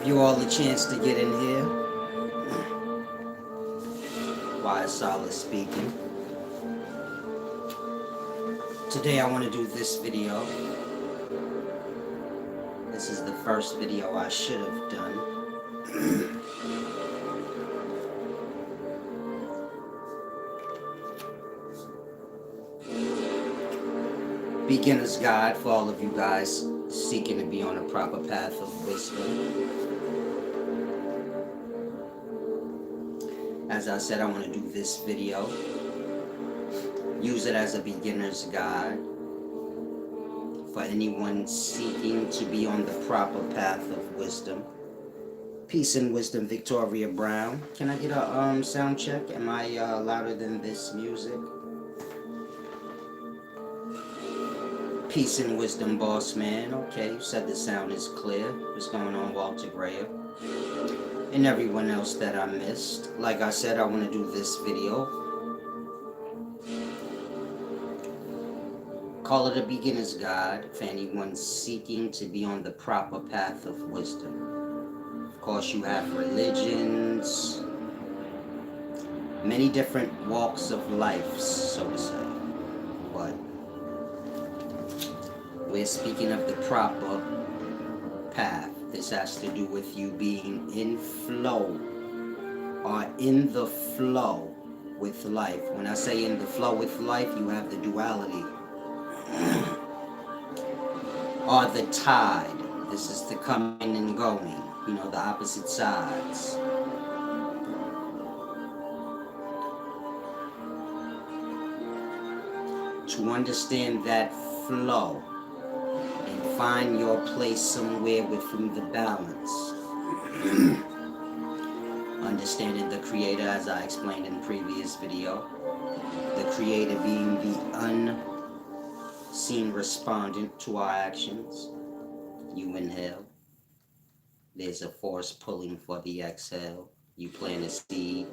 Give you all a chance to get in here. Wise Solid speaking. Today I want to do this video. This is the first video I should have done. Beginner's guide for all of you guys seeking to be on a proper path of wisdom. As I said, I want to do this video. Use it as a beginner's guide for anyone seeking to be on the proper path of wisdom. Peace and wisdom, Victoria Brown. Can I get a sound check? Am I louder than this music? Peace and wisdom, boss man. Okay, you said the sound is clear. What's going on, Walter Graham? And everyone else that I missed. Like I said, I want to do this video. Call it a beginner's guide for anyone seeking to be on the proper path of wisdom. Of course, you have religions, many different walks of life, so to say. But we're speaking of the proper path. This has to do with you being in flow or in the flow with life. When I say in the flow with life, you have the duality or the tide. This is the coming and going, you know, the opposite sides. To understand that flow and find your place somewhere within the balance. Understanding the creator, as I explained in the previous video. The creator being the unseen respondent to our actions. You inhale. There's a force pulling for the exhale. You plant a seed.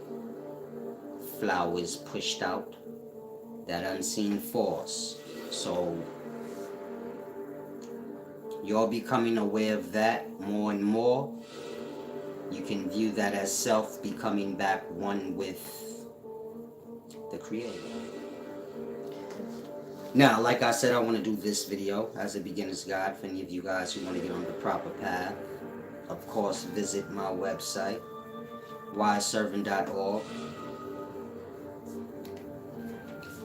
Flowers pushed out. That unseen force. So you're becoming aware of that more and more. You can view that as self becoming back one with the creator. Now, like I said, I want to do this video as a beginner's guide for any of you guys who want to get on the proper path. Of course, visit my website, wiseservant.org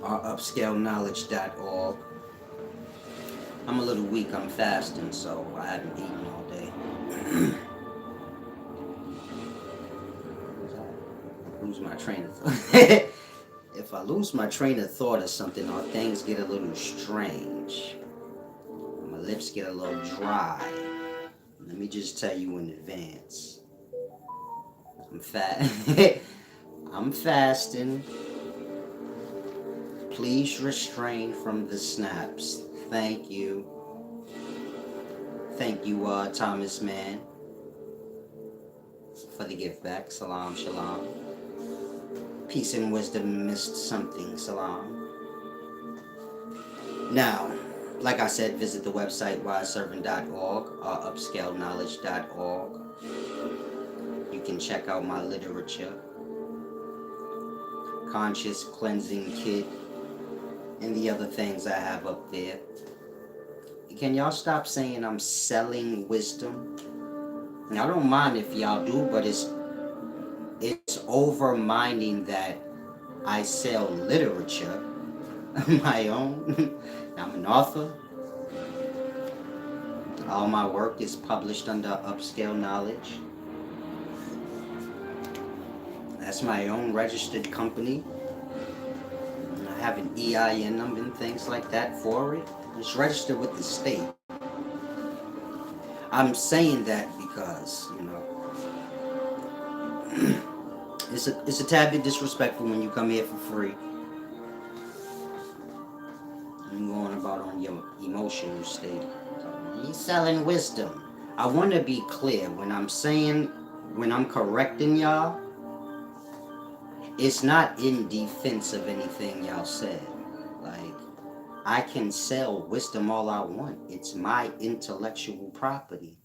or upscaleknowledge.org. I'm a little weak, I'm fasting, so I haven't eaten all day. Lose my train of thought. If I lose my train of thought or something, or things get a little strange, my lips get a little dry, let me just tell you in advance. I'm fasting. Please restrain from the snaps. Thank you. Thank you, Thomas Man, for the gift back. Salam, shalom. Peace and wisdom missed something. Salam. Now, like I said, visit the website wiseservant.org or upscaleknowledge.org. You can check out my literature, Conscious Cleansing Kit, and the other things I have up there. Can y'all stop saying I'm selling wisdom? And I don't mind if y'all do, but it's over-minding that I sell literature, my own. I'm an author. All my work is published under Upscale Knowledge. That's my own registered company. I have an EIN number and things like that for it. It's registered with the state. I'm saying that because, you know, it's a tad bit disrespectful when you come here for free. And going about on your emotional state. He's selling wisdom. I want to be clear when I'm correcting y'all, it's not in defense of anything y'all said. Like, I can sell wisdom all I want. It's my intellectual property.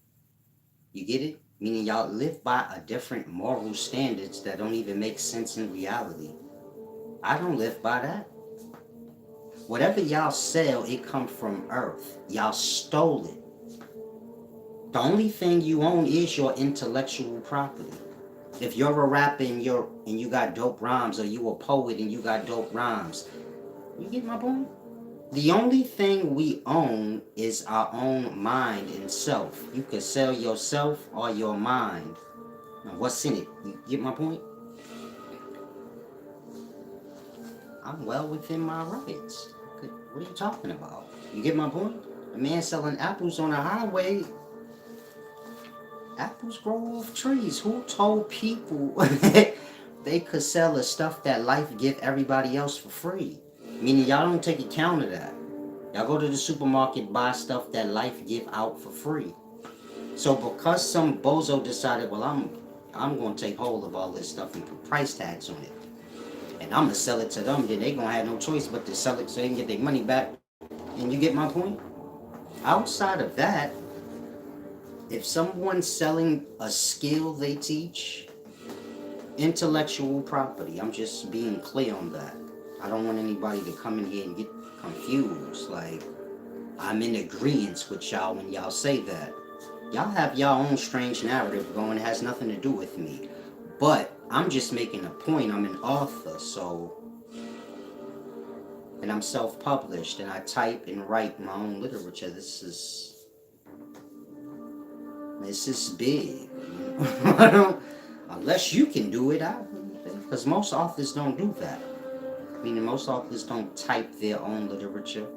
You get it? Meaning y'all live by a different moral standards that don't even make sense in reality. I don't live by that. Whatever y'all sell, it come from earth. Y'all stole it. The only thing you own is your intellectual property. If you're a rapper and you got dope rhymes, or you a poet and you got dope rhymes, you get my point? The only thing we own is our own mind and self. You could sell yourself or your mind. Now, what's in it? You get my point? I'm well within my rights. What are you talking about? You get my point? A man selling apples on the highway. Apples grow off trees. Who told people they could sell the stuff that life give everybody else for free? Meaning y'all don't take account of that. Y'all go to the supermarket, buy stuff that life give out for free. So because some bozo decided, well, I'm gonna take hold of all this stuff and put price tags on it, and I'm gonna sell it to them, then they gonna have no choice but to sell it so they can get their money back. And you get my point? Outside of that, if someone's selling a skill they teach, intellectual property, I'm just being clear on that. I don't want anybody to come in here and get confused. Like, I'm in agreement with y'all when y'all say that. Y'all have y'all own strange narrative going. It has nothing to do with me. But I'm just making a point. I'm an author, so... And I'm self-published, and I type and write my own literature. This is big. I don't... Unless you can do it, because most authors don't do that. Meaning most authors don't type their own literature,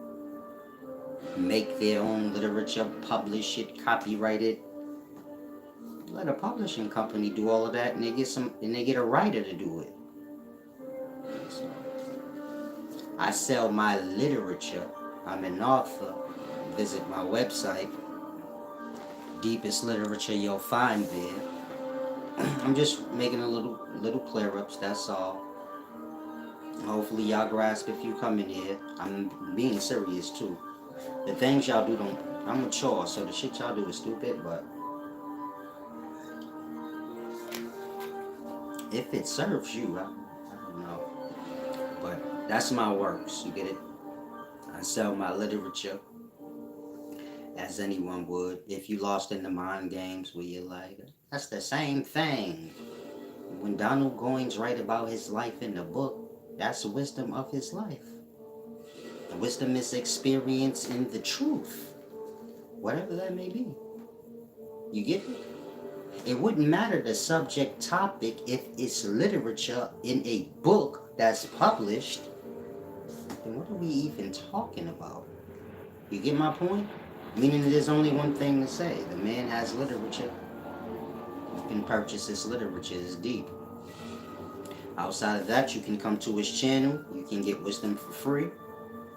make their own literature, publish it, copyright it. Let a publishing company do all of that, and they get a writer to do it. So, I sell my literature. I'm an author. Visit my website. Deepest literature you'll find there. I'm just making a little clear ups. That's all. Hopefully y'all grasp if you come in here. I'm being serious too. The things y'all do don't... I'm mature, so the shit y'all do is stupid, but if it serves you, I don't know. But that's my works, you get it? I sell my literature as anyone would. If you lost in the mind games where you're like, that's the same thing. When Donald Goines write about his life in the book, that's the wisdom of his life. The wisdom is experience in the truth, whatever that may be. You get it? It wouldn't matter the subject topic if it's literature in a book that's published. Then what are we even talking about? You get my point? Meaning there's only one thing to say. The man has literature. You can purchase his literature. It's deep. Outside of that, you can come to his channel. You can get wisdom for free.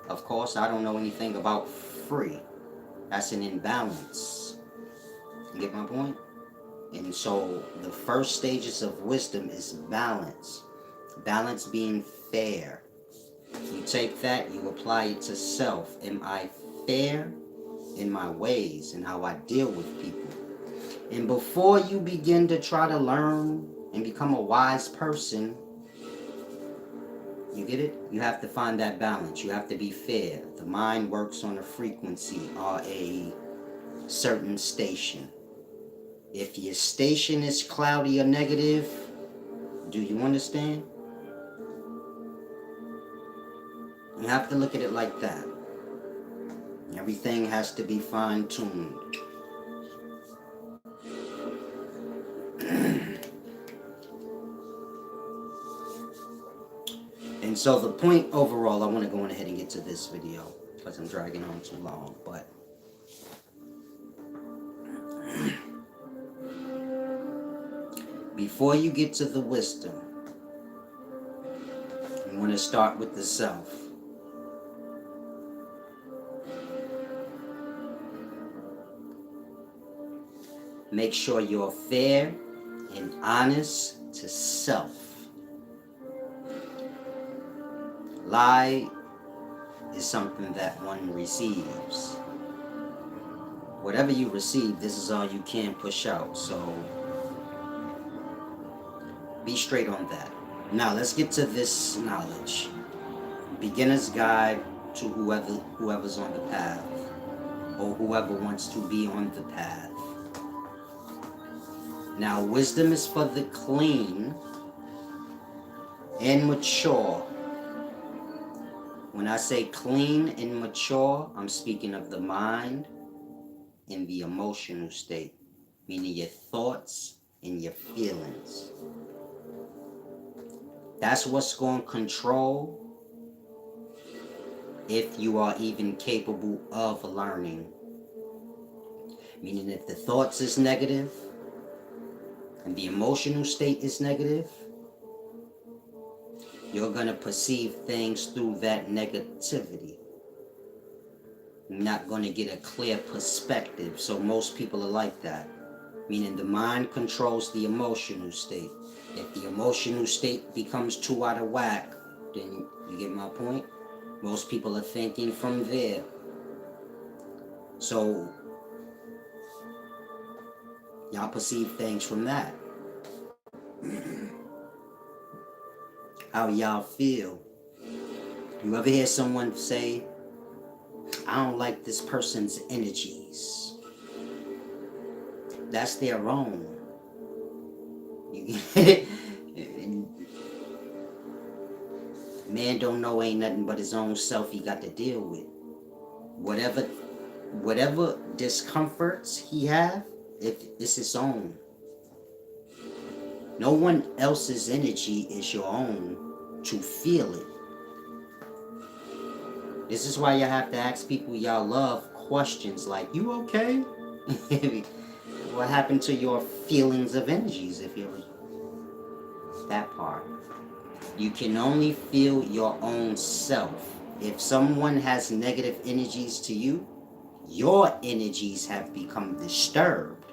Of course, I don't know anything about free. That's an imbalance. You get my point? And so the first stages of wisdom is balance. Balance being fair. You take that, you apply it to self. Am I fair in my ways and how I deal with people? And before you begin to try to learn and become a wise person, you get it? You have to find that balance. You have to be fair. The mind works on a frequency or a certain station. If your station is cloudy or negative, do you understand? You have to look at it like that. Everything has to be fine-tuned. And so the point overall, I want to go on ahead and get to this video because I'm dragging on too long, but before you get to the wisdom, you want to start with the self. Make sure you're fair and honest to self. Lie is something that one receives. whatever you receive, this is all you can push out. So be straight on that. Now let's get to this knowledge. Beginner's guide to whoever's on the path, or whoever wants to be on the path. Now, wisdom is for the clean and mature. When I say clean and mature, I'm speaking of the mind and the emotional state, meaning your thoughts and your feelings. That's what's going to control if you are even capable of learning. Meaning if the thoughts is negative and the emotional state is negative, you're going to perceive things through that negativity. You're not going to get a clear perspective. So most people are like that. Meaning the mind controls the emotional state. If the emotional state becomes too out of whack, then you get my point? Most people are thinking from there. So y'all perceive things from that. How y'all feel. You ever hear someone say, I don't like this person's energies? That's their own. Man don't know ain't nothing but his own self he got to deal with. Whatever discomforts he have, it's his own. No one else's energy is your own to feel it. This is why you have to ask people y'all love questions like, you okay? What happened to your feelings of energies if you're that part? You can only feel your own self. If someone has negative energies to you, your energies have become disturbed.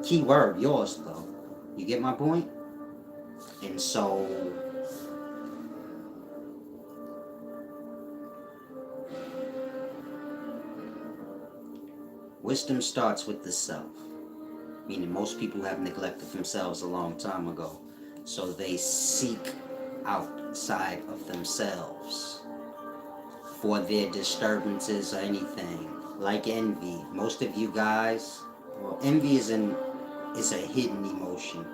Key word, yours though. You get my point? And so wisdom starts with the self. Meaning most people have neglected themselves a long time ago. So they seek outside of themselves for their disturbances or anything. Like envy. Most of you guys, well, envy is a hidden emotion.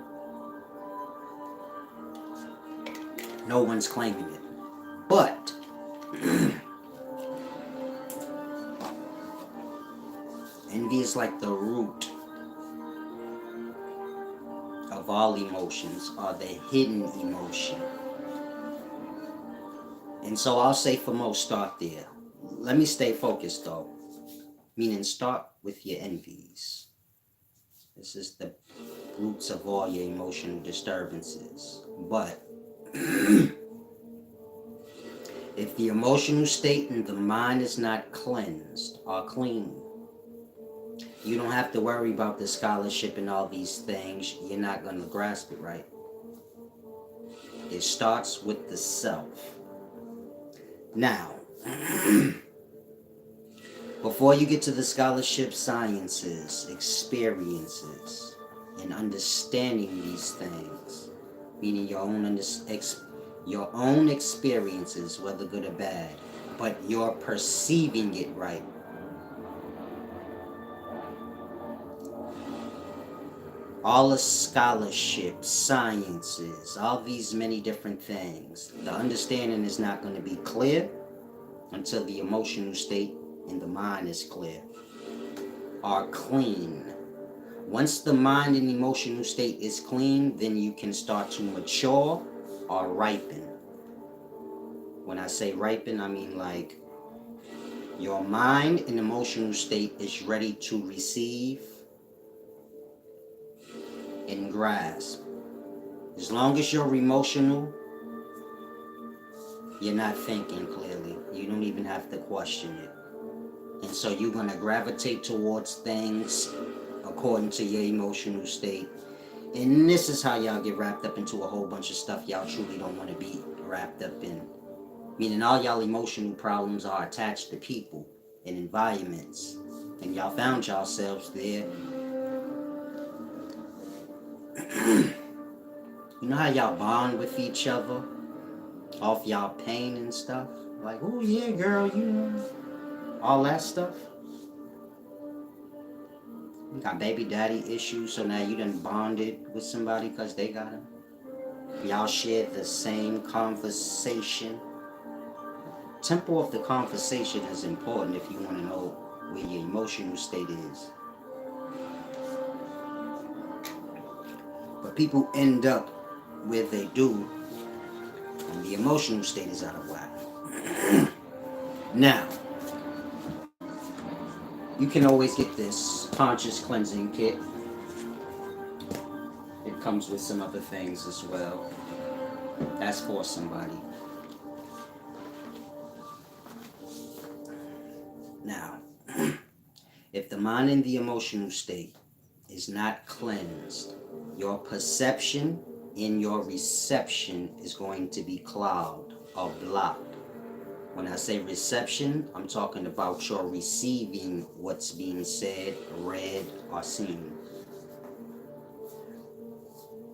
No one's claiming it. But envy is like the root of all emotions, or the hidden emotion. And so I'll say for most, start there. Let me stay focused though. Meaning start with your envies. This is the roots of all your emotional disturbances. But if the emotional state and the mind is not cleansed or clean, you don't have to worry about the scholarship and all these things. You're not going to grasp it right. It starts with the self. Now, before you get to the scholarship, sciences, experiences, and understanding these things, meaning your own experiences, whether good or bad, but you're perceiving it right. All the scholarship, sciences, all these many different things, the understanding is not going to be clear until the emotional state and the mind is clear, are clean. Once the mind and emotional state is clean, then you can start to mature or ripen. When I say ripen, I mean like your mind and emotional state is ready to receive and grasp. As long as you're emotional, you're not thinking clearly. You don't even have to question it. And so you're going to gravitate towards things according to your emotional state. And this is how y'all get wrapped up into a whole bunch of stuff y'all truly don't want to be wrapped up in. Meaning all y'all emotional problems are attached to people and environments and y'all found yourselves there. You know how y'all bond with each other off y'all pain and stuff? Like, oh yeah, girl, you know, all that stuff. You got baby daddy issues, so now you done bonded with somebody because they got them. Y'all share the same conversation. Tempo of the conversation is important if you want to know where your emotional state is. But people end up where they do, and the emotional state is out of whack. Now, you can always get this conscious cleansing kit. It comes with some other things as well. That's for somebody. Now, if the mind and the emotional state is not cleansed, your perception and your reception is going to be clouded or blocked. When I say reception, I'm talking about your receiving what's being said, read, or seen.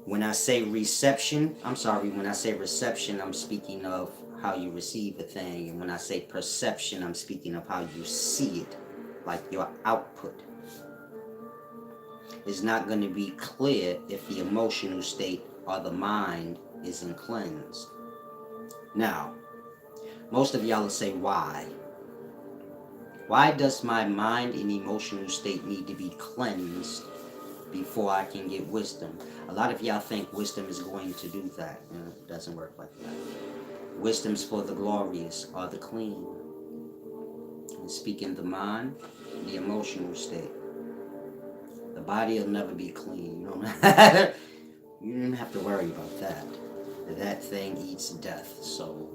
When I say reception, I'm speaking of how you receive a thing. And when I say perception, I'm speaking of how you see it, like your output. It's not going to be clear if the emotional state or the mind isn't cleansed. Now, most of y'all will say, why? Why does my mind and emotional state need to be cleansed before I can get wisdom? A lot of y'all think wisdom is going to do that. You know, it doesn't work like that. Wisdom's for the glorious or the clean. And speaking the mind, the emotional state. The body will never be clean. You don't have to worry about that. That thing eats death, so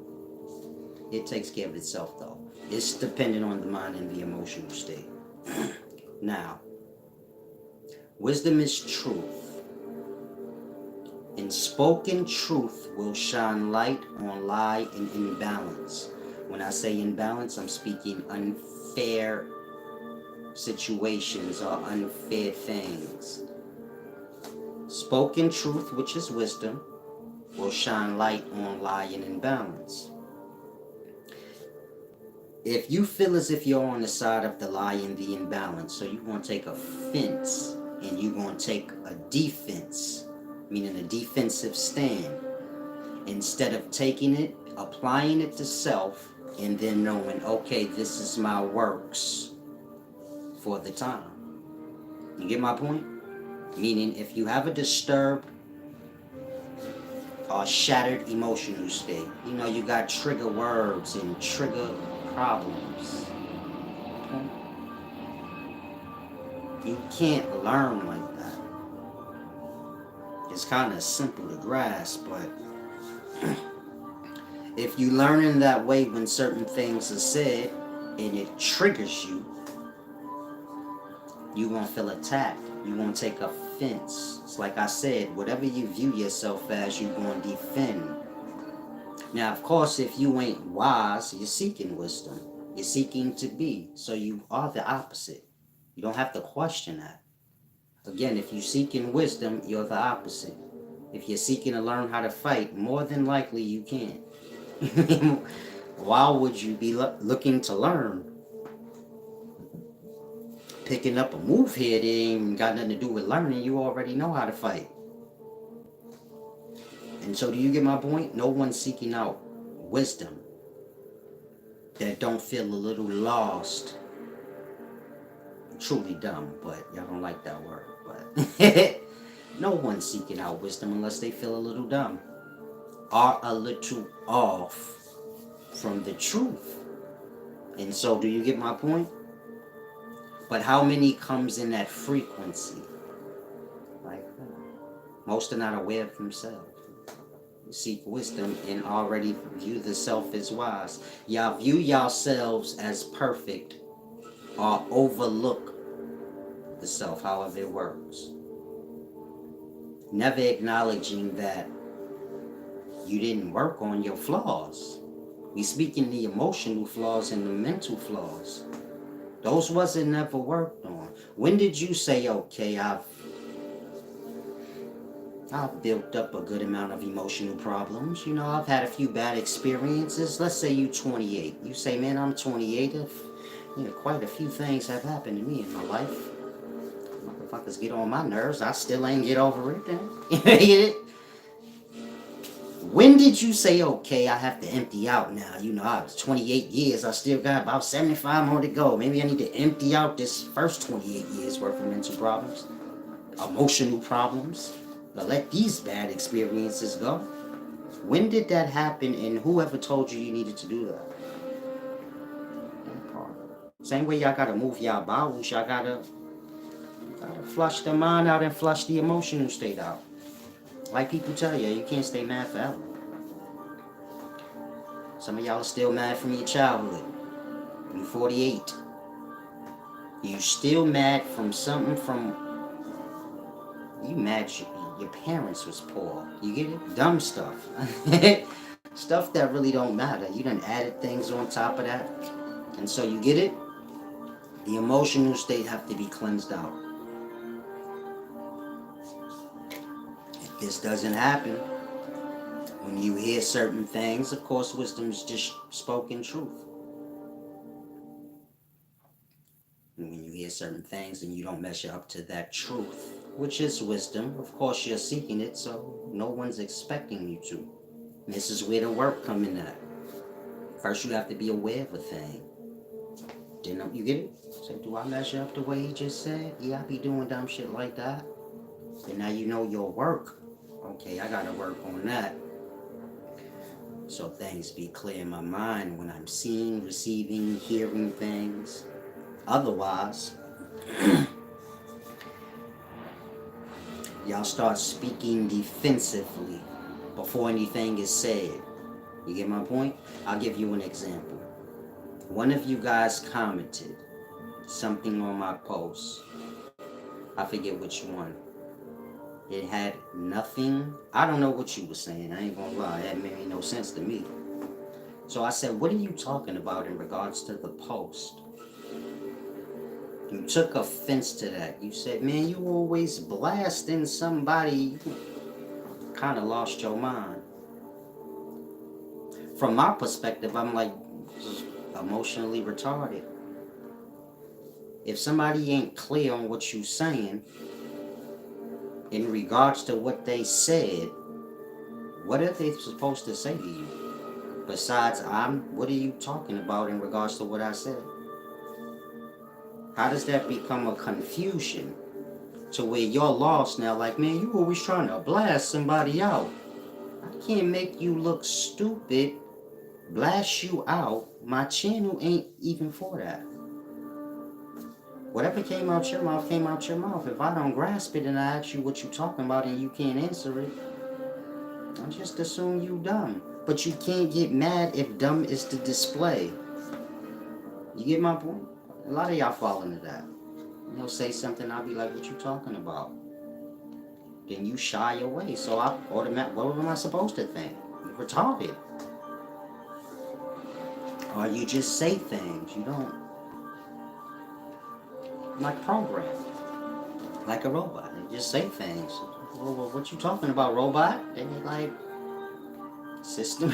it takes care of itself though. It's dependent on the mind and the emotional state. Now, wisdom is truth, and spoken truth will shine light on lie and imbalance. When I say imbalance, I'm speaking unfair situations or unfair things. Spoken truth, which is wisdom, will shine light on lie and imbalance. If you feel as if you're on the side of the lie and the imbalance, so you're going to take offense and you're going to take a defense, meaning a defensive stand, instead of taking it, applying it to self, and then knowing, okay, this is my works for the time. You get my point? Meaning, if you have a disturbed or shattered emotional state, you know, you got trigger words and trigger problems. Okay? You can't learn like that. It's kind of simple to grasp, but if you learn in that way when certain things are said and it triggers you, you're going to feel attacked. You're going to take offense. It's like I said, whatever you view yourself as, you're going to defend. Now, of course, if you ain't wise, you're seeking wisdom. You're seeking to be. So you are the opposite. You don't have to question that. Again, if you're seeking wisdom, you're the opposite. If you're seeking to learn how to fight, more than likely you can't. Why would you be looking to learn? Picking up a move here, that ain't got nothing to do with learning. You already know how to fight. And so do you get my point? No one's seeking out wisdom that don't feel a little lost. Truly dumb, but y'all don't like that word. But no one's seeking out wisdom unless they feel a little dumb or a little off from the truth. And so do you get my point? But how many comes in that frequency? Like most are not aware of themselves. You seek wisdom and already view the self as wise. Y'all view yourselves as perfect or overlook the self, however it works. Never acknowledging that you didn't work on your flaws. We speak in the emotional flaws and the mental flaws. Those wasn't never worked on. When did you say, okay, I've built up a good amount of emotional problems. You know, I've had a few bad experiences. Let's say you 28. You say, man, I'm 28. Quite a few things have happened to me in my life. Motherfuckers get on my nerves. I still ain't get over it. Then. When did you say, okay, I have to empty out now? You know, I was 28 years. I still got about 75 more to go. Maybe I need to empty out this first 28 years worth of mental problems, emotional problems. But let these bad experiences go. When did that happen, and whoever told you needed to do that? Same way y'all gotta move y'all bowels, y'all gotta flush the mind out and flush the emotional state out. Like people tell you, you can't stay mad forever. Some of y'all are still mad from your childhood. You're 48. You still mad from something from... You mad your parents was poor. You get it? Dumb stuff. Stuff that really don't matter. You done added things on top of that. And so you get it? The emotional state have to be cleansed out. If this doesn't happen, when you hear certain things, of course, wisdom is just spoken truth. And when you hear certain things and you don't measure up to that truth, which is wisdom, of course you're seeking it, so no one's expecting you to. And this is where the work comes in at. First you have to be aware of a thing. Then you get it? So do I measure up the way he just said? Yeah, I be doing dumb shit like that. And now you know your work. Okay, I gotta work on that. So things be clear in my mind when I'm seeing, receiving, hearing things. Otherwise, y'all start speaking defensively before anything is said. You get my point? I'll give you an example. One of you guys commented something on my post. I forget which one. It had nothing. I don't know what you were saying. I ain't gonna lie. That made no sense to me. So I said, what are you talking about in regards to the post? You took offense to that. You said, man, you always blasting somebody. You kind of lost your mind. From my perspective, I'm like emotionally retarded. If somebody ain't clear on what you saying in regards to what they said, what are they supposed to say to you? Besides, what are you talking about in regards to what I said? How does that become a confusion to where you're lost now? Like, man, you always trying to blast somebody out. I can't make you look stupid, blast you out. My channel ain't even for that. Whatever came out your mouth came out your mouth. If I don't grasp it and I ask you what you talking about and you can't answer it, I just assume you dumb. But you can't get mad if dumb is the display. You get my point? A lot of y'all fall into that. You'll say something, I'll be like, what you talking about? Then you shy away. So I automatically, what am I supposed to think? You're retarded. Or you just say things. You don't. Like programmed. Like a robot. You just say things. Well, what you talking about, robot? Then you're like, system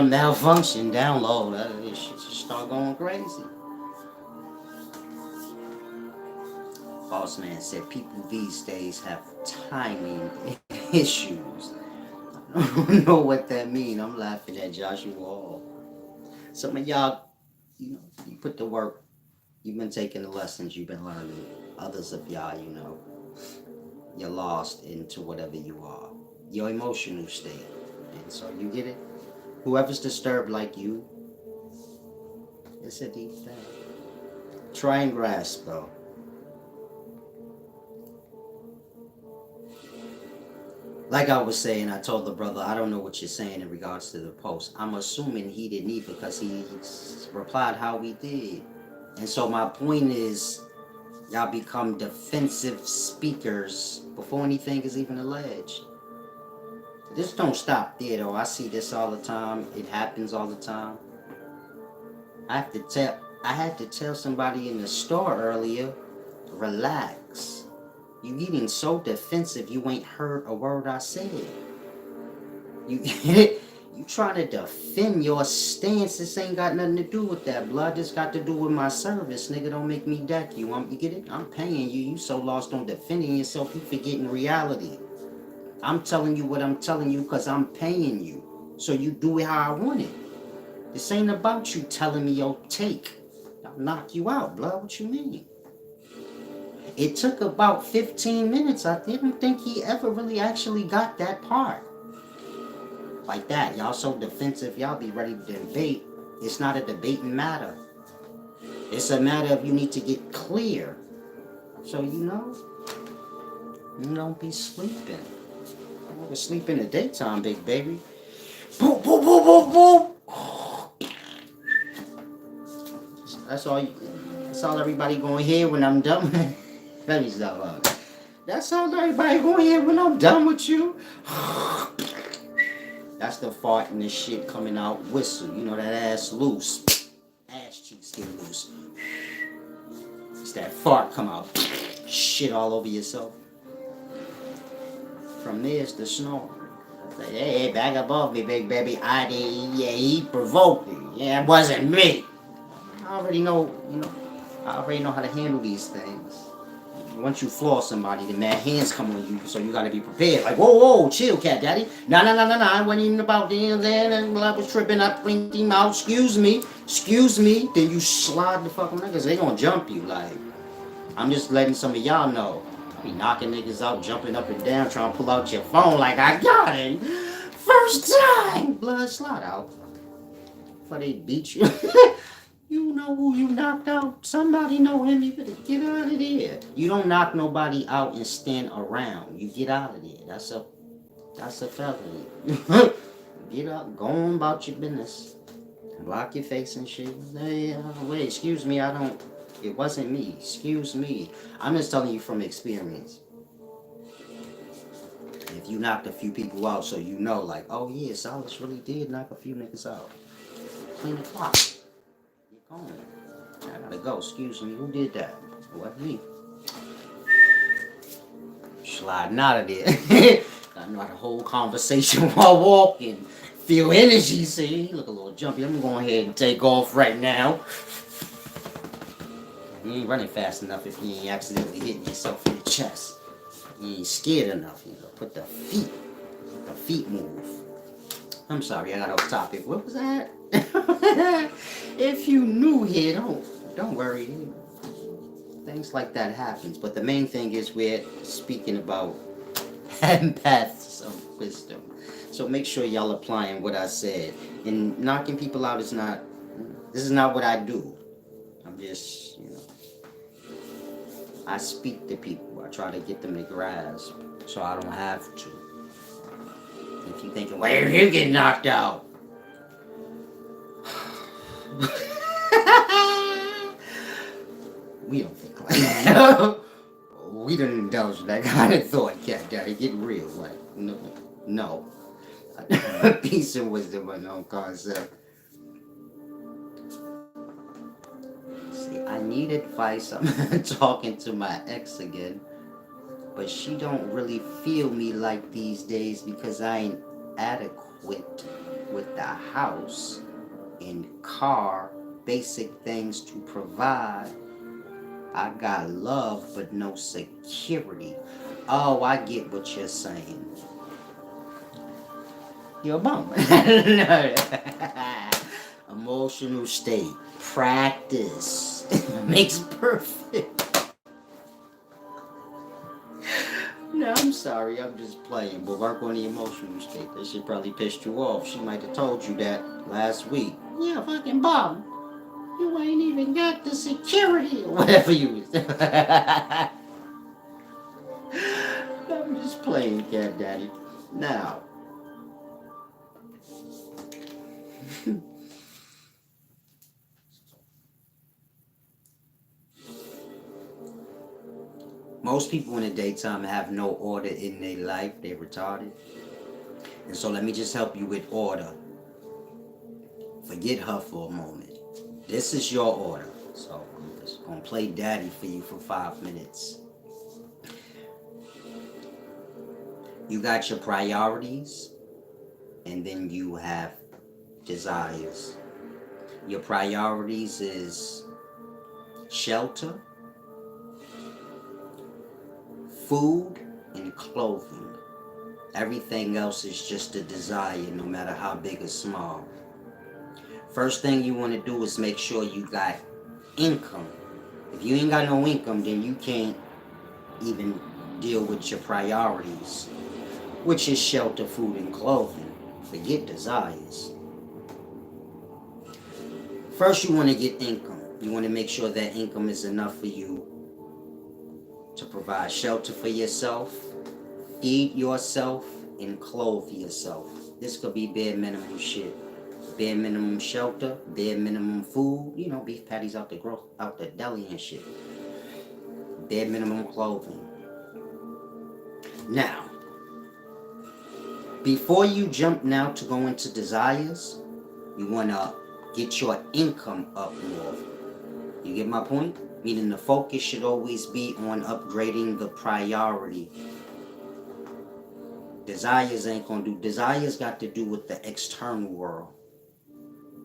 malfunction, download. It should just start going crazy. Boss man said people these days have timing issues. I don't know what that means. I'm laughing at Joshua Hall. Some of y'all, you put the work. You've been taking the lessons you've been learning. Others of y'all, you're lost into whatever you are. Your emotional state. And so you get it? Whoever's disturbed like you, it's a deep thing. Try and grasp, though. Like I was saying, I told the brother, I don't know what you're saying in regards to the post. I'm assuming he didn't either because he replied how we did. And so my point is, y'all become defensive speakers before anything is even alleged. This don't stop there, though. I see this all the time. It happens all the time. I have to tell, I had to tell somebody in the store earlier, relax. You getting so defensive you ain't heard a word I said. You you trying to defend your stance. This ain't got nothing to do with that, blood. This got to do with my service, nigga. Don't make me deck you. You get it? I'm paying you. You so lost on defending yourself, you forgetting reality. I'm telling you what I'm telling you because I'm paying you. So you do it how I want it. This ain't about you telling me your take. I'll knock you out, blood. What you mean? It took about 15 minutes. I didn't think he ever really actually got that part. Like that. Y'all so defensive. Y'all be ready to debate. It's not a debating matter. It's a matter of you need to get clear. So you don't be sleeping. I want to sleep in the daytime, big baby. Boop, boop, boop, boop, boop. That's all everybody gonna hear when I'm done. Let me stop. That's all everybody gonna hear when I'm done with you. That's the fart and the shit coming out whistle. You know that ass loose. Ass cheeks get loose. It's that fart come out. Shit all over yourself. From there's the snore. Like, hey, back above me, big baby. He provoked me. Yeah, it wasn't me. I already know how to handle these things. Once you floor somebody, the mad hands come on you, so you gotta be prepared. Like, whoa, chill, cat daddy. No, I wasn't even about them then, and I was tripping, I blinked him out, excuse me. Then you slide the fucking niggas, they gonna jump you, like. I'm just letting some of y'all know. I be knocking niggas out, jumping up and down, trying to pull out your phone like I got it. First time! Blood slide out. Before they beat you. You know who you knocked out. Somebody know him. You better get out of there. You don't knock nobody out and stand around. You get out of there. That's a felony. Get up. Go on about your business. Block your face and shit. Hey, wait, excuse me. It wasn't me. Excuse me. I'm just telling you from experience. If you knocked a few people out, so you know, like, oh yeah, Silas really did knock a few niggas out. Clean the clock. I gotta go. Excuse me. Who did that? It wasn't me. Sliding out of there. I know how to hold conversation while walking. Feel energy, see? Look a little jumpy. I'm going ahead and take off right now. You ain't running fast enough if you ain't accidentally hitting yourself in the chest. You ain't scared enough. You know, put the feet move. I'm sorry, I got off topic. What was that? If you new here, don't worry. Things like that happens. But the main thing is we're speaking about paths of wisdom. So make sure y'all applying what I said. And knocking people out this is not what I do. I'm just, I speak to people. I try to get them to grasp so I don't have to. If you thinking, where did you get knocked out? We don't think like that. We don't indulge in that kind of thought, cat daddy. Get real. Like, no. Peace and wisdom are no concept. See, I need advice. I'm talking to my ex again. But she don't really feel me like these days because I ain't adequate with the house and car, basic things to provide. I got love but no security. Oh, I get what you're saying. You're a bum. Emotional state. Practice. Makes perfect. No, I'm sorry, I'm just playing, but work on the emotional state. That shit probably pissed you off. She might have told you that last week. Yeah, fucking bum. You ain't even got the security or whatever you was. I'm just playing, cat daddy. Now. Most people in the daytime have no order in their life. They're retarded. And so let me just help you with order. Forget her for a moment. This is your order. So I'm just gonna play daddy for you for 5 minutes. You got your priorities, and then you have desires. Your priorities is shelter, food, and clothing. Everything else is just a desire, no matter how big or small. First thing you want to do is make sure you got income. If you ain't got no income, then you can't even deal with your priorities, which is shelter, food, and clothing. Forget desires. First, you want to get income. You want to make sure that income is enough for you to provide shelter for yourself, feed yourself, and clothe yourself. This could be bare minimum shit. Bare minimum shelter, bare minimum food, beef patties out the deli and shit. Bare minimum clothing. Now, before you jump now to go into desires, you want to get your income up more. You get my point? Meaning the focus should always be on upgrading the priority. Desires ain't gonna do. Desires got to do with the external world.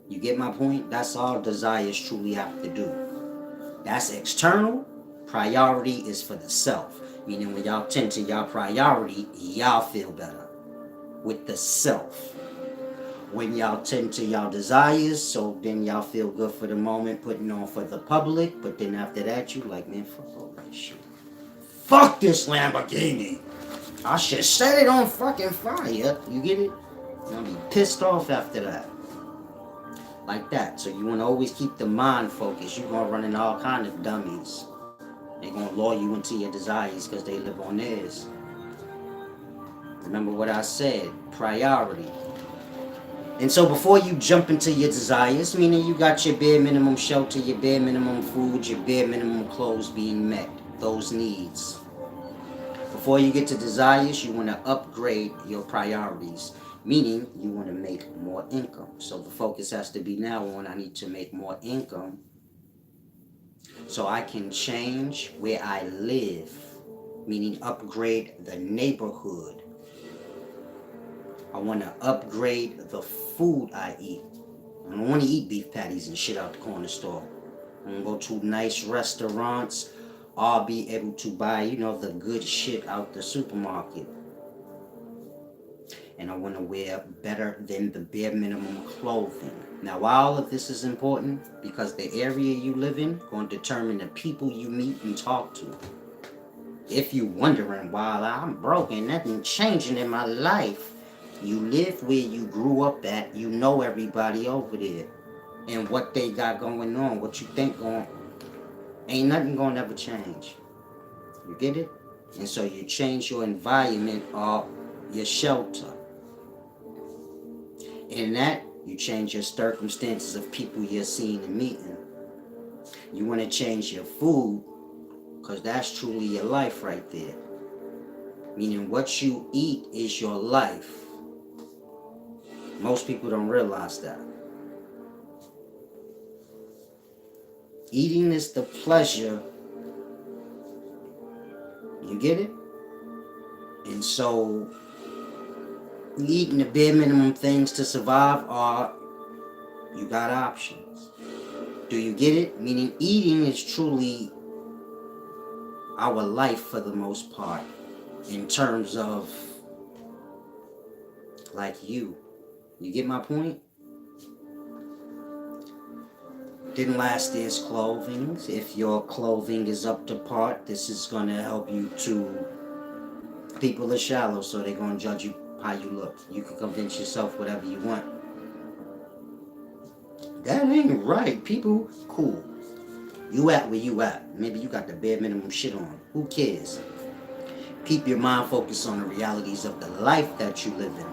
You get my point? That's all desires truly have to do. That's external. Priority is for the self. Meaning when y'all tend to y'all priority, y'all feel better with the self. When y'all tend to y'all desires, so then y'all feel good for the moment, putting on for the public, but then after that, you like, man, fuck all that shit. Fuck this Lamborghini. I should set it on fucking fire. You get it? You're gonna be pissed off after that. Like that. So you want to always keep the mind focused. You're gonna run into all kind of dummies. They're gonna lure you into your desires because they live on theirs. Remember what I said, priority. And so before you jump into your desires, meaning you got your bare minimum shelter, your bare minimum food, your bare minimum clothes being met, those needs. Before you get to desires, you want to upgrade your priorities, meaning you want to make more income. So the focus has to be now on I need to make more income so I can change where I live, meaning upgrade the neighborhood. I want to upgrade the food I eat. I don't want to eat beef patties and shit out the corner store. I want to go to nice restaurants. I'll be able to buy, the good shit out the supermarket. And I want to wear better than the bare minimum clothing. Now, all of this is important because the area you live in going to determine the people you meet and talk to. If you're wondering why I'm broke and nothing changing in my life, you live where you grew up at, you know everybody over there and what they got going on, what you think ain't nothing gonna ever change. You get it? And so you change your environment or your shelter. In that, you change your circumstances of people you're seeing and meeting. You want to change your food because that's truly your life right there. Meaning what you eat is your life. Most people don't realize that. Eating is the pleasure. You get it? And so eating the bare minimum things to survive, or you got options. Do you get it? Meaning eating is truly our life for the most part in terms of like you. You get my point? Then last is clothing. If your clothing is up to par, this is going to help you to... People are shallow, so they're going to judge you how you look. You can convince yourself whatever you want. That ain't right. People, cool. You at where you at. Maybe you got the bare minimum shit on. Who cares? Keep your mind focused on the realities of the life that you live in.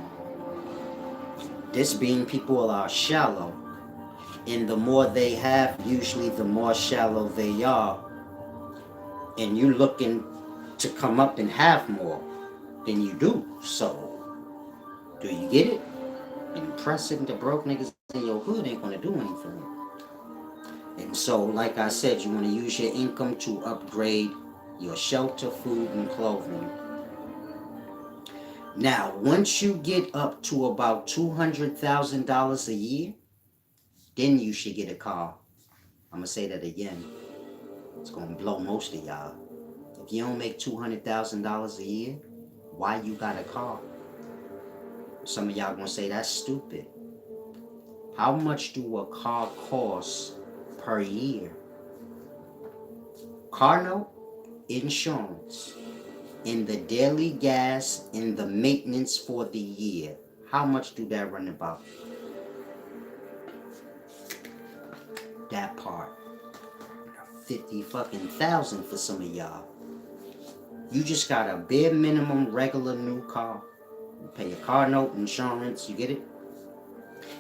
This being people are shallow, and the more they have, usually the more shallow they are. And you looking to come up and have more than you do. So, do you get it? Impressing the broke niggas in your hood ain't gonna do anything. And so, like I said, you want to use your income to upgrade your shelter, food, and clothing. Now, once you get up to about $200,000 a year, then you should get a car. I'm going to say that again. It's going to blow most of y'all. If you don't make $200,000 a year, why you got a car? Some of y'all going to say that's stupid. How much do a car cost per year? Car note, insurance, and the daily gas and the maintenance for the year. How much do that run about? That part. 50 fucking thousand for some of y'all. You just got a bare minimum regular new car. You pay your car note, insurance, you get it?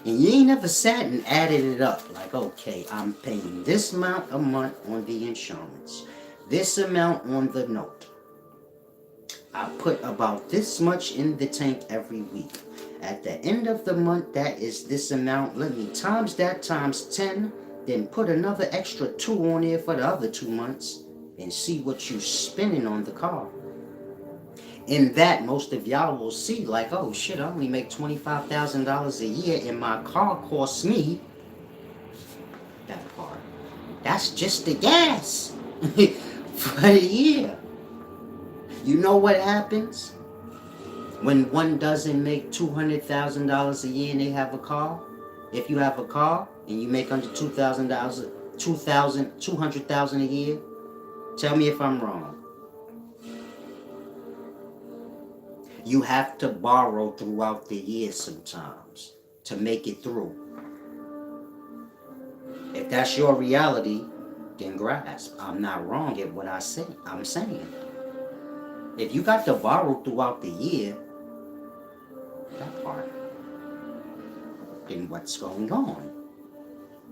And you ain't never sat and added it up. Like, okay, I'm paying this amount a month on the insurance. This amount on the note. I put about this much in the tank every week. At the end of the month, that is this amount. Let me times that times 10. Then put another extra 2 on there for the other 2 months. And see what you're spending on the car. In that, most of y'all will see like, oh shit, I only make $25,000 a year and my car costs me that part. That's just the gas for the year. You know what happens when one doesn't make $200,000 a year and they have a car? If you have a car and you make under $200,000 a year, tell me if I'm wrong. You have to borrow throughout the year sometimes to make it through. If that's your reality, then grasp. I'm not wrong at what I'm saying. If you got to borrow throughout the year, that part, then what's going on?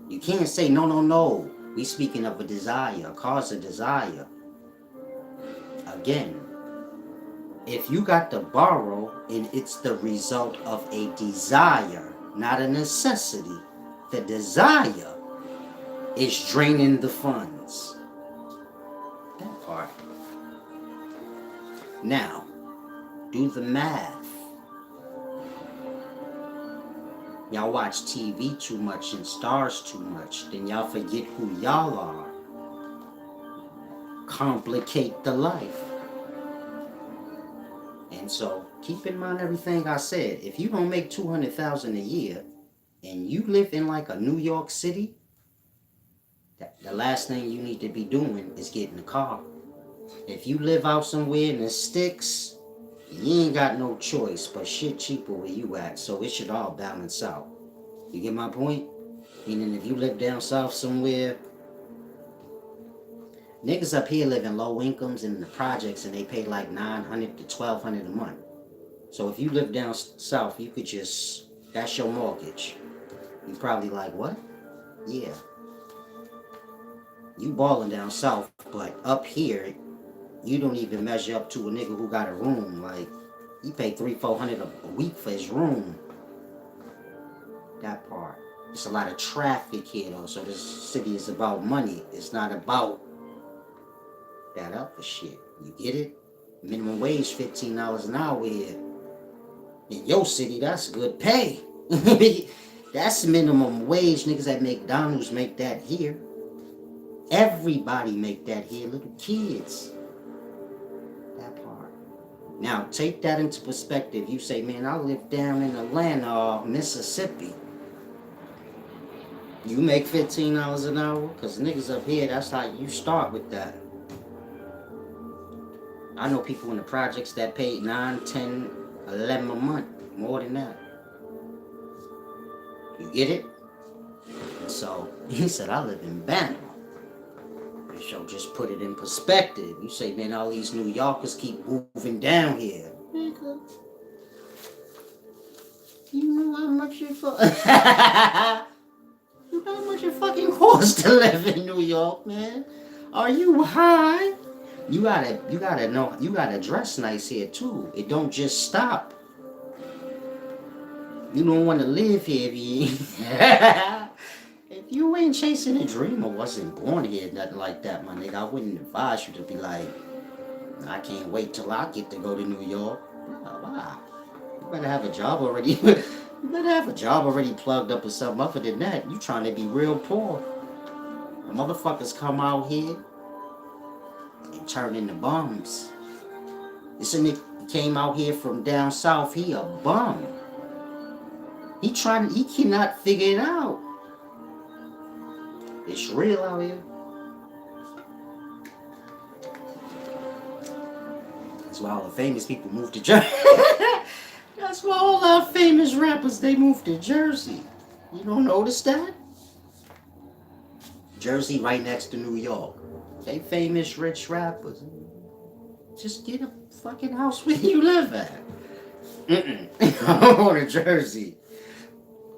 You can't say, no. We speaking of a desire. A car's a desire. Again, if you got to borrow and it's the result of a desire, not a necessity, the desire is draining the funds. That part. Now, do the math. Y'all watch TV too much and stars too much, then y'all forget who y'all are. Complicate the life. And so, keep in mind everything I said. If you don't make $200,000 a year, and you live in like a New York City, the last thing you need to be doing is getting a car. If you live out somewhere in the sticks, you ain't got no choice, but shit cheaper where you at, so it should all balance out. You get my point? Meaning if you live down south somewhere, niggas up here live in low incomes in the projects and they pay like $900 to $1,200 a month. So if you live down south, you could just, that's your mortgage. You probably like, what? Yeah. You balling down south, but up here, you don't even measure up to a nigga who got a room. Like, he pay $300-400 a week for his room. That part. It's a lot of traffic here though, so this city is about money. It's not about that other shit. You get it? Minimum wage $15 an hour here. In your city, that's good pay. That's minimum wage. Niggas at McDonald's make that here. Everybody make that here. Little kids. That part. Now, take that into perspective. You say, man, I live down in Atlanta or Mississippi. You make $15 an hour? Because niggas up here, that's how you start with that. I know people in the projects that pay 9, 10, 11 a month. More than that. You get it? So, he said, I live in Banner. So just put it in perspective. You say, man, all these New Yorkers keep moving down here. Nigga. You know how much it you know how much it fucking costs to live in New York, man? Are you high? You gotta know, you gotta dress nice here too. It don't just stop. You don't want to live here if you ain't chasing a dream or wasn't born here, nothing like that, my nigga, I wouldn't advise you to be like, I can't wait till I get to go to New York. Wow. You better have a job already. You better have a job already plugged up or something. Other than that, you trying to be real poor. The motherfuckers come out here and turn into bums. This nigga came out here from down south. He a bum. He cannot figure it out. It's real out here. That's why all the famous people move to Jersey. That's why all our famous rappers, they move to Jersey. You don't notice that? Jersey right next to New York. They famous rich rappers. Just get a fucking house where you live at. I'm going to Jersey.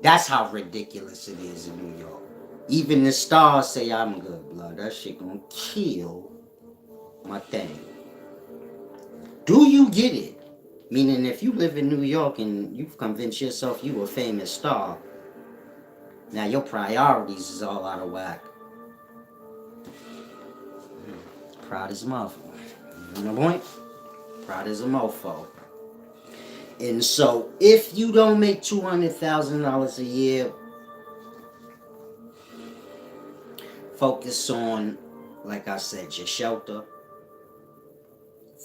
That's how ridiculous it is in New York. Even the stars say I'm good, blood. That shit gonna kill my thing. Do you get it? Meaning if you live in New York and you've convinced yourself you a famous star, now your priorities is all out of whack. Proud as a motherfucker. You know my point? Proud as a mofo. And so, if you don't make $200,000 a year, focus on, like I said, your shelter,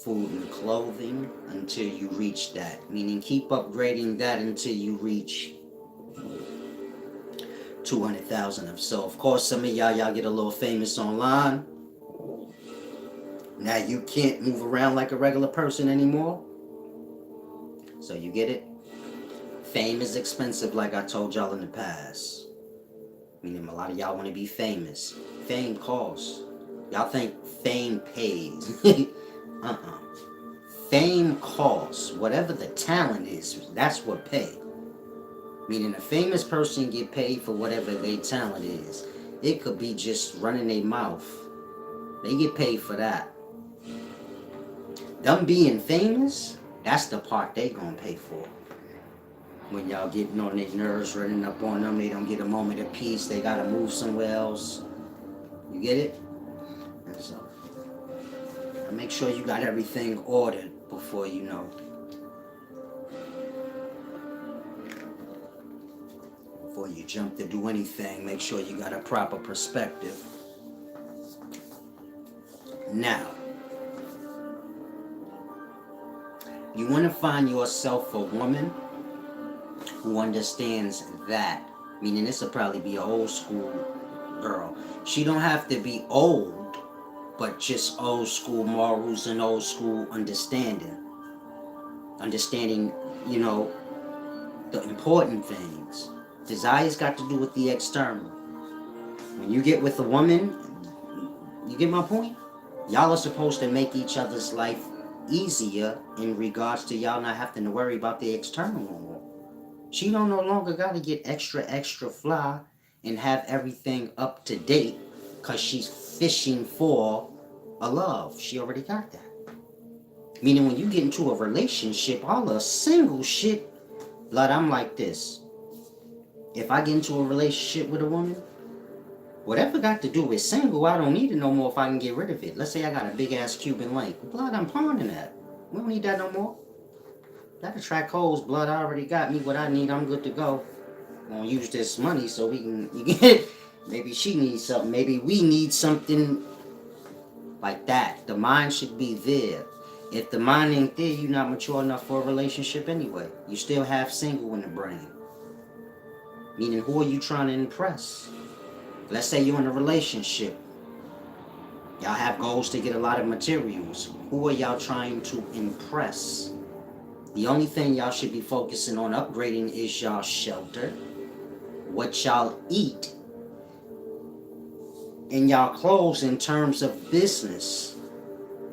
food and clothing until you reach that. Meaning, keep upgrading that until you reach 200,000. So, of course, some of y'all get a little famous online. Now you can't move around like a regular person anymore. So you get it? Fame is expensive, like I told y'all in the past. Meaning a lot of y'all want to be famous. Fame costs. Y'all think fame pays. Fame costs. Whatever the talent is, that's what pay. Meaning a famous person get paid for whatever their talent is. It could be just running their mouth. They get paid for that. Them being famous, that's the part they gonna pay for. When y'all getting on their nerves, running up on them, they don't get a moment of peace, they gotta move somewhere else. You get it? And so, make sure you got everything ordered before you know. Before you jump to do anything, make sure you got a proper perspective. Now, you want to find yourself a woman who understands that. Meaning this will probably be an old school girl. She don't have to be old, but just old school morals and old school understanding. Understanding, you know, the important things. Desire's got to do with the external. When you get with a woman, you get my point? Y'all are supposed to make each other's life easier in regards to y'all not having to worry about the external no more. She don't no longer got to get extra fly and have everything up to date because she's fishing for a love. She already got that. Meaning when you get into a relationship, all the single shit, blood, I'm like this. If I get into a relationship with a woman, whatever got to do with single, I don't need it no more if I can get rid of it. Let's say I got a big ass Cuban link. Blood, I'm pawning that. We don't need that no more. That attract hoes, blood, I already got me what I need. I'm good to go. I'm gonna use this money so we can maybe she needs something. Maybe we need something like that. The mind should be there. If the mind ain't there, you're not mature enough for a relationship anyway. You still half single in the brain. Meaning, who are you trying to impress? Let's say you're in a relationship. Y'all have goals to get a lot of materials. Who are y'all trying to impress? The only thing y'all should be focusing on upgrading is y'all shelter, what y'all eat, and y'all clothes in terms of business.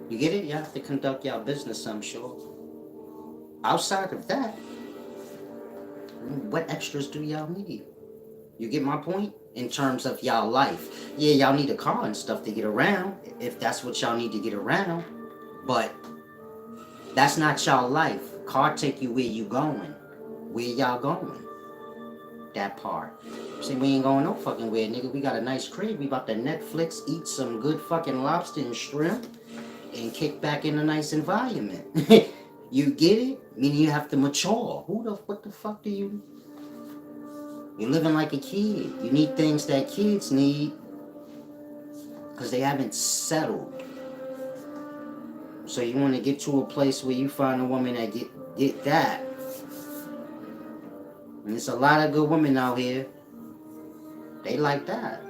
You get it? You have to conduct y'all business, I'm sure. Outside of that, what extras do y'all need? You get my point? In terms of y'all life. Yeah, y'all need a car and stuff to get around, if that's what y'all need to get around. But that's not y'all life. Car take you where you going. Where y'all going? That part. See, we ain't going no fucking where, nigga. We got a nice crib. We about to Netflix, eat some good fucking lobster and shrimp, and kick back in a nice environment. You get it? Meaning you have to mature. What the fuck do you? You're living like a kid. You need things that kids need because they haven't settled. So you want to get to a place where you find a woman that get that. And there's a lot of good women out here. They like that.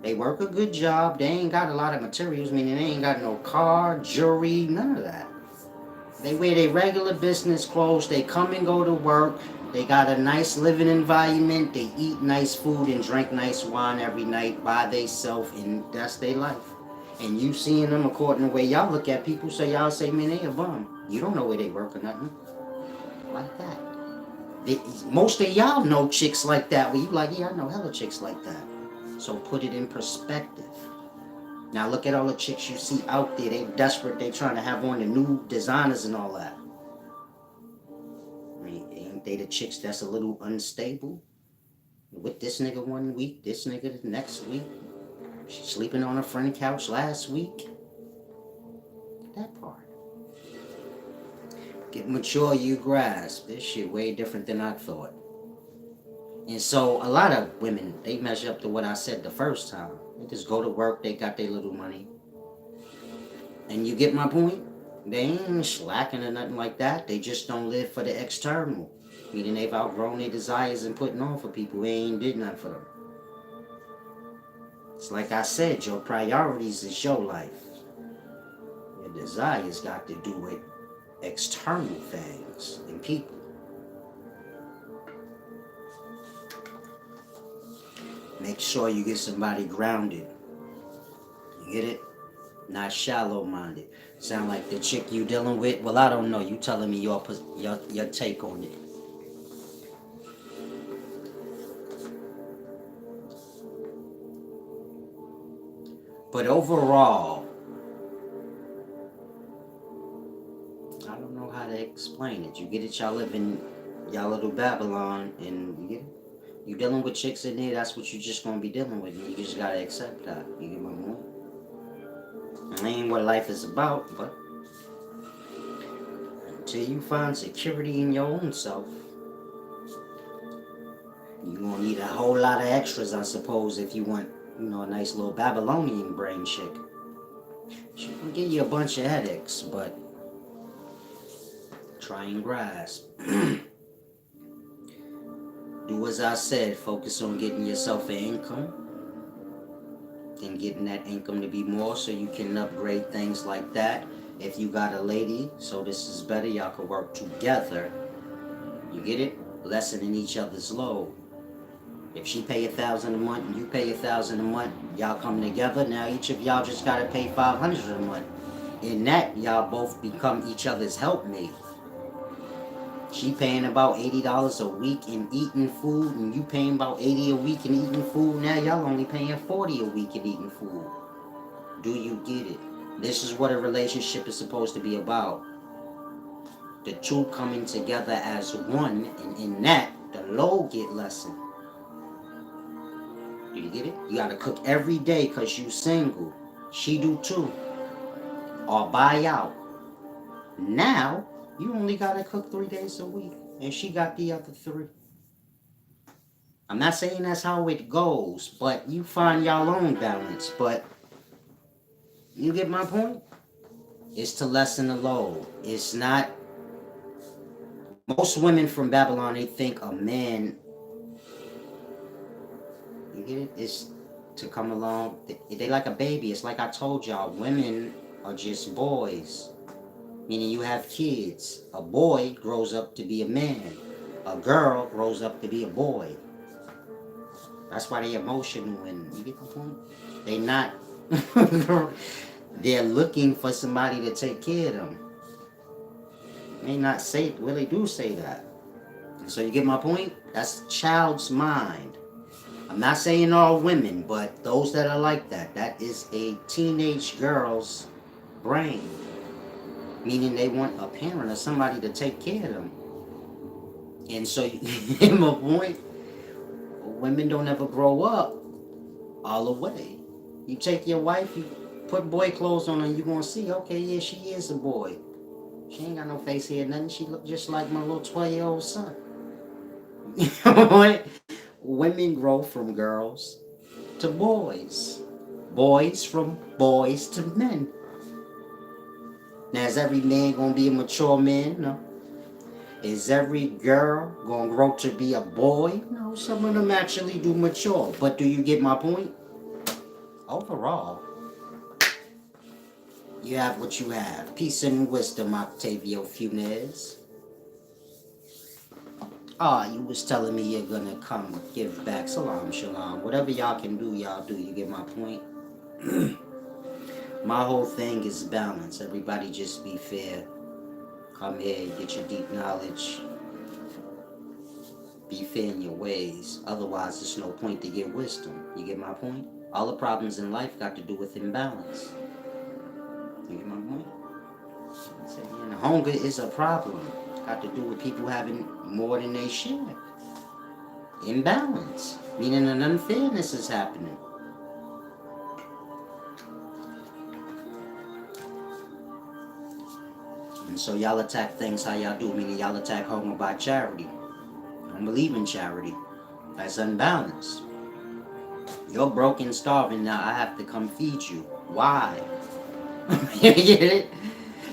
They work a good job. They ain't got a lot of materials, meaning they ain't got no car, jewelry, none of that. They wear their regular business clothes. They come and go to work. They got a nice living environment. They eat nice food and drink nice wine every night by themselves, and that's their life. And you seeing them according to the way y'all look at people, so y'all say, man, they a bum. You don't know where they work or nothing. Like that. Most of y'all know chicks like that, where you like, yeah, I know hella chicks like that. So put it in perspective. Now look at all the chicks you see out there. They desperate. They trying to have on the new designers and all that. I mean, ain't they the chicks that's a little unstable? With this nigga one week, this nigga the next week. She sleeping on a friend couch last week. That part. Get mature, you grasp. This shit way different than I thought. And so a lot of women, they measure up to what I said the first time. They just go to work, they got their little money. And you get my point? They ain't slacking or nothing like that. They just don't live for the external. Meaning they've outgrown their desires and putting on for people who ain't did nothing for them. It's like I said, your priorities is your life. Your desires got to do with external things and people. Make sure you get somebody grounded. You get it? Not shallow-minded. Sound like the chick you dealing with? Well, I don't know. You telling me your take on it. But overall, I don't know how to explain it. You get it? Y'all live in y'all little Babylon, and you get it? You dealing with chicks in there, that's what you just gonna be dealing with, and you just gotta accept that. You get my point? It ain't what life is about, but until you find security in your own self, you're gonna need a whole lot of extras, I suppose, if you want, a nice little Babylonian brain chick. She can give you a bunch of headaches, but try and grasp. Do as I said, focus on getting yourself an income, and getting that income to be more so you can upgrade things like that. If you got a lady, so this is better, y'all can work together. You get it? Lessening each other's load. If she pay $1,000 a month and you pay $1,000 a month, y'all come together. Now each of y'all just gotta pay $500 a month. In that, y'all both become each other's helpmate. She paying about $80 a week in eating food, and you paying about $80 a week in eating food. Now y'all only paying $40 a week in eating food. Do you get it? This is what a relationship is supposed to be about. The two coming together as one, and in that, the load get lessened. Do you get it? You gotta cook every day because you single. She do too. Or buy out. Now, you only gotta cook 3 days a week, and she got the other 3. I'm not saying that's how it goes, but you find y'all own balance. But you get my point? It's to lessen the load. It's not. Most women from Babylon, they think a man, you get it? It's to come along. They like a baby. It's like I told y'all, women are just boys. Meaning you have kids. A boy grows up to be a man. A girl grows up to be a boy. That's why they emotional, and you get the point? They not. They're looking for somebody to take care of them. May not say, well, they do say that. So you get my point? That's child's mind. I'm not saying all women, but those that are like that, that is a teenage girl's brain. Meaning they want a parent or somebody to take care of them. And so you get my point? women don't ever grow up all the way. You take your wife, you put boy clothes on her, and you gonna see, okay, yeah, she is a boy. She ain't got no face hair, nothing. She look just like my little 12-year-old son. You know what? Women grow from girls to boys. Boys from boys to men. Now, is every man gonna be a mature man? No. Is every girl gonna grow to be a boy? No, some of them actually do mature. But do you get my point? Overall, you have what you have. Peace and wisdom, Octavio Funes. You was telling me you're gonna come give back. Salam, shalom. Whatever y'all can do, y'all do. You get my point? My whole thing is balance. Everybody just be fair. Come here, get your deep knowledge. Be fair in your ways. Otherwise, there's no point to get wisdom. You get my point? All the problems in life got to do with imbalance. You get my point? Hunger is a problem. Got to do with people having more than they share. Imbalance, meaning an unfairness is happening. And so y'all attack things how y'all do, meaning y'all attack hunger by charity. I don't believe in charity. That's unbalanced. You're broke and starving, now I have to come feed you. Why? You get it?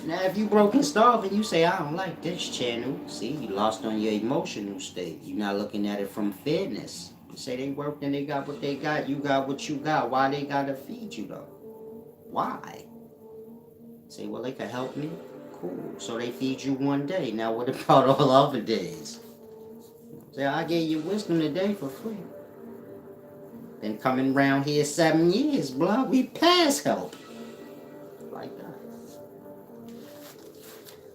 Now if you broke and starving, you say, I don't like this channel. See, you lost on your emotional state. You're not looking at it from fairness. You say they worked and they got what they got, you got what you got. Why they gotta feed you though? Why? Say, well, they could help me. Cool. So they feed you one day. Now what about all other days? Say, I gave you wisdom today for free. Been coming around here 7 years, blah. We past help. Like that.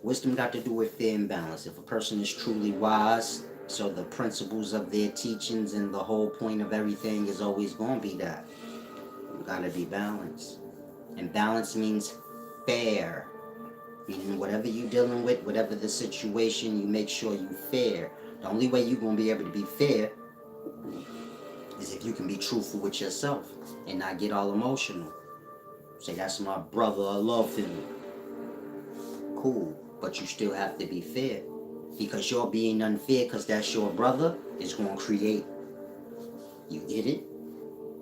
Wisdom got to do with fair and balance. If a person is truly wise, so the principles of their teachings and the whole point of everything is always going to be that. You got to be balanced. And balance means fair. Meaning whatever you're dealing with, whatever the situation, you make sure you're fair. The only way you're going to be able to be fair is if you can be truthful with yourself and not get all emotional. Say, that's my brother, I love him. Cool, but you still have to be fair. Because you're being unfair because that's your brother is going to create. You get it?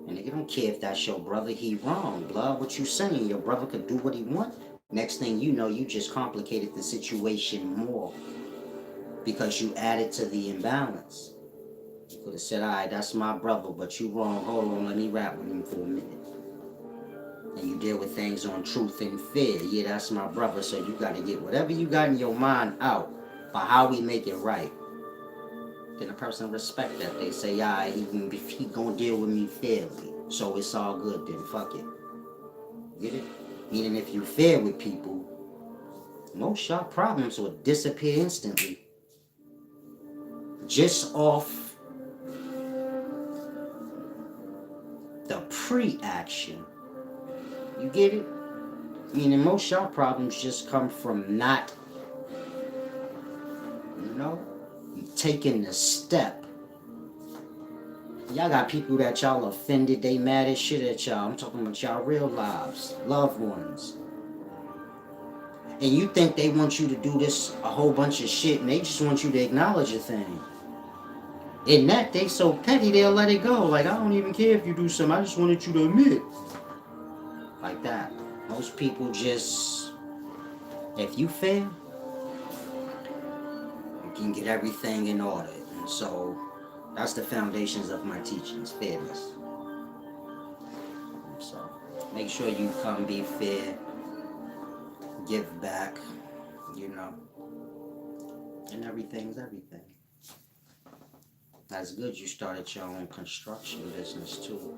And they don't care if that's your brother, he wrong. Blood, what you saying? Your brother could do what he want. Next thing you know, you just complicated the situation more. Because you added to the imbalance. You could have said, all right, that's my brother, but you wrong. Hold on, let me rap with him for a minute. And you deal with things on truth and fair. Yeah, that's my brother, so you got to get whatever you got in your mind out for how we make it right. Then a person respect that. They say, yeah, he gonna deal with me fairly, so it's all good then, fuck it. Get it? Meaning if you fair with people, most y'all problems will disappear instantly. Just off the pre-action. You get it? Meaning most y'all problems just come from not, taking the step. Y'all got people that y'all offended, they mad as shit at y'all. I'm talking about y'all real lives, loved ones. And you think they want you to do this a whole bunch of shit and they just want you to acknowledge a thing. In that, they so petty, they'll let it go. Like, I don't even care if you do something, I just wanted you to admit. Like that. Most people just, if you fail, you can get everything in order. And so, that's the foundations of my teachings, fairness. So, make sure you come be fair, give back, and everything's everything. That's good you started your own construction business too.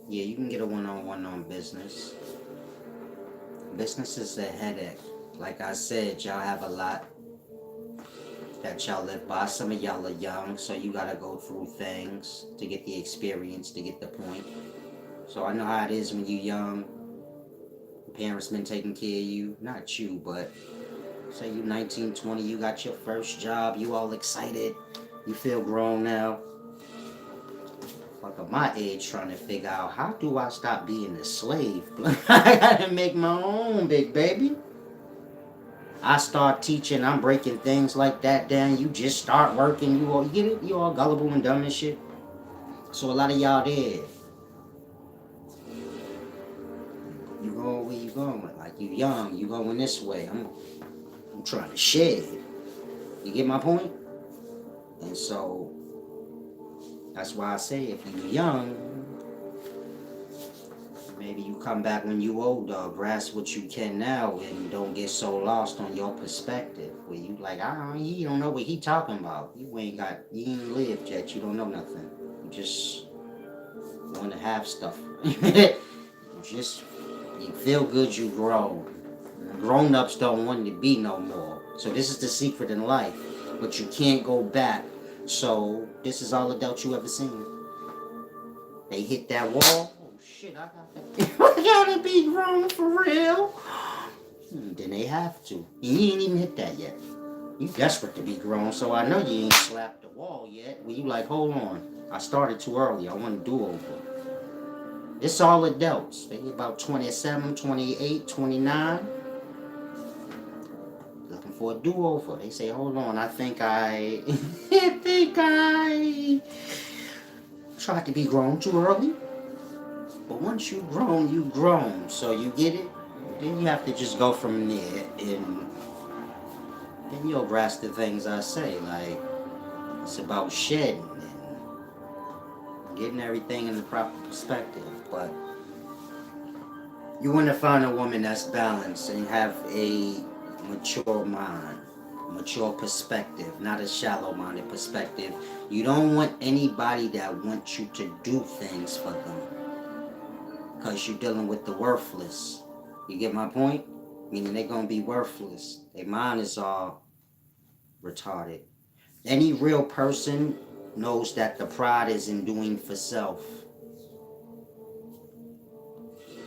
Yeah, you can get a one-on-one on business. Business is a headache. Like I said, y'all have a lot that y'all live by. Some of y'all are young, so you gotta go through things to get the experience, to get the point. So I know how it is when you're young. Parents been taking care of you. Not you, but say you 19, 20, you got your first job, you all excited. You feel grown now. Fuck at my age trying to figure out how do I stop being a slave? I gotta make my own, big baby. I start teaching, I'm breaking things like that down. You just start working, you get it? You all gullible and dumb and shit. So a lot of y'all there. You going where you going? Like you young, you going this way. I'm trying to shed. You get my point? And so that's why I say if you young, maybe you come back when you older, grasp what you can now, and don't get so lost on your perspective. Where you like, you don't know what he talking about. You ain't lived yet. You don't know nothing. You just want to have stuff. You feel good. You grow. Grown-ups don't want to be no more. So this is the secret in life. But you can't go back. So this is all adult you ever seen. They hit that wall. Shit, I gotta be grown for real. Then they have to. You ain't even hit that yet. You desperate to be grown, so I know you ain't slapped the wall yet. Well, you like, hold on. I started too early. I want to do over. It's all adults. They about 27, 28, 29. Looking for a do-over. They say, hold on, I think I tried to be grown too early. But once you grown. So you get it? Then you have to just go from there, and then you'll grasp the things I say. Like, it's about shedding and getting everything in the proper perspective. But you want to find a woman that's balanced and have a mature mind, mature perspective, not a shallow-minded perspective. You don't want anybody that wants you to do things for them, because you're dealing with the worthless. You get my point? Meaning they're going to be worthless. Their mind is all retarded. Any real person knows that the pride is in doing for self.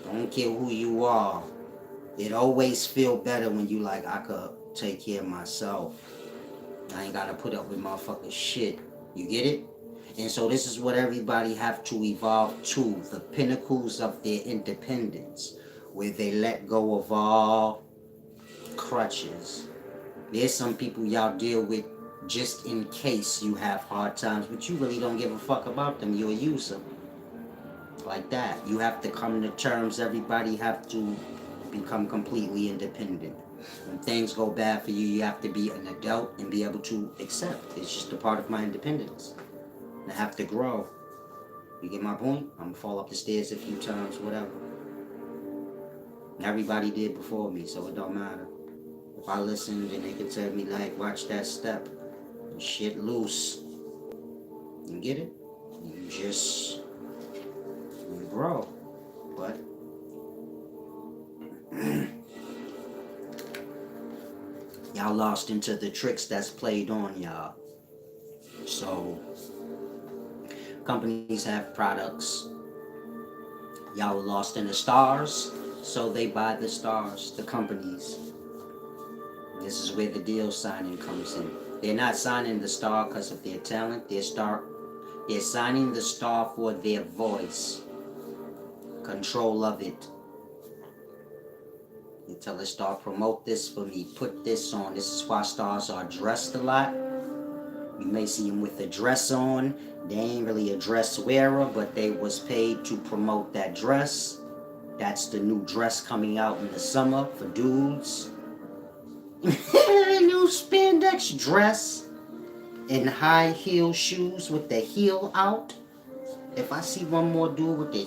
Don't care who you are. It always feel better when you like, I could take care of myself. I ain't got to put up with motherfucking shit. You get it? And so this is what everybody have to evolve to. The pinnacles of their independence. Where they let go of all crutches. There's some people y'all deal with just in case you have hard times, but you really don't give a fuck about them. You're a user. Like that. You have to come to terms. Everybody have to become completely independent. When things go bad for you, you have to be an adult and be able to accept. It's just a part of my independence. And I have to grow. You get my point? I'm gonna fall up the stairs a few times, whatever. Everybody did before me, so it don't matter. If I listen, then they can tell me, like, watch that step. And shit loose. You get it? You grow. But y'all lost into the tricks that's played on y'all. So companies have products. Y'all were lost in the stars. So they buy the stars, the companies. This is where the deal signing comes in. They're not signing the star because of their talent. They're signing the star for their voice. Control of it. You tell the star, promote this for me. Put this on. This is why stars are dressed a lot. You may see them with a dress on. They ain't really a dress wearer, but they was paid to promote that dress. That's the new dress coming out in the summer for dudes. New spandex dress and high heel shoes with the heel out. If I see one more dude with the...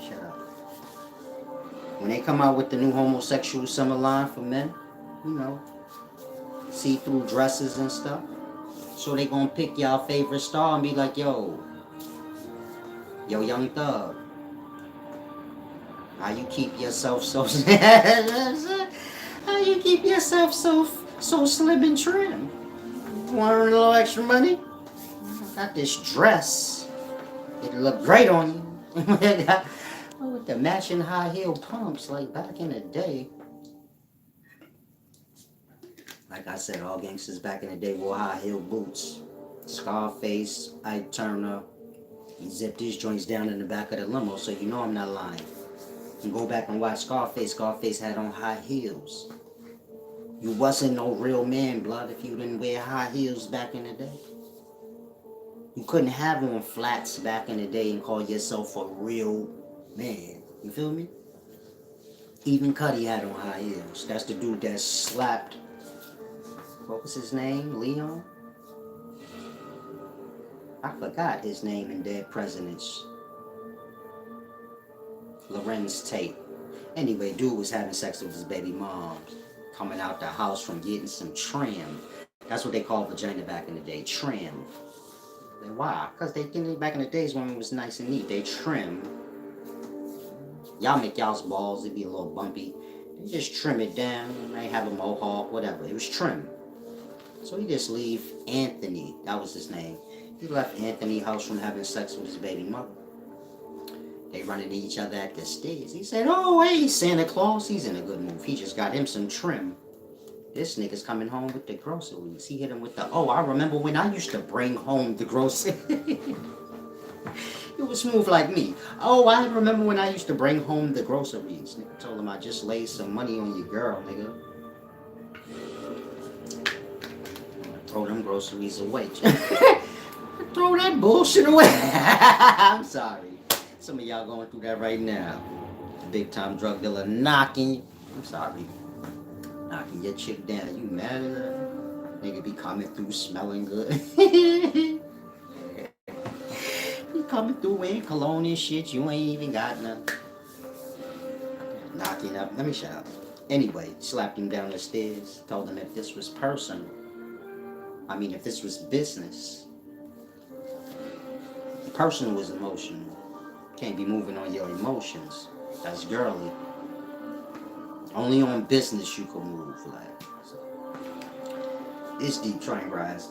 Shut up. When they come out with the new homosexual summer line for men, you know, see-through dresses and stuff. So they gonna pick y'all favorite star and be like, yo, Young Thug. How you keep yourself so how you keep yourself so slim and trim? Want a little extra money? Got this dress. It look great on you. With the matching high heel pumps like back in the day. Like I said, all gangsters back in the day wore high heel boots. Scarface, Ike Turner, he zipped his joints down in the back of the limo, so you know I'm not lying. And go back and watch Scarface. Scarface had on high heels. You wasn't no real man, blood, if you didn't wear high heels back in the day. You couldn't have on flats back in the day and call yourself a real man. You feel me? Even Cuddy had on high heels. That's the dude that slapped, what was his name? Leon? I forgot his name in Dead Presidents. Lorenz Tate. Anyway, dude was having sex with his baby mom, coming out the house from getting some trim. That's what they called vagina back in the day, trim. Like, why? Because they back in the days when it was nice and neat, they trim. Y'all make y'all's balls, it'd be a little bumpy. They just trim it down, they might have a mohawk, whatever. It was trim. So he just leave Anthony, that was his name. He left Anthony's house from having sex with his baby mother. They run into each other at the stairs. He said, oh, hey, Santa Claus, he's in a good mood. He just got him some trim. This nigga's coming home with the groceries. He hit him with the, oh, I remember when I used to bring home the groceries. It was smooth like me. Oh, I remember when I used to bring home the groceries. Nigga told him I just laid some money on your girl, nigga. Throw them groceries away. Throw that bullshit away. I'm sorry. Some of y'all going through that right now. Big time drug dealer knocking you. I'm sorry. Knocking your chick down. You mad at her? Nigga be coming through smelling good. He coming through wearing cologne and shit. You ain't even got nothing. Knocking up. Let me shut up. Anyway, slapped him down the stairs. Told him if this was personal. I mean, if this was business. Personal was emotional. Can't be moving on your emotions. That's girly. Only on business you can move like. So. It's deep train rise.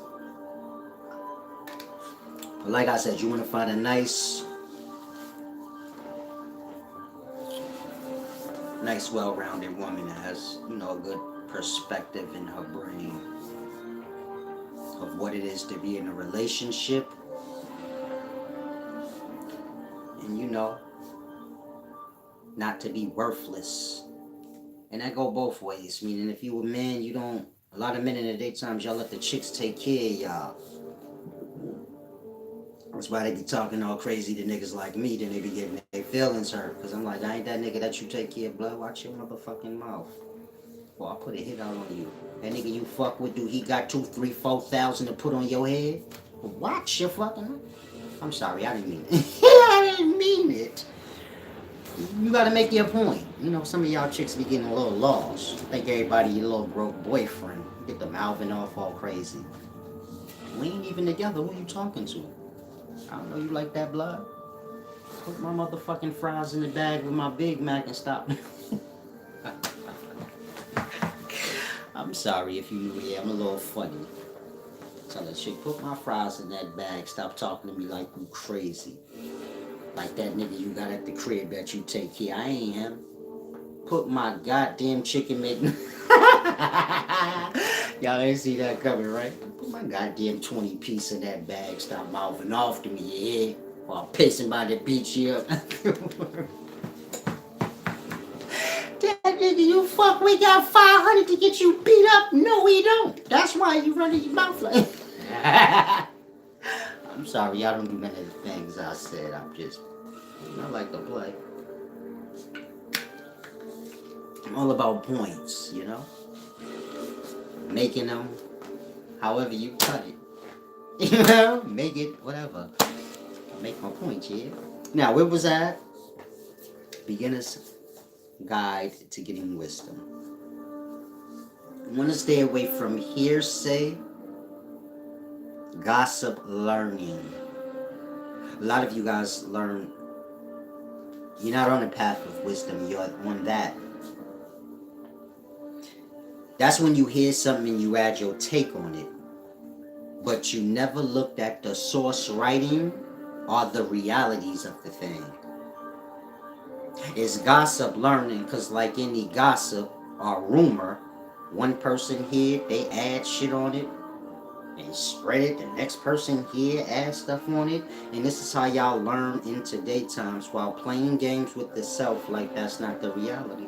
But like I said, you want to find a nice, well-rounded woman that has, you know, a good perspective in her brain of what it is to be in a relationship. And you know, not to be worthless. And that go both ways. Meaning if you a man, you don't, a lot of men in the daytime, y'all let the chicks take care of y'all. That's why they be talking all crazy to niggas like me, then they be getting their feelings hurt. Cause I'm like, I ain't that nigga that you take care of, blood. Watch your motherfucking mouth. Well, I'll put a hit out on you. That nigga you fuck with, dude, he got 2, 3, 4,000 to put on your head? Watch your fucking mouth. I'm sorry, I didn't mean it. I didn't mean it. You gotta make your point. You know, some of y'all chicks be getting a little lost. Think everybody your little broke boyfriend. Get the mouthing off all crazy. We ain't even together. Who you talking to? I don't know you like that, blood. Put my motherfucking fries in the bag with my Big Mac and stop. I'm sorry if you, yeah, I'm a little funny. Tell that chick, put my fries in that bag. Stop talking to me like you crazy. Like that nigga you got at the crib that you take care. I ain't him. Put my goddamn chicken meat. Y'all ain't see that coming, right? Put my goddamn 20 piece in that bag. Stop mouthing off to me, yeah? While pissing by the beach here. That nigga you fuck, we got 500 to get you beat up. No, we don't. That's why you running your mouth like. I'm sorry, I don't do many of the things I said. I'm just, I like to play. I'm all about points, you know? Making them however you cut it. You know? Make it whatever. Make my point, yeah? Now, where was I? Beginner's Guide to Getting Wisdom. You want to stay away from hearsay, gossip, learning. A lot of you guys learn, you're not on the path of wisdom, you're on that. That's when you hear something and you add your take on it. But you never looked at the source writing or the realities of the thing. It's gossip learning, because like any gossip or rumor, One person here, they add shit on it. They spread it. The next person here adds stuff on it. And this is how y'all learn in today times while playing games with the self like that's not the reality.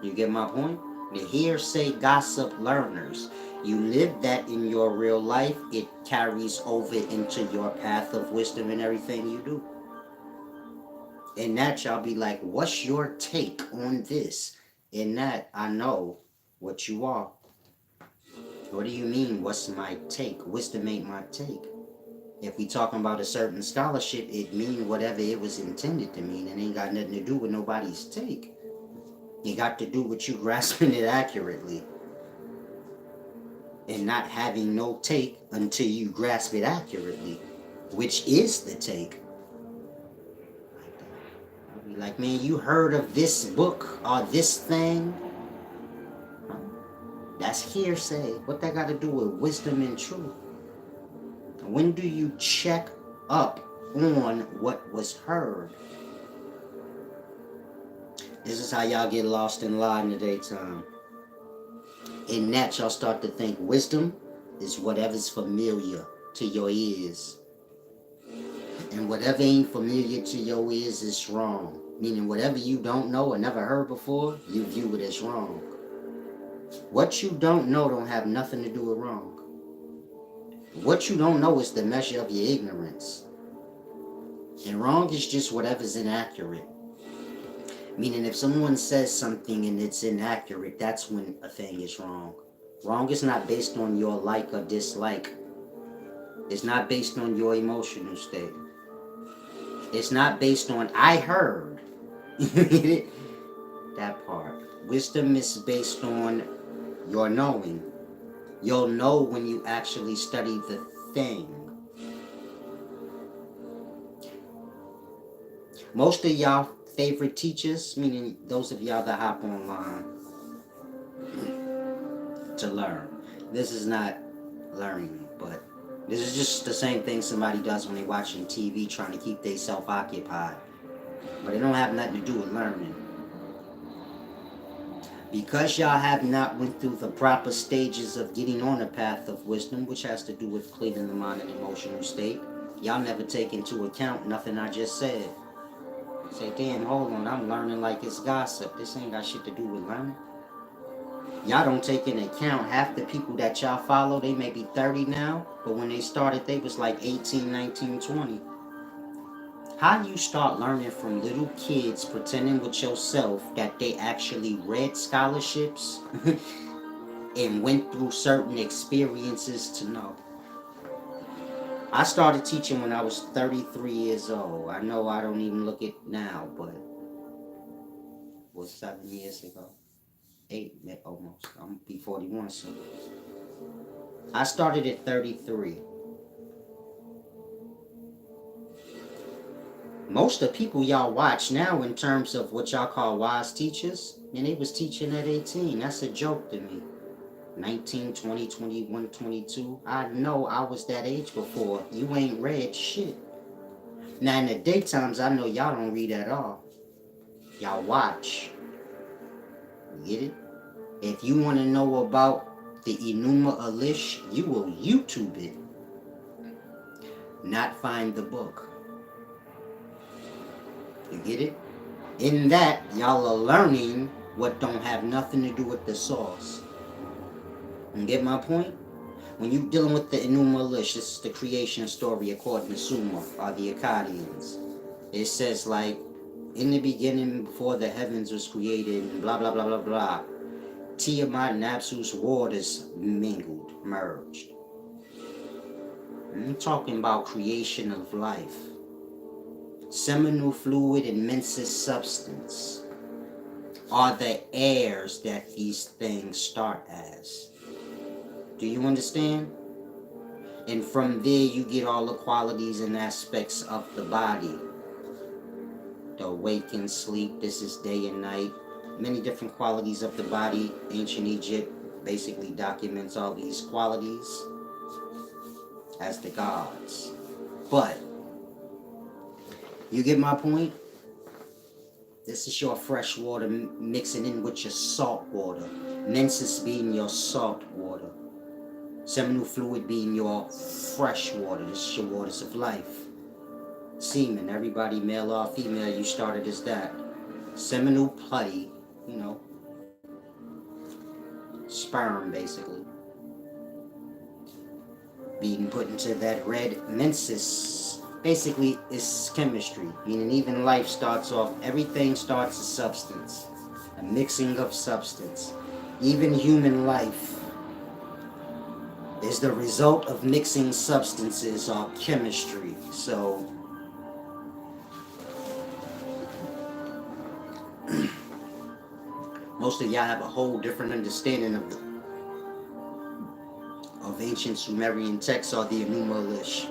You get my point? The hearsay gossip learners. You live that in your real life, it carries over into your path of wisdom and everything you do. In that, y'all be like, what's your take on this? In that, I know what you are. What do you mean, what's my take? Wisdom ain't my take. If we talking about a certain scholarship, it mean whatever it was intended to mean. It ain't got nothing to do with nobody's take. It got to do with you grasping it accurately. And not having no take until you grasp it accurately, which is the take. I'll be like, man, you heard of this book or this thing? That's hearsay. What that got to do with wisdom and truth? When do you check up on what was heard? This is how y'all get lost in lie in the daytime. In that, y'all start to think wisdom is whatever's familiar to your ears. And whatever ain't familiar to your ears is wrong. Meaning whatever you don't know or never heard before, you view it as wrong. What you don't know don't have nothing to do with wrong. What you don't know is the measure of your ignorance. And wrong is just whatever's inaccurate. Meaning if someone says something and it's inaccurate, that's when a thing is wrong. Wrong is not based on your like or dislike. It's not based on your emotional state. It's not based on, I heard. That part. Wisdom is based on your knowing. You'll know when you actually study the thing. Most of y'all favorite teachers, meaning those of y'all that hop online to learn. This is not learning, but this is just the same thing somebody does when they're watching TV trying to keep themselves occupied. But it don't have nothing to do with learning. Because y'all have not went through the proper stages of getting on the path of wisdom, which has to do with cleaning the mind and emotional state, y'all never take into account nothing I just said. Say, damn, hold on, I'm learning like it's gossip. This ain't got shit to do with learning. Y'all don't take into account half the people that y'all follow, they may be 30 now, but when they started, they was like 18, 19, 20. How you start learning from little kids pretending with yourself that they actually read scholarships and went through certain experiences to know? I started teaching when I was 33 years old. I know I don't even look it now, but it was 7 years ago. 8 almost. I'm gonna be 41 soon. I started at 33. Most of the people y'all watch now in terms of what y'all call wise teachers, and they was teaching at 18. That's a joke to me. 19, 20, 21, 22. I know I was that age before. You ain't read shit. Now in the daytimes, I know y'all don't read at all. Y'all watch. You get it? If you want to know about the Enuma Elish, you will YouTube it. Not find the book. You get it? In that, y'all are learning what don't have nothing to do with the source. You get my point? When you dealing with the Enuma Elish, this is the creation story according to Sumer, or the Akkadians. It says like, in the beginning, before the heavens was created, and blah, blah, blah, blah, blah, Tiamat and Apsu's waters mingled, merged. I'm talking about creation of life. Seminal fluid and mensous substance are the airs that these things start as. Do you understand? And from there you get all the qualities and aspects of the body. The awake and sleep, this is day and night. Many different qualities of the body. Ancient Egypt basically documents all these qualities as the gods. But you get my point? This is your fresh water mixing in with your salt water. Menses being your salt water. Seminal fluid being your fresh water. This is your waters of life. Semen, everybody, male or female, you started as that. Seminal putty, you know, sperm basically, being put into that red menses. Basically, it's chemistry, meaning even life starts off, everything starts as substance, a mixing of substance. Even human life is the result of mixing substances or chemistry. So, most of y'all have a whole different understanding of ancient Sumerian texts or the Enuma Elish.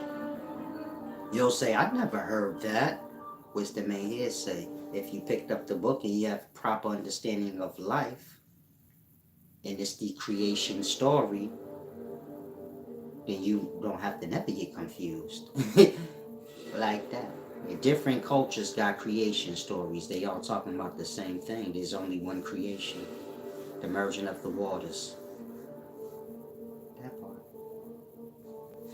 You'll say, I've never heard that. Wisdom may here say, if you picked up the book and you have proper understanding of life, and it's the creation story, then you don't have to never get confused. Like that. Different cultures got creation stories. They all talking about the same thing. There's only one creation. The merging of the waters. That part.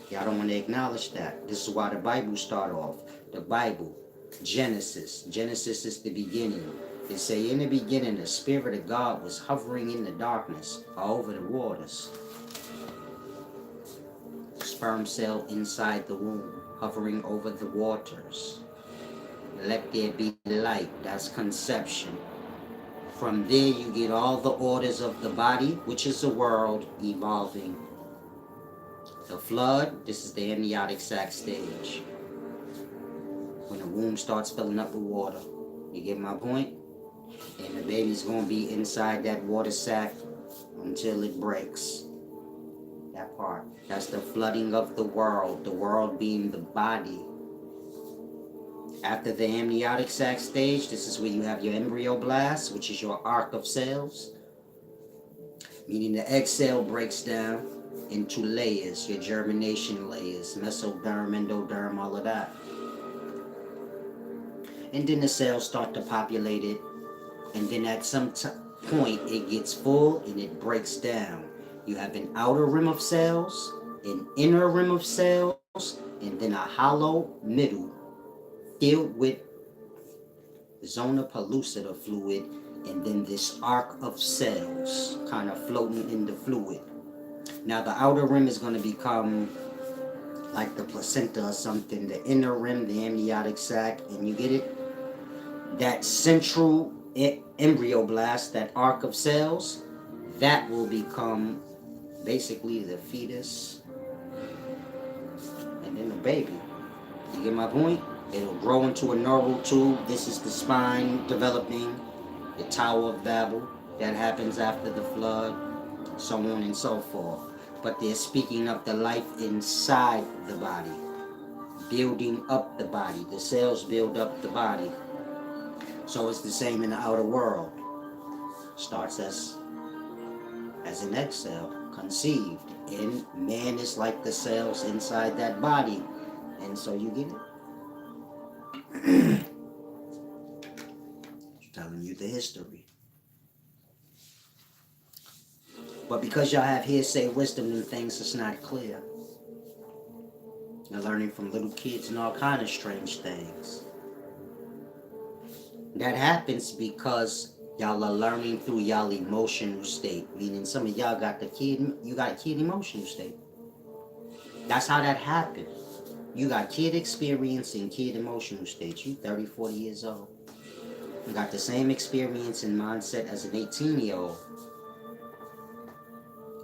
Y'all don't want to acknowledge that. This is why the Bible start off. The Bible, Genesis. Genesis is the beginning. They say in the beginning the Spirit of God was hovering in the darkness over the waters. Sperm cell inside the womb, hovering over the waters. Let there be light. That's conception. From there you get all the orders of the body, which is the world, evolving. The flood, this is the amniotic sac stage. When the womb starts filling up with water. You get my point? And the baby's going to be inside that water sac until it breaks. That part. That's the flooding of the world being the body. After the amniotic sac stage, this is where you have your embryoblast, which is your arc of cells. Meaning the egg cell breaks down into layers, your germination layers, mesoderm, endoderm, all of that. And then the cells start to populate it. And then at some point, it gets full and it breaks down. You have an outer rim of cells, an inner rim of cells, and then a hollow middle filled with zona pellucida fluid, and then this arc of cells kind of floating in the fluid. Now the outer rim is going to become like the placenta or something, the inner rim, the amniotic sac, and you get it? That central embryoblast, that arc of cells, that will become basically the fetus and then the baby. You get my point? It'll grow into a neural tube. This is the spine developing, the Tower of Babel. That happens after the flood, so on and so forth. But they're speaking of the life inside the body, building up the body. The cells build up the body. So it's the same in the outer world. Starts as an egg cell, conceived. And man is like the cells inside that body. And so you get it? Telling you the history. But because y'all have hearsay wisdom and things, it's not clear. You're learning from little kids and all kind of strange things. That happens because y'all are learning through y'all emotional state. Meaning some of y'all got you got a kid emotional state. That's how that happened. You got kid experience and kid emotional states. You 30, 40 years old. You got the same experience and mindset as an 18-year-old.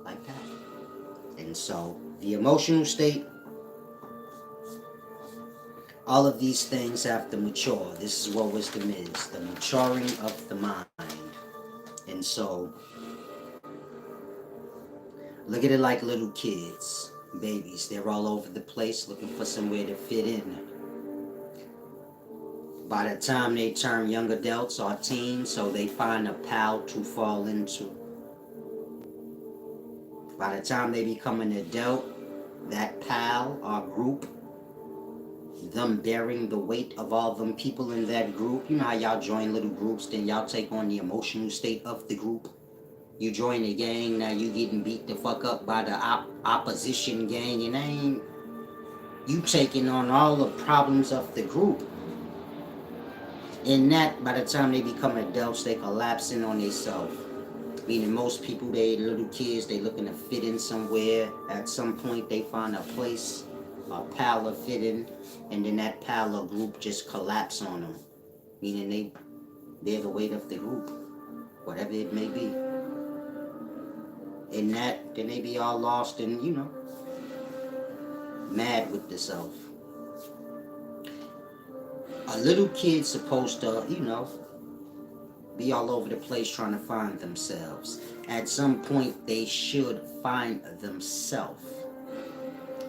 Like that. And so the emotional state, all of these things have to mature. This is what wisdom is, the maturing of the mind. And so look at it like little kids, babies. They're all over the place looking for somewhere to fit in. By the time they turn young adults or teens, so they find a pal to fall into. By the time they become an adult, that pal or group them bearing the weight of all them people in that group. You know how y'all join little groups, then y'all take on the emotional state of the group. You join a gang, now you getting beat the fuck up by the opposition gang, and ain't you taking on all the problems of the group. In that, by the time they become adults, they collapsing on themselves. Meaning most people, they little kids, they looking to fit in somewhere. At some point, they find a place, a pal of fit in, and then that pal of group just collapse on them. Meaning they're the weight of the group, whatever it may be. In that, then they be all lost and, mad with the self. A little kid's supposed to, be all over the place trying to find themselves. At some point, they should find themselves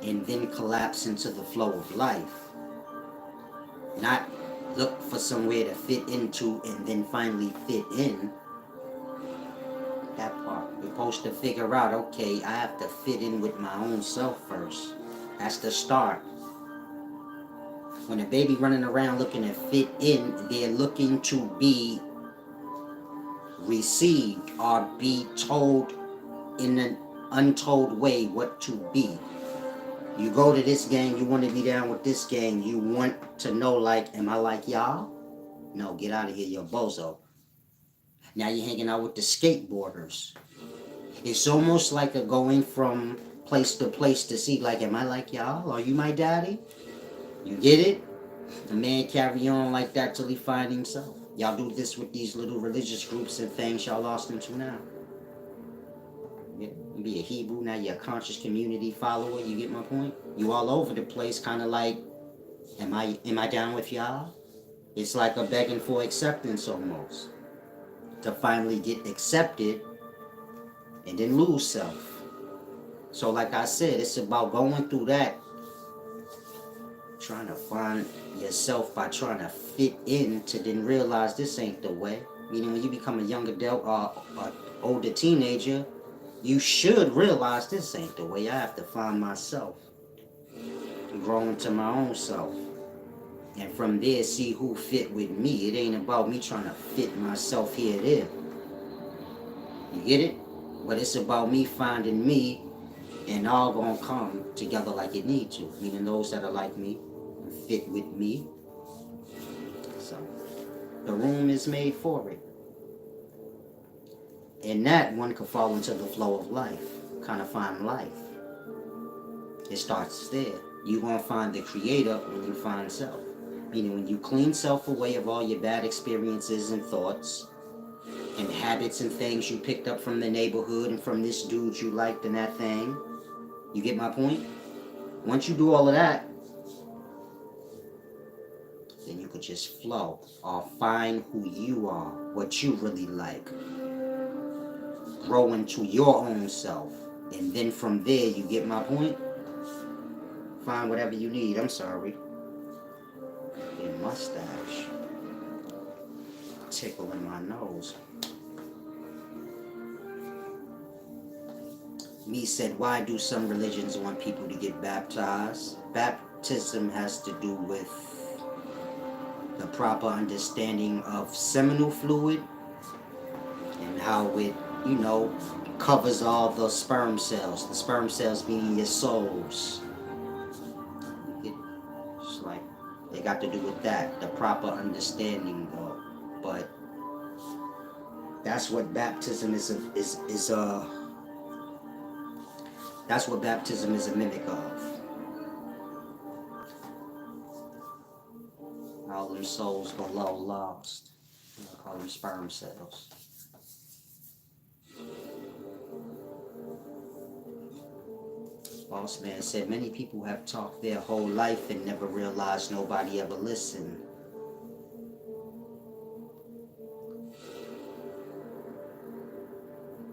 and then collapse into the flow of life. Not look for somewhere to fit into and then finally fit in. That part. You're supposed to figure out, okay, I have to fit in with my own self first. That's the start. When a baby running around looking to fit in, they're looking to be received or be told in an untold way what to be. You go to this gang, you want to be down with this gang, you want to know, like, am I like y'all? No, get out of here, you're bozo. Now you're hanging out with the skateboarders. It's almost like a going from place to place to see, like, am I like y'all? Are you my daddy? You get it? The man carry on like that till he find himself. Y'all do this with these little religious groups and things y'all lost into now. You be a Hebrew, now you're a conscious community follower, you get my point? You all over the place, kind of like, am I down with y'all? It's like a begging for acceptance almost. To finally get accepted and then lose self. So like I said, it's about going through that, trying to find yourself by trying to fit in to then realize this ain't the way. Meaning when you become a young adult or older teenager, you should realize this ain't the way. I have to find myself, grow into my own self, and from there see who fit with me. It ain't about me trying to fit myself here or there. You get it? But it's about me finding me, and all gonna come together like it need to. Meaning those that are like me, fit with me. So the room is made for it. And that one could fall into the flow of life, kind of find life. It starts there. You're gonna find the creator when you find self. Meaning when you clean self away of all your bad experiences and thoughts and habits and things you picked up from the neighborhood and from this dude you liked and that thing. You get my point? Once you do all of that, then you could just flow or find who you are, what you really like. Grow into your own self. And then from there, you get my point? Find whatever you need. I'm sorry. Your mustache. Tickling my nose. Me said, why do some religions want people to get baptized? Baptism has to do with the proper understanding of seminal fluid and how it, covers all the sperm cells. The sperm cells being your souls. It's like they got to do with that, the proper understanding though. But that's what baptism is that's what baptism is a mimic of. All them souls below lost. I call them sperm cells. Boss man said many people have talked their whole life and never realized nobody ever listened.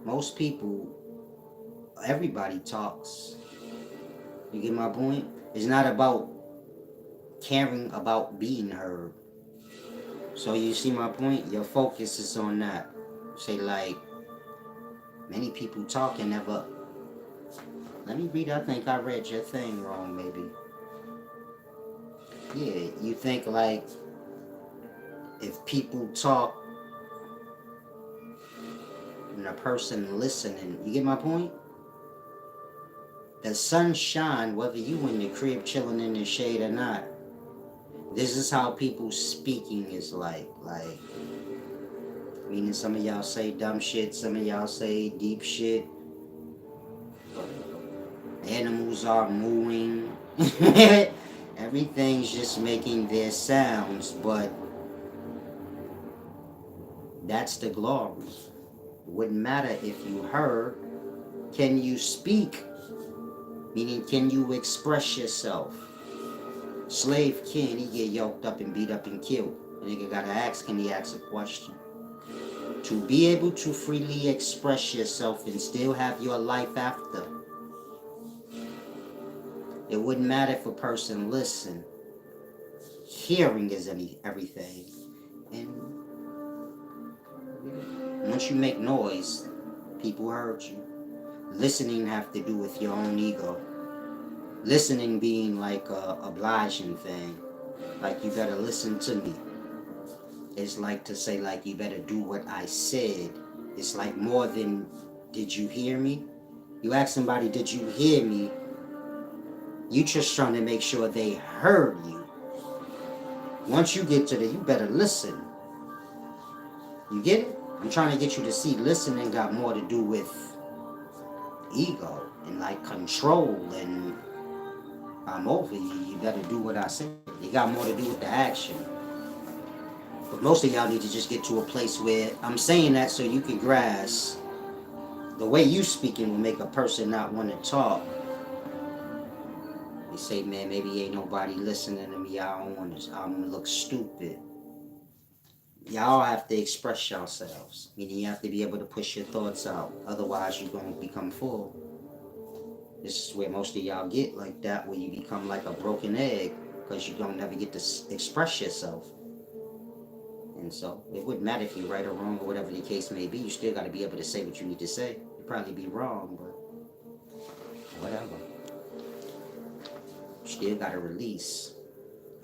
Most people, everybody talks. You get my point? It's not about caring about being heard. So you see my point? Your focus is on that. Say like, many people talk and never... Let me read, I think I read your thing wrong maybe. Yeah, you think like if people talk and a person listening, you get my point? The sun shine whether you in the crib chilling in the shade or not. This is how people speaking is like. Meaning some of y'all say dumb shit, some of y'all say deep shit. Animals are mooing. Everything's just making their sounds, but that's the glory. It wouldn't matter if you heard. Can you speak? Meaning, can you express yourself? Slave can, he get yoked up and beat up and killed. A nigga gotta ask, can he ask a question? To be able to freely express yourself and still have your life after. It wouldn't matter if a person listen. Hearing is everything. And once you make noise, people heard you. Listening have to do with your own ego. Listening being like a obliging thing. Like you better listen to me. It's like to say like you better do what I said. It's like more than did you hear me? You ask somebody, did you hear me? You just trying to make sure they heard you. Once you get to the, you better listen. You get it? I'm trying to get you to see listening got more to do with ego and like control and I'm over you. You better do what I say. It got more to do with the action. But most of y'all need to just get to a place where I'm saying that so you can grasp the way you speaking will make a person not want to talk. They say, man, maybe ain't nobody listening to me. I don't want to. I'm gonna look stupid. Y'all have to express yourselves. Meaning you have to be able to push your thoughts out. Otherwise, you're gonna become full. This is where most of y'all get like that, where you become like a broken egg because you don't never get to express yourself. And so it wouldn't matter if you're right or wrong or whatever the case may be. You still got to be able to say what you need to say. You'll probably be wrong, but whatever. You still got to release.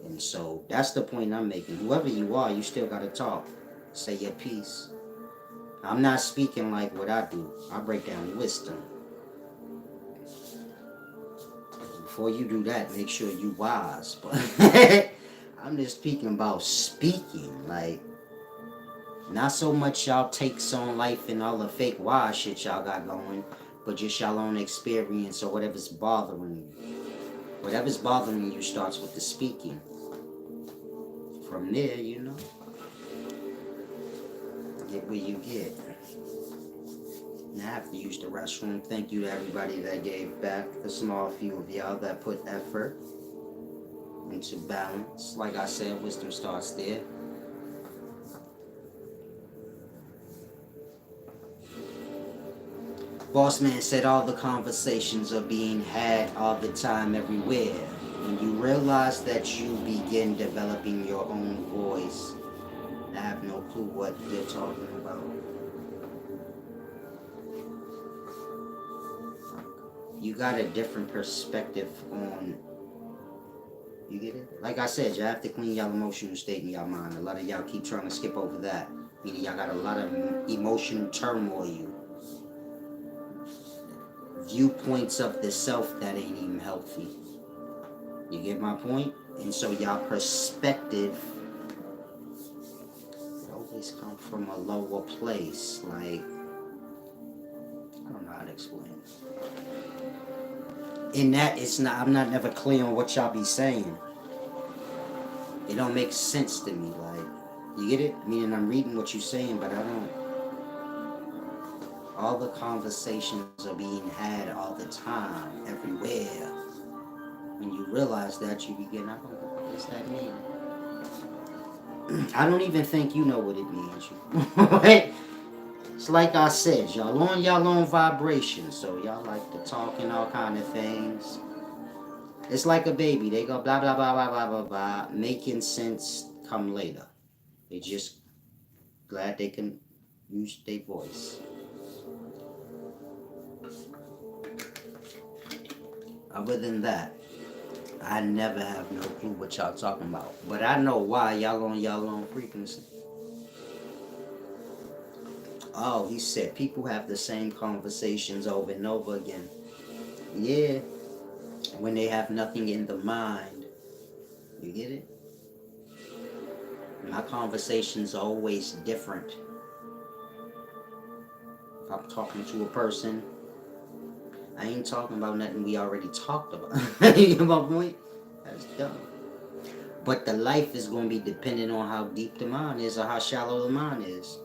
And so that's the point I'm making. Whoever you are, you still got to talk. Say your piece. I'm not speaking like what I do. I break down wisdom. Before you do that, make sure you wise. But I'm just speaking about speaking. Like, not so much y'all takes on life and all the fake wise shit y'all got going, but just y'all own experience or whatever's bothering you. Whatever's bothering you starts with the speaking. From there, you know, get where you get. Now I have to use the restroom. Thank you to everybody that gave back. The small few of y'all that put effort into balance. Like I said, wisdom starts there. Boss man said all the conversations are being had all the time everywhere. When you realize that you begin developing your own voice, I have no clue what they're talking about. You got a different perspective on, you get it? Like I said, you have to clean y'all emotional state in y'all mind. A lot of y'all keep trying to skip over that. Meaning y'all got a lot of emotional turmoil. Viewpoints of the self that ain't even healthy. You get my point? And so y'all perspective it always come from a lower place. Like, I don't know how to explain it. In that, it's not. I'm not never clear on what y'all be saying. It don't make sense to me. Like, you get it? Meaning I'm reading what you're saying, but I don't. All the conversations are being had all the time, everywhere. When you realize that, you begin, I don't know, what does that mean? I don't even think you know what it means. It's like I said, y'all on y'all own vibration, so y'all like to talk and all kind of things. It's like a baby. They go blah, blah, blah, blah, blah, blah, blah. Making sense come later. They just glad they can use their voice. Other than that, I never have no clue what y'all talking about. But I know why y'all on y'all own frequency. Oh, he said people have the same conversations over and over again. Yeah, when they have nothing in the mind. You get it? My conversations are always different. If I'm talking to a person, I ain't talking about nothing we already talked about. You get my point? That's dumb. But the life is going to be dependent on how deep the mind is or how shallow the mind is.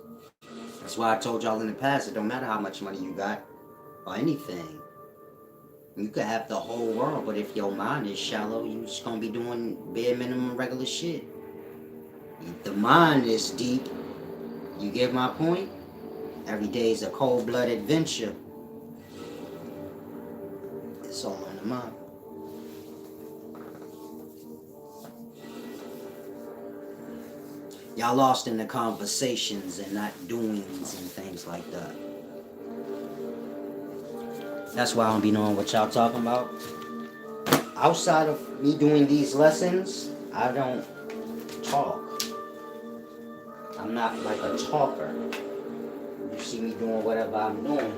That's why I told y'all in the past, it don't matter how much money you got or anything. You could have the whole world, but if your mind is shallow, you just going to be doing bare minimum regular shit. If the mind is deep, you get my point? Every day is a cold-blooded adventure. It's all on the mind. Y'all lost in the conversations and not doings and things like that. That's why I don't be knowing what y'all talking about. Outside of me doing these lessons, I don't talk. I'm not like a talker. You see me doing whatever I'm doing.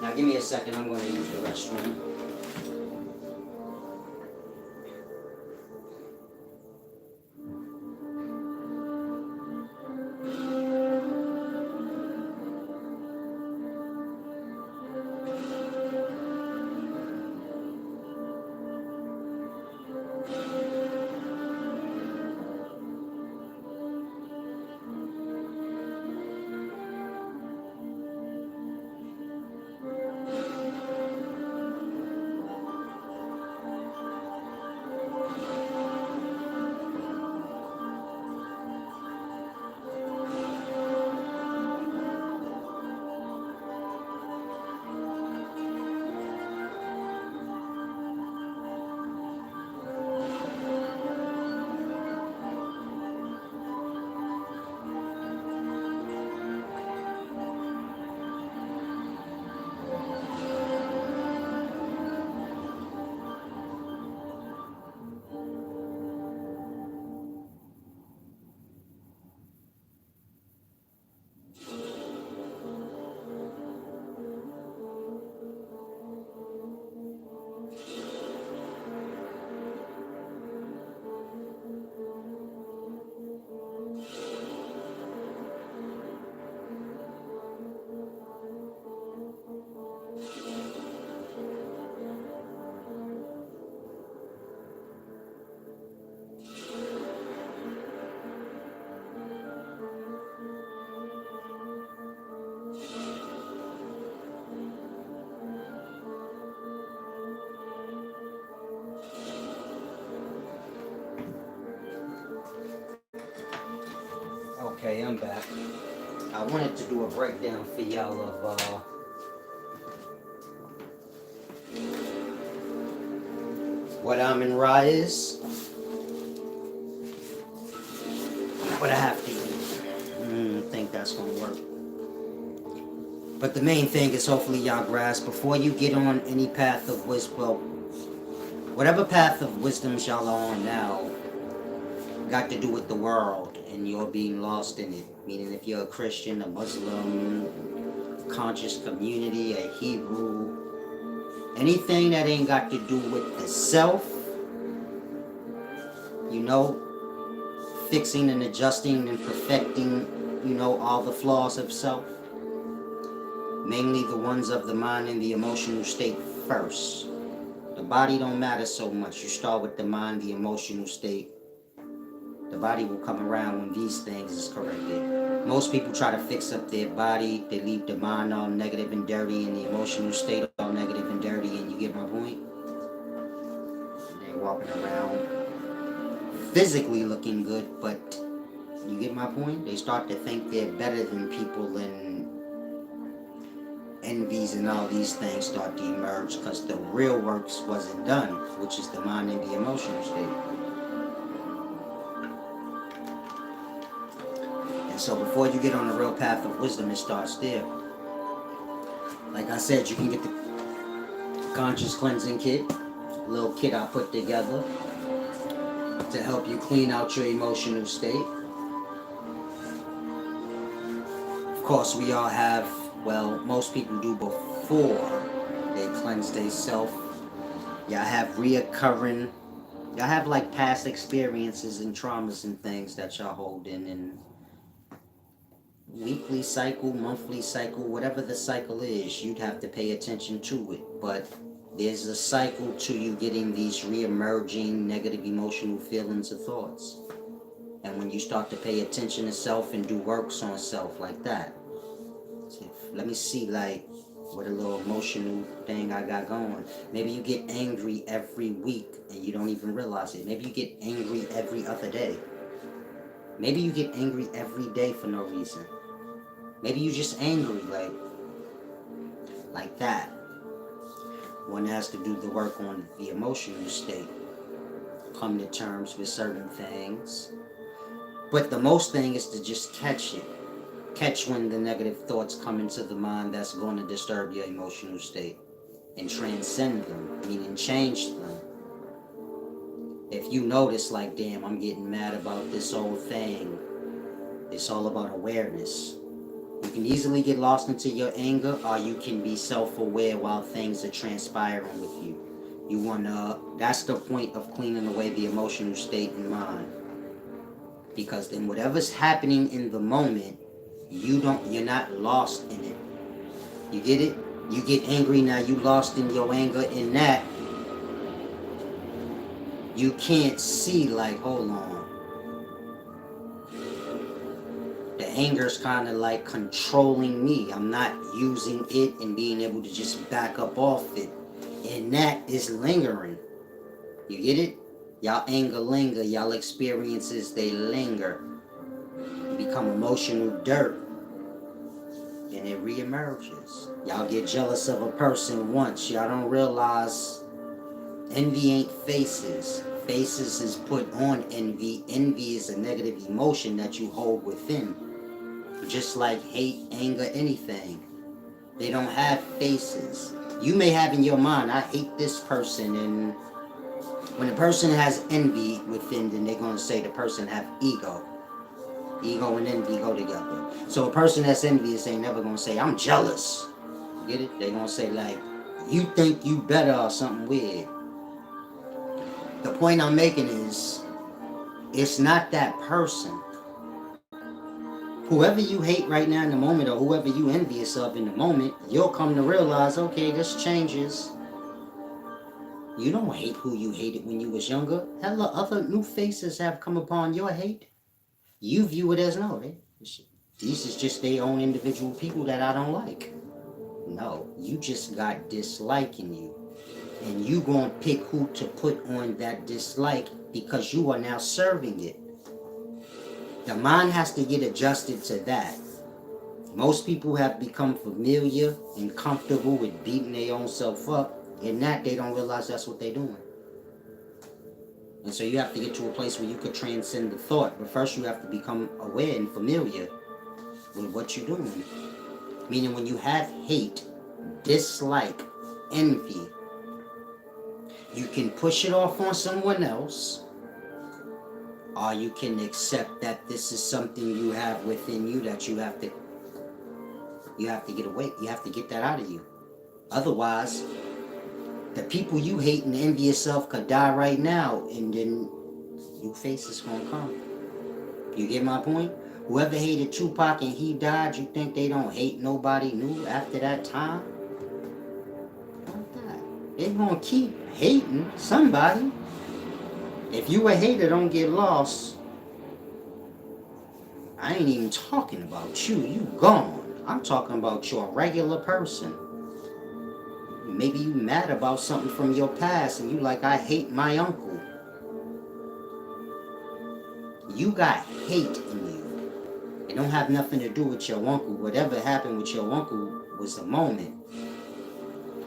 Now give me a second, I'm going to use the restroom. Okay, I'm back. I wanted to do a breakdown for y'all of what Amun Ra is, what I have to eat. I think that's gonna work. But the main thing is hopefully y'all grasp before you get on any path of wisdom. Well, whatever path of wisdom y'all are on now, got to do with the world, and you're being lost in it. Meaning, if you're a Christian, a Muslim, conscious community, a Hebrew, anything that ain't got to do with the self, you know, fixing and adjusting and perfecting, you know, all the flaws of self, mainly the ones of the mind and the emotional state first. The body don't matter so much. You start with the mind, the emotional state. The body will come around when these things is corrected. Most people try to fix up their body. They leave the mind all negative and dirty and the emotional state all negative and dirty, and you get my point? And they're walking around physically looking good, but you get my point? They start to think they're better than people, and envies and all these things start to emerge because the real works wasn't done, which is the mind and the emotional state. So before you get on the real path of wisdom, it starts there. Like I said, you can get the conscious cleansing kit. little kit I put together to help you clean out your emotional state. Of course, we all have, well, most people do before they cleanse themselves. Y'all have reoccurring, y'all have like past experiences and traumas and things that y'all hold in weekly cycle, monthly cycle, whatever the cycle is, you'd have to pay attention to it. But there's a cycle to you getting these re-emerging negative emotional feelings or thoughts. And when you start to pay attention to self and do works on self like that, so let me see like what a little emotional thing I got going. Maybe you get angry every week and you don't even realize it. Maybe you get angry every other day. Maybe you get angry every day for no reason. Maybe you just angry like that. One has to do the work on the emotional state. Come to terms with certain things. But the most thing is to just catch it. Catch when the negative thoughts come into the mind that's going to disturb your emotional state. And transcend them, meaning change them. If you notice like, damn, I'm getting mad about this whole thing. It's all about awareness. You can easily get lost into your anger, or you can be self-aware while things are transpiring with you. You wanna, that's the point of cleaning away the emotional state in mind. Because then whatever's happening in the moment, you're not lost in it. You get it? You get angry now, you lost in your anger in that. You can't see like, hold on. The anger's kind of like controlling me. I'm not using it and being able to just back up off it. And that is lingering. You get it? Y'all anger linger. Y'all experiences, they linger. You become emotional dirt. And it reemerges. Y'all get jealous of a person once. Y'all don't realize envy ain't faces. Faces is put on envy. Envy is a negative emotion that you hold within. Just like hate, anger, anything. They don't have faces. You may have in your mind, I hate this person, and when a person has envy within, then they're going to say the person have ego. Ego and envy go together. So a person that's envious ain't never going to say, I'm jealous. Get it? They're going to say like, you think you better or something weird. The point I'm making is, it's not that person. Whoever you hate right now in the moment, or whoever you envious of in the moment, you'll come to realize, okay, this changes. You don't hate who you hated when you was younger. Hell, other new faces have come upon your hate. You view it as, no, these is just their own individual people that I don't like. No, you just got dislike in you. And you gonna pick who to put on that dislike because you are now serving it. The mind has to get adjusted to that. Most people have become familiar and comfortable with beating their own self up, and that they don't realize that's what they're doing. And so you have to get to a place where you could transcend the thought, but first you have to become aware and familiar with what you're doing. Meaning when you have hate, dislike, envy, you can push it off on someone else, or you can accept that this is something you have within you that you have to get away. You have to get that out of you. Otherwise, the people you hate and envy yourself could die right now, and then your face is gonna come. You get my point? Whoever hated Tupac and he died, you think they don't hate nobody new after that time? Like that. They're gonna keep hating somebody. If you a hater, don't get lost. I ain't even talking about you. You gone. I'm talking about you, a regular person. Maybe you mad about something from your past and you like, I hate my uncle. You got hate in you. It don't have nothing to do with your uncle. Whatever happened with your uncle was a moment.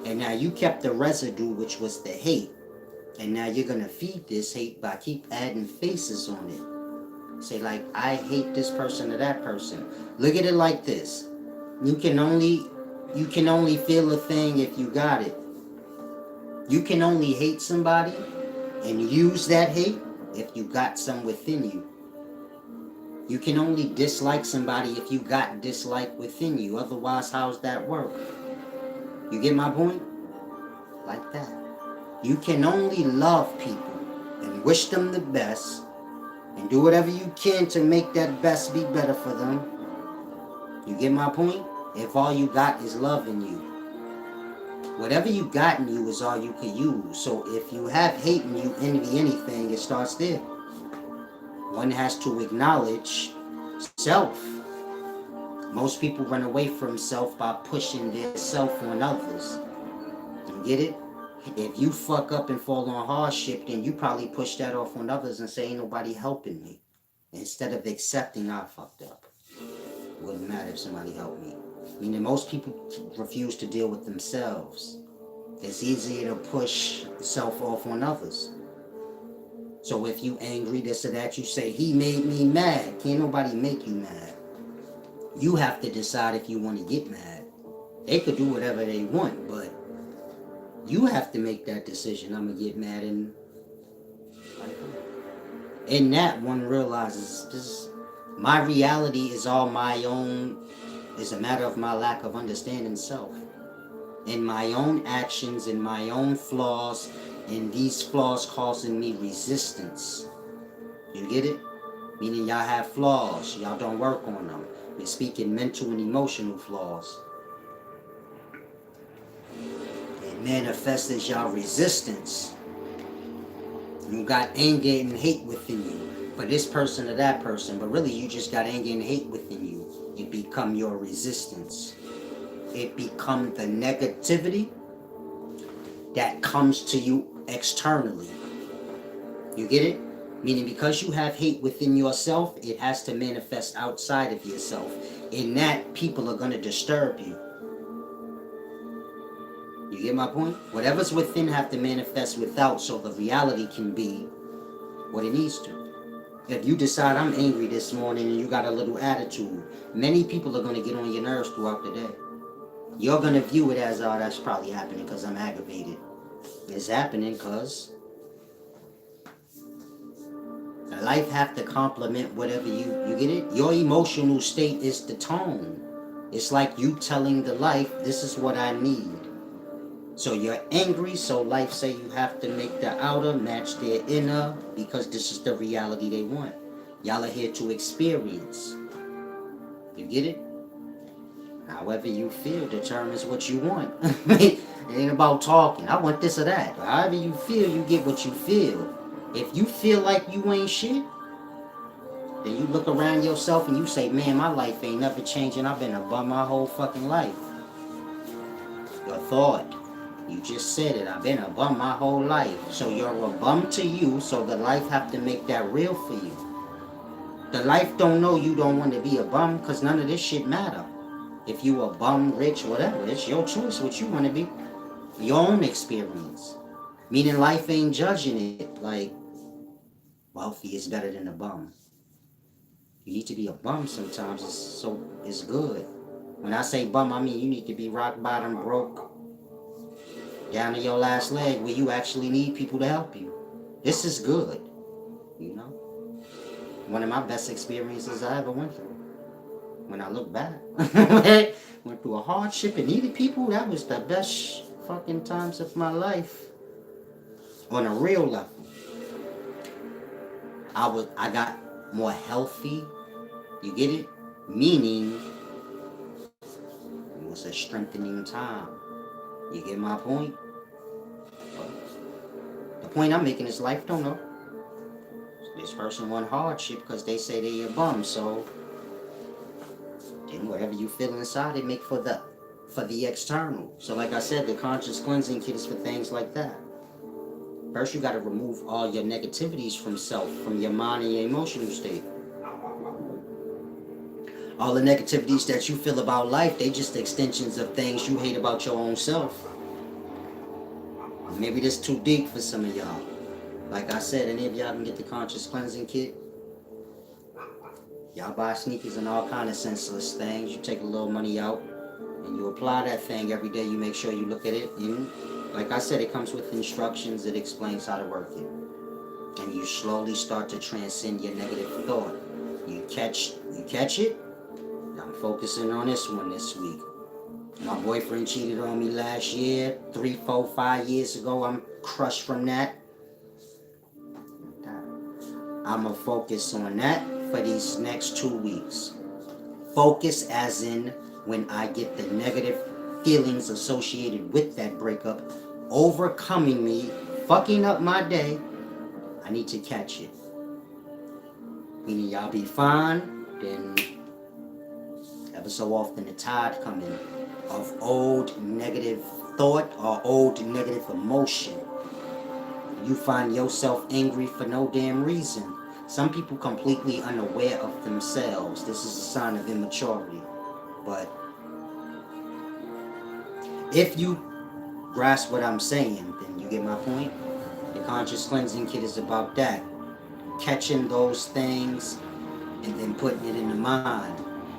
And now you kept the residue, which was the hate. And now you're going to feed this hate by keep adding faces on it. Say like, I hate this person or that person. Look at it like this. You can only feel a thing if you got it. You can only hate somebody and use that hate if you got some within you. You can only dislike somebody if you got dislike within you. Otherwise, how's that work? You get my point? Like that. You can only love people and wish them the best and do whatever you can to make that best be better for them. You get my point? If all you got is love in you. Whatever you got in you is all you can use. So if you have hate and you envy anything, it starts there. One has to acknowledge self. Most people run away from self by pushing their self on others. You get it? If you fuck up and fall on hardship, then you probably push that off on others and say, ain't nobody helping me. Instead of accepting I fucked up. It wouldn't matter if somebody helped me. Meaning most people refuse to deal with themselves. It's easier to push self off on others. So if you angry, this or that, you say, he made me mad. Can't nobody make you mad. You have to decide if you want to get mad. They could do whatever they want, but you have to make that decision. I'm going to get mad. And in that, one realizes this, my reality is all my own. It's a matter of my lack of understanding self. And my own actions and my own flaws, and these flaws causing me resistance. You get it? Meaning y'all have flaws. Y'all don't work on them. We're speaking mental and emotional flaws. It manifests as y'all resistance. You got anger and hate within you for this person or that person, but really you just got anger and hate within you. It become your resistance. It become the negativity that comes to you externally. You get it? Meaning because you have hate within yourself, it has to manifest outside of yourself. In that, people are going to disturb you. You get my point? Whatever's within have to manifest without so the reality can be what it needs to. If you decide I'm angry this morning and you got a little attitude, many people are going to get on your nerves throughout the day. You're going to view it as, oh, that's probably happening because I'm aggravated. It's happening because life have to complement whatever you get it? Your emotional state is the tone. It's like you telling the life, this is what I need. So you're angry, so life say you have to make the outer match their inner because this is the reality they want. Y'all are here to experience. You get it? However you feel determines what you want. It ain't about talking. I want this or that. However you feel, you get what you feel. If you feel like you ain't shit, then you look around yourself and you say, man, my life ain't never changing. I've been a bum my whole fucking life. Your thought. You just said it. I've been a bum my whole life. So you're a bum to you, so the life have to make that real for you. The life don't know you don't want to be a bum because none of this shit matter. If you a bum, rich, whatever, it's your choice what you want to be. Your own experience. Meaning life ain't judging it like wealthy is better than a bum. You need to be a bum sometimes. It's good. When I say bum, I mean you need to be rock bottom, broke, down to your last leg where you actually need people to help you. This is good, you know. One of my best experiences I ever went through. When I look back, went through a hardship and needed people. That was the best fucking times of my life. On a real level, I got more healthy. You get it? Meaning, it was a strengthening time. You get my point? The point I'm making is life don't know. This person want hardship because they say they a bum, so then whatever you feel inside, it make for the external. So like I said, the conscious cleansing kit is for things like that. First, you got to remove all your negativities from self, from your mind and your emotional state. All the negativities that you feel about life, they just extensions of things you hate about your own self. Maybe this too deep for some of y'all. Like I said, any of y'all can get the conscious cleansing kit. Y'all buy sneakers and all kind of senseless things. You take a little money out and you apply that thing every day. You make sure you look at it and Like I said, it comes with instructions. It explains how to work it. And you slowly start to transcend your negative thought. You catch it. I'm focusing on this one this week. My boyfriend cheated on me last year, 3, 4, 5 years ago. I'm crushed from that. I'ma focus on that for these next 2 weeks. Focus as in when I get the negative feelings associated with that breakup overcoming me, fucking up my day, I need to catch it. Meaning y'all be fine, then ever so often the tide coming of old negative thought or old negative emotion. You find yourself angry for no damn reason. Some people completely unaware of themselves. This is a sign of immaturity. But if you grasp what I'm saying, then you get my point. The conscious cleansing kit is about that. Catching those things and then putting it in the mind.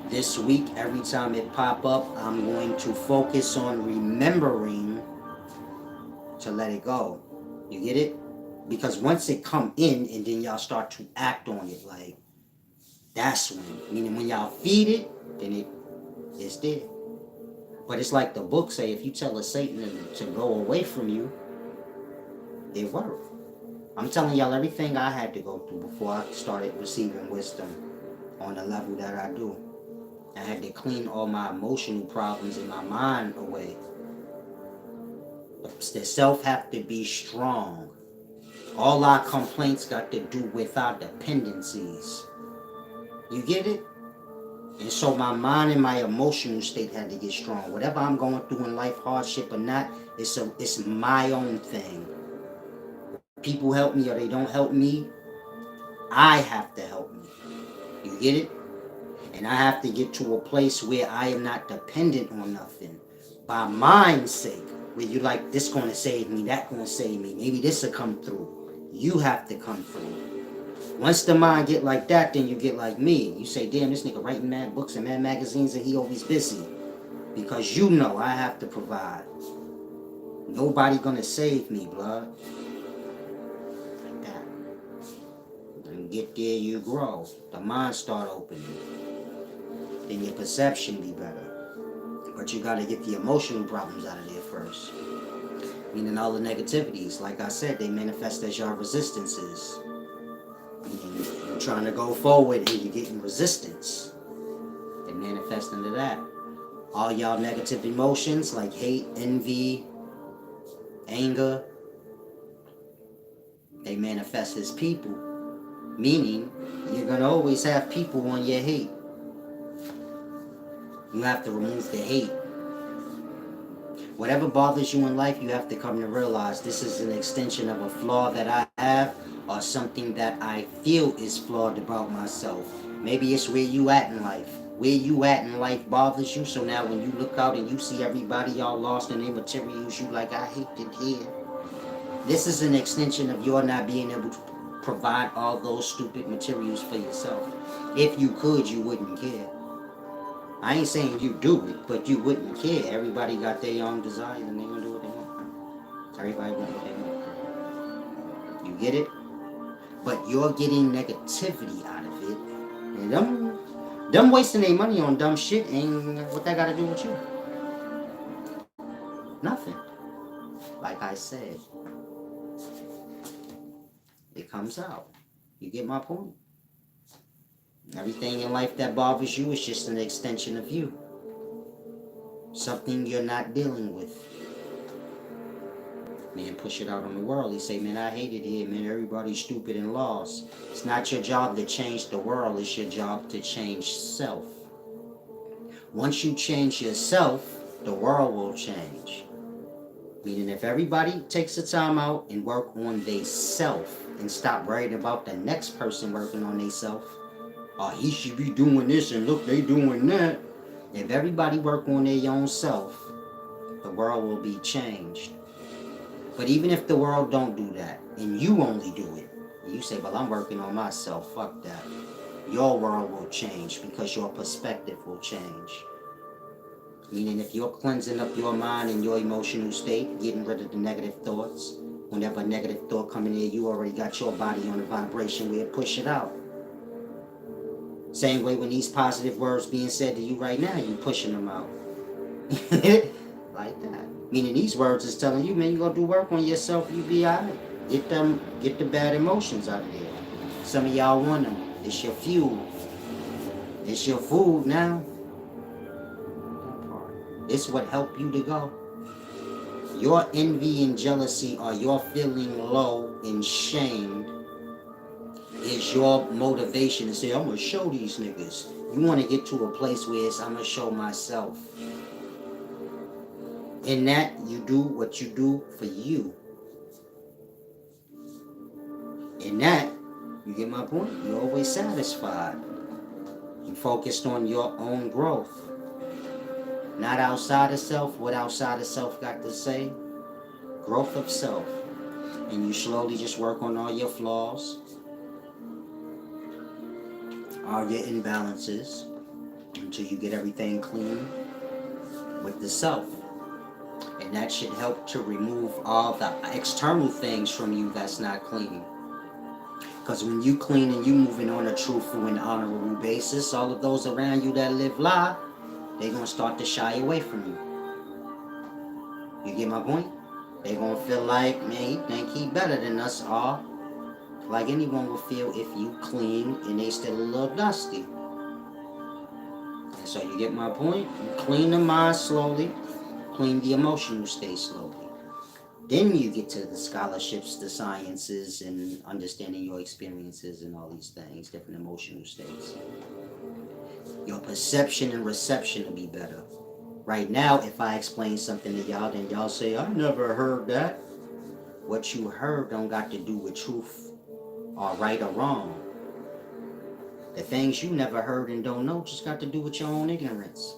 This week, every time it pop up, I'm going to focus on remembering to let it go. You get it? Because once it come in and then y'all start to act on it, like, that's when, meaning when y'all feed it, then it's dead. But it's like the book say, if you tell a Satan to go away from you, it worked. I'm telling y'all everything I had to go through before I started receiving wisdom on the level that I do. I had to clean all my emotional problems in my mind away. The self have to be strong. All our complaints got to do with our dependencies. You get it? And so my mind and my emotional state had to get strong. Whatever I'm going through in life, hardship or not, it's my own thing. People help me or they don't help me, I have to help me. You get it? And I have to get to a place where I am not dependent on nothing. By mind's sake, where you like, this gonna save me, that gonna save me, maybe this will come through. You have to come through. Once the mind get like that, then you get like me. You say, damn, this nigga writing mad books and mad magazines and he always busy. Because you know I have to provide. Nobody gonna save me, blood. Like that. And get there, you grow. The mind start opening. Then your perception be better. But you gotta get the emotional problems out of there first. Meaning all the negativities, like I said, they manifest as your resistances. You're trying to go forward and you're getting resistance. They manifest into that. All y'all negative emotions like hate, envy, anger, they manifest as people. Meaning, you're gonna always have people on your hate. You have to remove the hate. Whatever bothers you in life, you have to come to realize this is an extension of a flaw that I have or something that I feel is flawed about myself. Maybe it's where you at in life. Where you at in life bothers you, so now when you look out and you see everybody y'all lost in their materials, you like, I hate it here. This is an extension of your not being able to provide all those stupid materials for yourself. If you could, you wouldn't care. I ain't saying you do it, but you wouldn't care. Everybody got their own desires and they gonna do what they want. Everybody want what they want. You get it? But you're getting negativity out of it. And them wasting their money on dumb shit ain't what that gotta do with you. Nothing. Like I said. It comes out. You get my point? Everything in life that bothers you is just an extension of you. Something you're not dealing with. Man, push it out on the world. He say, man, I hate it here, man. Everybody's stupid and lost. It's not your job to change the world. It's your job to change self. Once you change yourself, the world will change. Meaning if everybody takes the time out and work on their self and stop worrying about the next person working on their self, or he should be doing this and look, they doing that. If everybody work on their own self, the world will be changed. But even if the world don't do that, and you only do it, and you say, well, I'm working on myself, fuck that. Your world will change because your perspective will change. Meaning if you're cleansing up your mind and your emotional state, getting rid of the negative thoughts, whenever a negative thought coming in, you already got your body on a vibration where it push it out. Same way when these positive words being said to you right now, you pushing them out. Like that. Meaning these words is telling you, man, you gotta do work on yourself, you be alright. Get the bad emotions out of there. Some of y'all want them. It's your fuel. It's your food now. It's what helped you to go. Your envy and jealousy, or your feeling low and shamed, is your motivation to say, I'm gonna show these niggas. You want to get to a place where it's, I'm gonna show myself. In that, you do what you do for you. In that, you get my point? You're always satisfied. You focused on your own growth. Not outside of self. What outside of self got to say? Growth of self. And you slowly just work on all your flaws, all your imbalances, until you get everything clean with the self. And that should help to remove all the external things from you that's not clean. Because when you clean and you moving on a truthful and honorable basis, all of those around you that live lie, they're going to start to shy away from you. You get my point? They're going to feel like, man, he think he better than us all. Like anyone will feel if you clean and they still a little dusty. And so you get my point? You clean the mind slowly, clean the emotional state slowly. Then you get to the scholarships, the sciences, and understanding your experiences and all these things, different emotional states. Your perception and reception will be better. Right now, if I explain something to y'all, then y'all say, I never heard that. What you heard don't got to do with truth or right or wrong. The things you never heard and don't know just got to do with your own ignorance.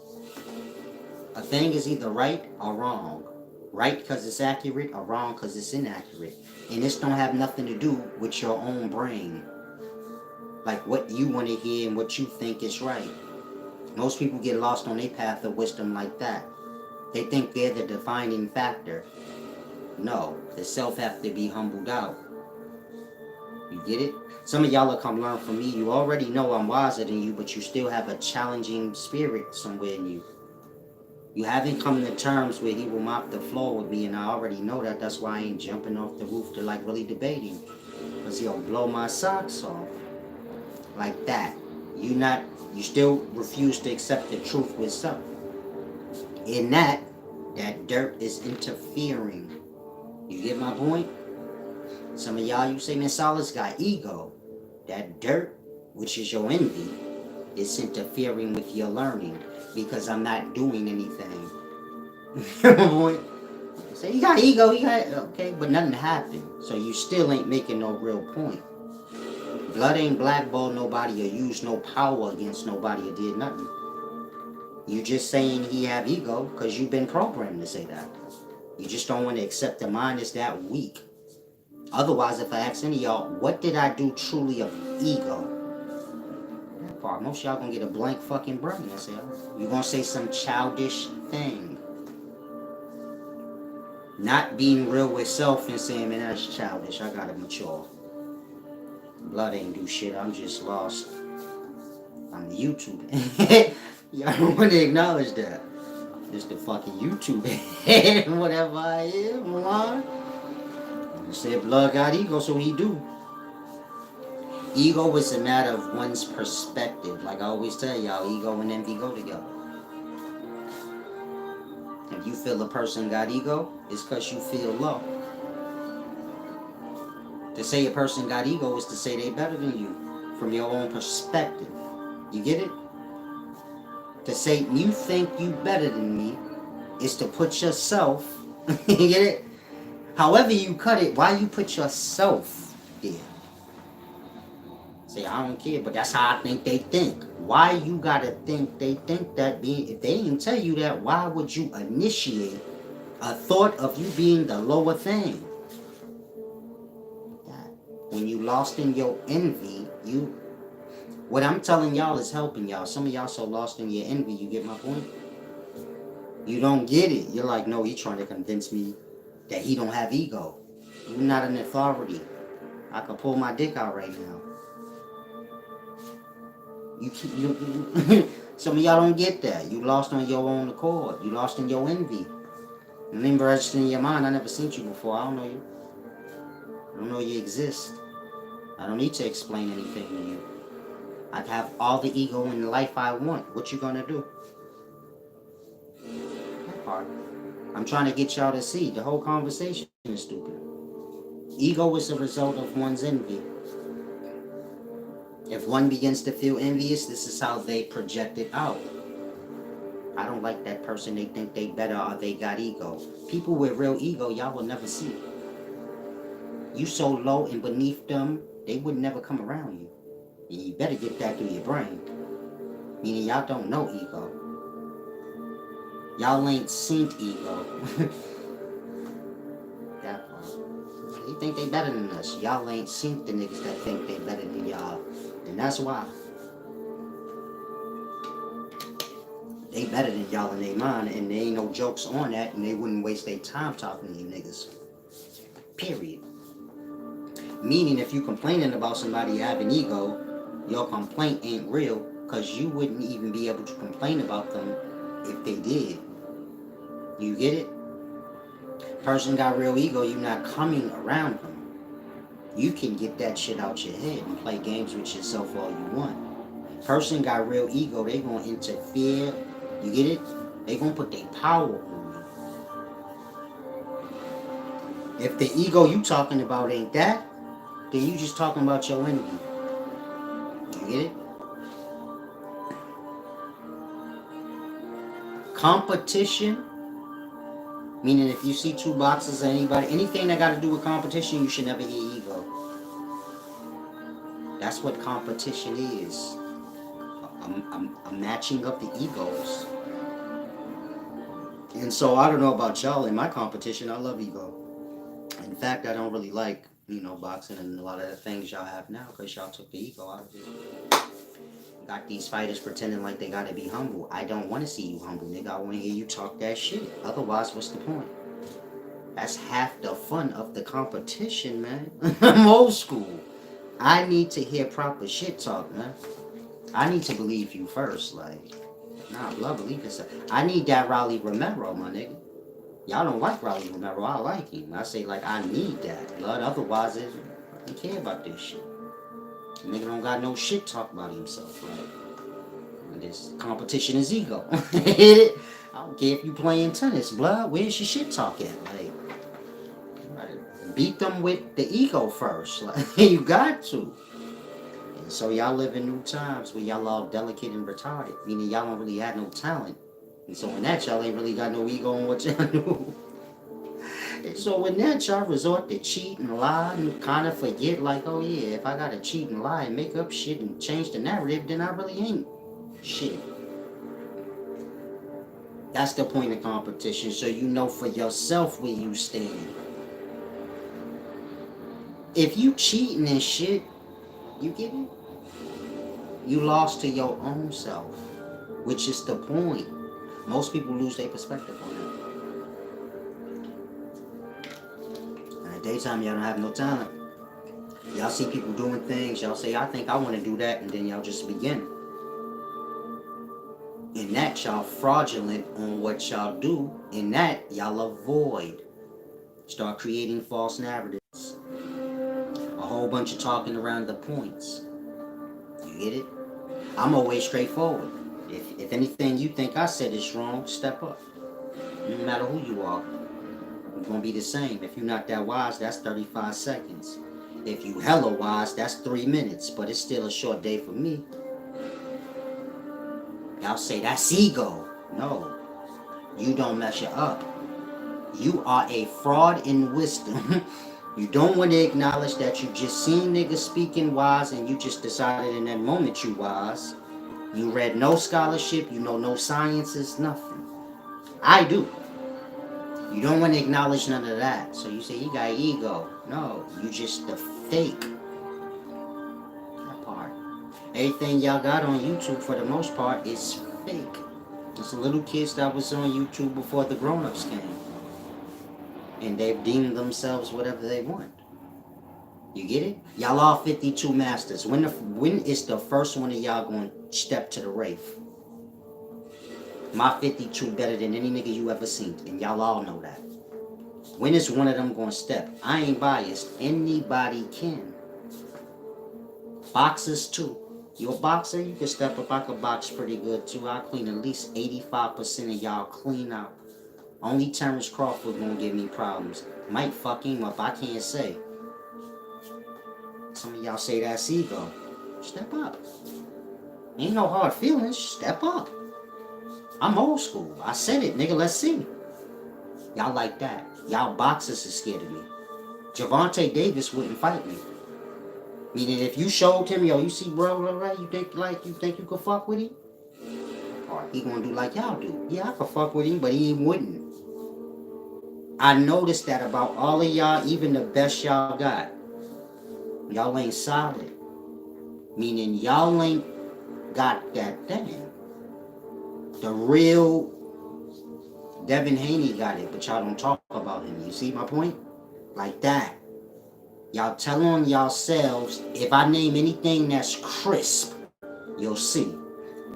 A thing is either right or wrong. Right because it's accurate, or wrong because it's inaccurate. And this don't have nothing to do with your own brain. Like what you want to hear and what you think is right. Most people get lost on their path of wisdom like that. They think they're the defining factor. No, the self have to be humbled out. You get it? Some of y'all will come learn from me. You already know I'm wiser than you, but you still have a challenging spirit somewhere in you. You haven't come to terms where he will mop the floor with me, and I already know that. That's why I ain't jumping off the roof to like really debating. Because he'll blow my socks off. Like that. You still refuse to accept the truth with self. In that dirt is interfering. You get my point? Some of y'all, you say, man, Solid's got ego. That dirt, which is your envy, is interfering with your learning. Because I'm not doing anything. Boy, say he got ego, okay, but nothing happened. So you still ain't making no real point. Blood ain't blackball nobody or use no power against nobody or did nothing. You just saying he have ego because you've been programmed to say that. You just don't want to accept the mind is that weak. Otherwise, if I ask any of y'all, what did I do truly of ego? Most of y'all gonna get a blank fucking brain. You're gonna say some childish thing. Not being real with self and saying, man, that's childish. I gotta mature. Blood ain't do shit. I'm just lost. I'm the YouTuber. Y'all don't want to acknowledge that. Just the fucking YouTuber. Whatever I am, Milan. You said blood got ego, so he do. Ego is a matter of one's perspective. Like I always tell y'all, ego and envy go together. If you feel a person got ego, it's because you feel low. To say a person got ego is to say they better than you from your own perspective. You get it? To say you think you better than me is to put yourself, you get it? However you cut it, why you put yourself there? Say, I don't care, but that's how I think they think. Why you gotta think they think that being, if they didn't tell you that, why would you initiate a thought of you being the lower thing? When you lost in your envy, what I'm telling y'all is helping y'all. Some of y'all so lost in your envy, you get my point? You don't get it. You're like, no, he's trying to convince me that he don't have ego. You're not an authority. I could pull my dick out right now. Some of y'all don't get that. You lost on your own accord. You lost in your envy. You ain't registered in your mind. I never seen you before. I don't know you. I don't know you exist. I don't need to explain anything to you. I have all the ego in life I want. What you gonna do? That part. I'm trying to get y'all to see. The whole conversation is stupid. Ego is a result of one's envy. If one begins to feel envious, this is how they project it out. I don't like that person. They think they better or they got ego. People with real ego, y'all will never see. You so low and beneath them, they would never come around you. And you better get that through your brain. Meaning y'all don't know ego. Y'all ain't seen ego. That part. They think they better than us. Y'all ain't seen the niggas that think they better than y'all. And that's why. They better than y'all in their mind, and there ain't no jokes on that, and they wouldn't waste their time talking to you niggas. Period. Meaning, if you complaining about somebody having ego, your complaint ain't real, because you wouldn't even be able to complain about them if they did. You get it? Person got real ego, you're not coming around them. You can get that shit out your head and play games with yourself all you want. Person got real ego, they gonna interfere. You get it? They gonna put their power on you. If the ego you talking about ain't that, then you just talking about your envy. You get it? Competition, meaning if you see two boxes or anybody, anything that got to do with competition, you should never hear ego. That's what competition is. A matching of the egos. And so I don't know about y'all. In my competition, I love ego. In fact, I don't really like, boxing and a lot of the things y'all have now because y'all took the ego out of it. Got these fighters pretending like they gotta be humble. I don't want to see you humble, nigga. I want to hear you talk that shit. Otherwise, what's the point? That's half the fun of the competition, man. I'm old school. I need to hear proper shit talk, man. I need to believe you first, like. Nah, blood, believe yourself. I need that Raleigh Romero, my nigga. Y'all don't like Raleigh Romero. I like him. I say, like, I need that, blood. Otherwise, I don't care about this shit. The nigga don't got no shit talk about himself, right? And this competition is ego. I don't care if you playing tennis, blood. Where's your shit talk at? Like, beat them with the ego first. Like, you got to. And so y'all live in new times where y'all all delicate and retarded, meaning y'all don't really have no talent. And so in that, y'all ain't really got no ego in what y'all do. And so in that, y'all resort to cheat and lie and kind of forget, like, oh yeah, if I gotta cheat and lie and make up shit and change the narrative, then I really ain't shit. That's the point of competition, so you know for yourself where you stand. If you cheating and shit, you get it? You lost to your own self, which is the point. Most people lose their perspective on that. In the daytime, y'all don't have no talent. Y'all see people doing things, y'all say, I think I want to do that, and then y'all just begin. In that, y'all fraudulent on what y'all do. In that, y'all avoid. Start creating false narratives. A whole bunch of talking around the points. You get it? I'm always straightforward. If anything you think I said is wrong, step up. No matter who you are. It's going to be the same. If you're not that wise, that's 35 seconds. If you hella wise, that's 3 minutes. But it's still a short day for me. Y'all say that's ego. No. You don't measure up. You are a fraud in wisdom. You don't want to acknowledge that you just seen niggas speaking wise and you just decided in that moment you wise. You read no scholarship, you know no sciences, nothing. I do. You don't want to acknowledge none of that. So you say you got ego. No, you just the fake. That part. Everything y'all got on YouTube for the most part is fake. There's little kids that was on YouTube before the grown-ups came. And they've deemed themselves whatever they want. You get it? Y'all all 52 masters. When is the first one of y'all going to step to the Wraith? My 52 better than any nigga you ever seen. And y'all all know that. When is one of them going to step? I ain't biased. Anybody can. Boxers too. You a boxer? You can step up. I can box pretty good too. I clean at least 85% of y'all clean out. Only Terrence Crawford gonna give me problems. Might fuck him up. I can't say. Some of y'all say that's ego. Step up. Ain't no hard feelings. Step up. I'm old school. I said it, nigga. Let's see. Y'all like that. Y'all boxers is scared of me. Gervonta Davis wouldn't fight me. Meaning if you showed him, yo, you see bro, right? You think you could fuck with him? Or he gonna do like y'all do. Yeah, I could fuck with him, but he wouldn't. I noticed that about all of y'all, even the best y'all got. Y'all ain't solid. Meaning y'all ain't got that thing. The real Devin Haney got it, but y'all don't talk about him. You see my point? Like that. Y'all tell on yourselves, if I name anything that's crisp, you'll see.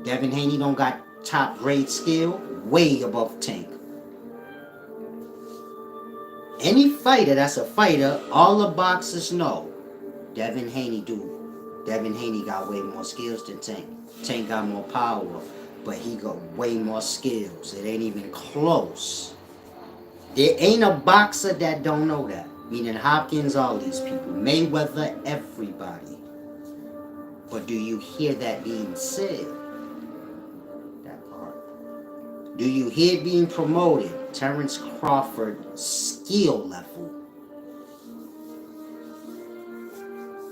Devin Haney don't got top grade skill, way above Tank. Any fighter that's a fighter, all the boxers know. Devin Haney do. Devin Haney got way more skills than Tank. Tank got more power, but he got way more skills. It ain't even close. There ain't a boxer that don't know that. Meaning Hopkins, all these people. Mayweather, everybody. But do you hear that being said? That part. Do you hear being promoted? Terrence Crawford's skill level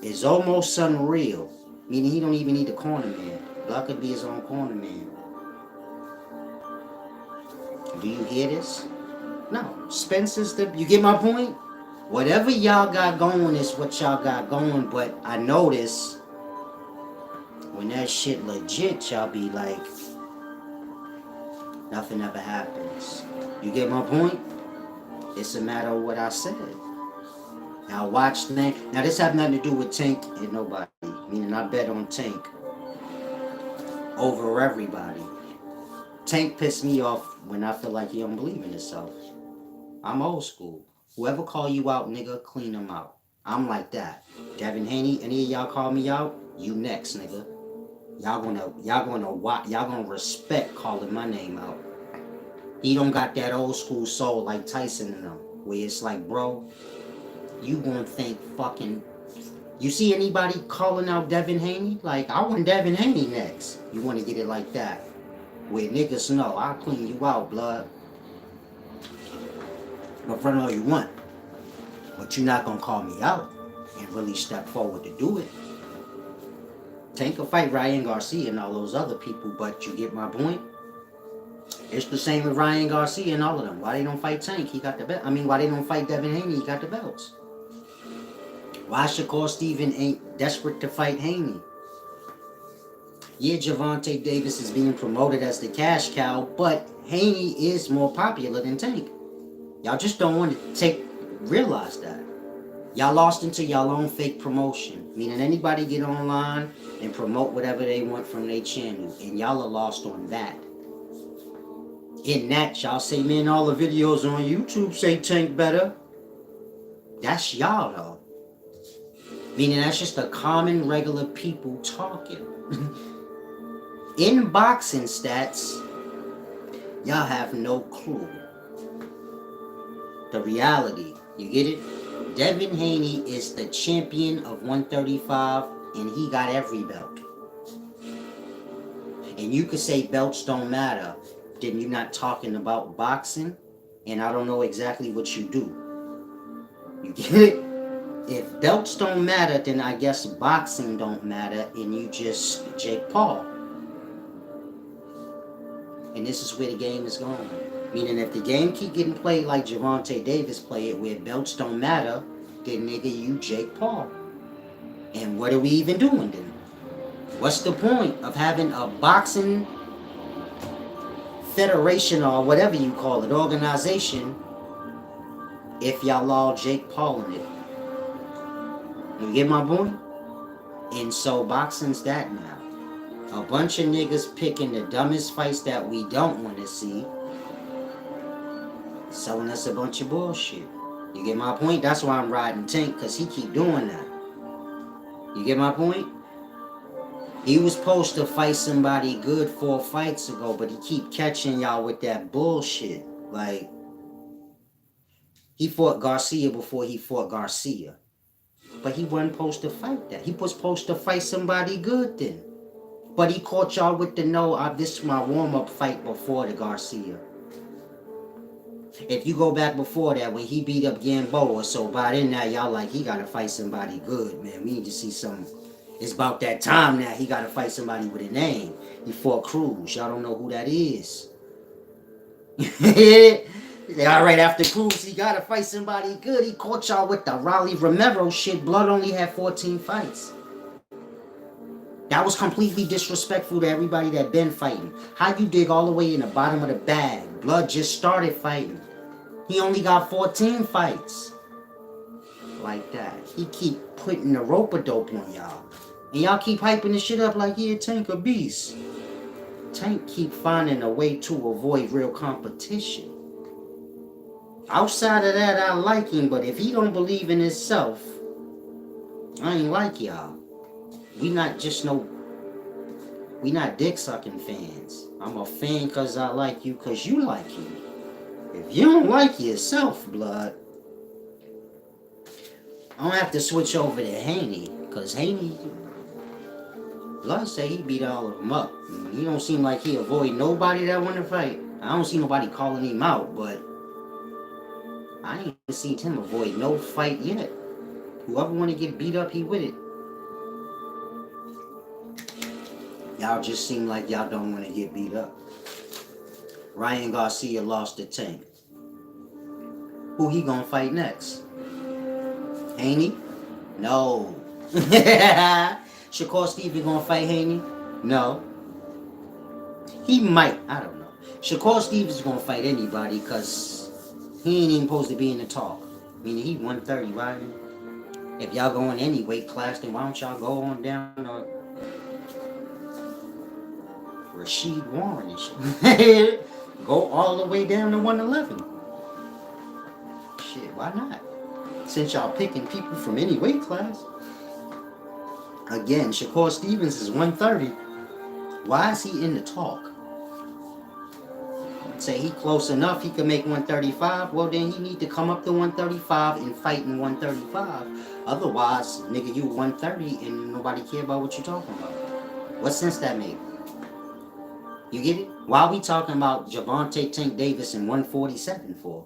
is almost unreal. Meaning he don't even need a corner man. Block could be his own corner man. Do you hear this? No. Spencer's the... You get my point? Whatever y'all got going is what y'all got going, but I notice when that shit legit, y'all be like, nothing ever happens. You get my point? It's a matter of what I said. Now watch Tank. Now this have nothing to do with Tank and nobody. Meaning I bet on Tank over everybody. Tank pissed me off when I feel like he don't believe in himself. I'm old school. Whoever call you out, nigga, clean them out. I'm like that. Devin Haney, any of y'all call me out, you next, nigga. Y'all gonna respect calling my name out. He don't got that old school soul like Tyson and them, where it's like, bro, you gonna think fucking. You see anybody calling out Devin Haney? Like, I want Devin Haney next. You want to get it like that, where niggas know I'll clean you out, blood. In front of all you want, but you're not gonna call me out and really step forward to do it. Tank will fight Ryan Garcia and all those other people, but you get my point. It's the same with Ryan Garcia and all of them. Why they don't fight Tank? He got the belt. I mean, why they don't fight Devin Haney? He got the belts. Why Shakur Steven ain't desperate to fight Haney? Yeah, Gervonta Davis is being promoted as the cash cow, but Haney is more popular than Tank. Y'all just don't want to realize that. Y'all lost into y'all own fake promotion. Meaning anybody get online and promote whatever they want from their channel. And y'all are lost on that. In that, y'all say, man, all the videos on YouTube say Tank better. That's y'all, though. Meaning that's just the common, regular people talking. In boxing stats, y'all have no clue. The reality, you get it? Devin Haney is the champion of 135 and he got every belt. And you could say belts don't matter. Then you're not talking about boxing and I don't know exactly what you do. You get it? If belts don't matter, then I guess boxing don't matter and you just Jake Paul. And this is where the game is going. Meaning if the game keep getting played like Gervonta Davis played it, where belts don't matter, then nigga, you Jake Paul. And what are we even doing then? What's the point of having a boxing federation or whatever you call it, organization, if y'all all Jake Paul in it. You get my point? And so boxing's that now. A bunch of niggas picking the dumbest fights that we don't want to see, selling us a bunch of bullshit. You get my point? That's why I'm riding Tank, because he keep doing that. You get my point? He was supposed to fight somebody good 4 fights ago, but he keep catching y'all with that bullshit. Like, he fought Garcia before he fought Garcia. But he wasn't supposed to fight that. He was supposed to fight somebody good then. But he caught y'all with the no, this is my warm-up fight before the Garcia. If you go back before that, when he beat up Gamboa, so by then now y'all like, he gotta fight somebody good, man. We need to see something. It's about that time now. He gotta fight somebody with a name. He fought Cruz. Y'all don't know who that is. All right, after Cruz, he gotta fight somebody good. He caught y'all with the Raleigh Romero shit. Blood only had 14 fights. That was completely disrespectful to everybody that been fighting. How you dig all the way in the bottom of the bag? Blood just started fighting. He only got 14 fights. Like that. He keep putting the rope-a-dope on y'all. And y'all keep hyping this shit up like, yeah, Tank a beast. Tank keep finding a way to avoid real competition. Outside of that, I like him, but if he don't believe in himself, I ain't like y'all. We not dick-sucking fans. I'm a fan because I like you because you like you. If you don't like yourself, blood, I don't have to switch over to Haney, because Haney, blood say he beat all of them up. He don't seem like he avoid nobody that want to fight. I don't see nobody calling him out, but I ain't seen him avoid no fight yet. Whoever want to get beat up, he with it. Y'all just seem like y'all don't want to get beat up. Ryan Garcia lost to Tank. Who he gonna fight next? Haney? No. Shakur Stevenson gonna fight Haney? No. He might. I don't know. Shakur Stevenson gonna fight anybody because he ain't even supposed to be in the talk. I mean, he 130, right? If y'all going any weight class, then why don't y'all go on down to Rashid Warren and shit? Go all the way down to 111. Shit, why not? Since y'all picking people from any weight class. Again, Shakur Stevens is 130. Why is he in the talk? Say he close enough, he can make 135. Well, then he need to come up to 135 and fight in 135. Otherwise, nigga, you 130 and nobody care about what you talking about. What sense that make? You get it? Why are we talking about Gervonta Tank Davis in 147 for?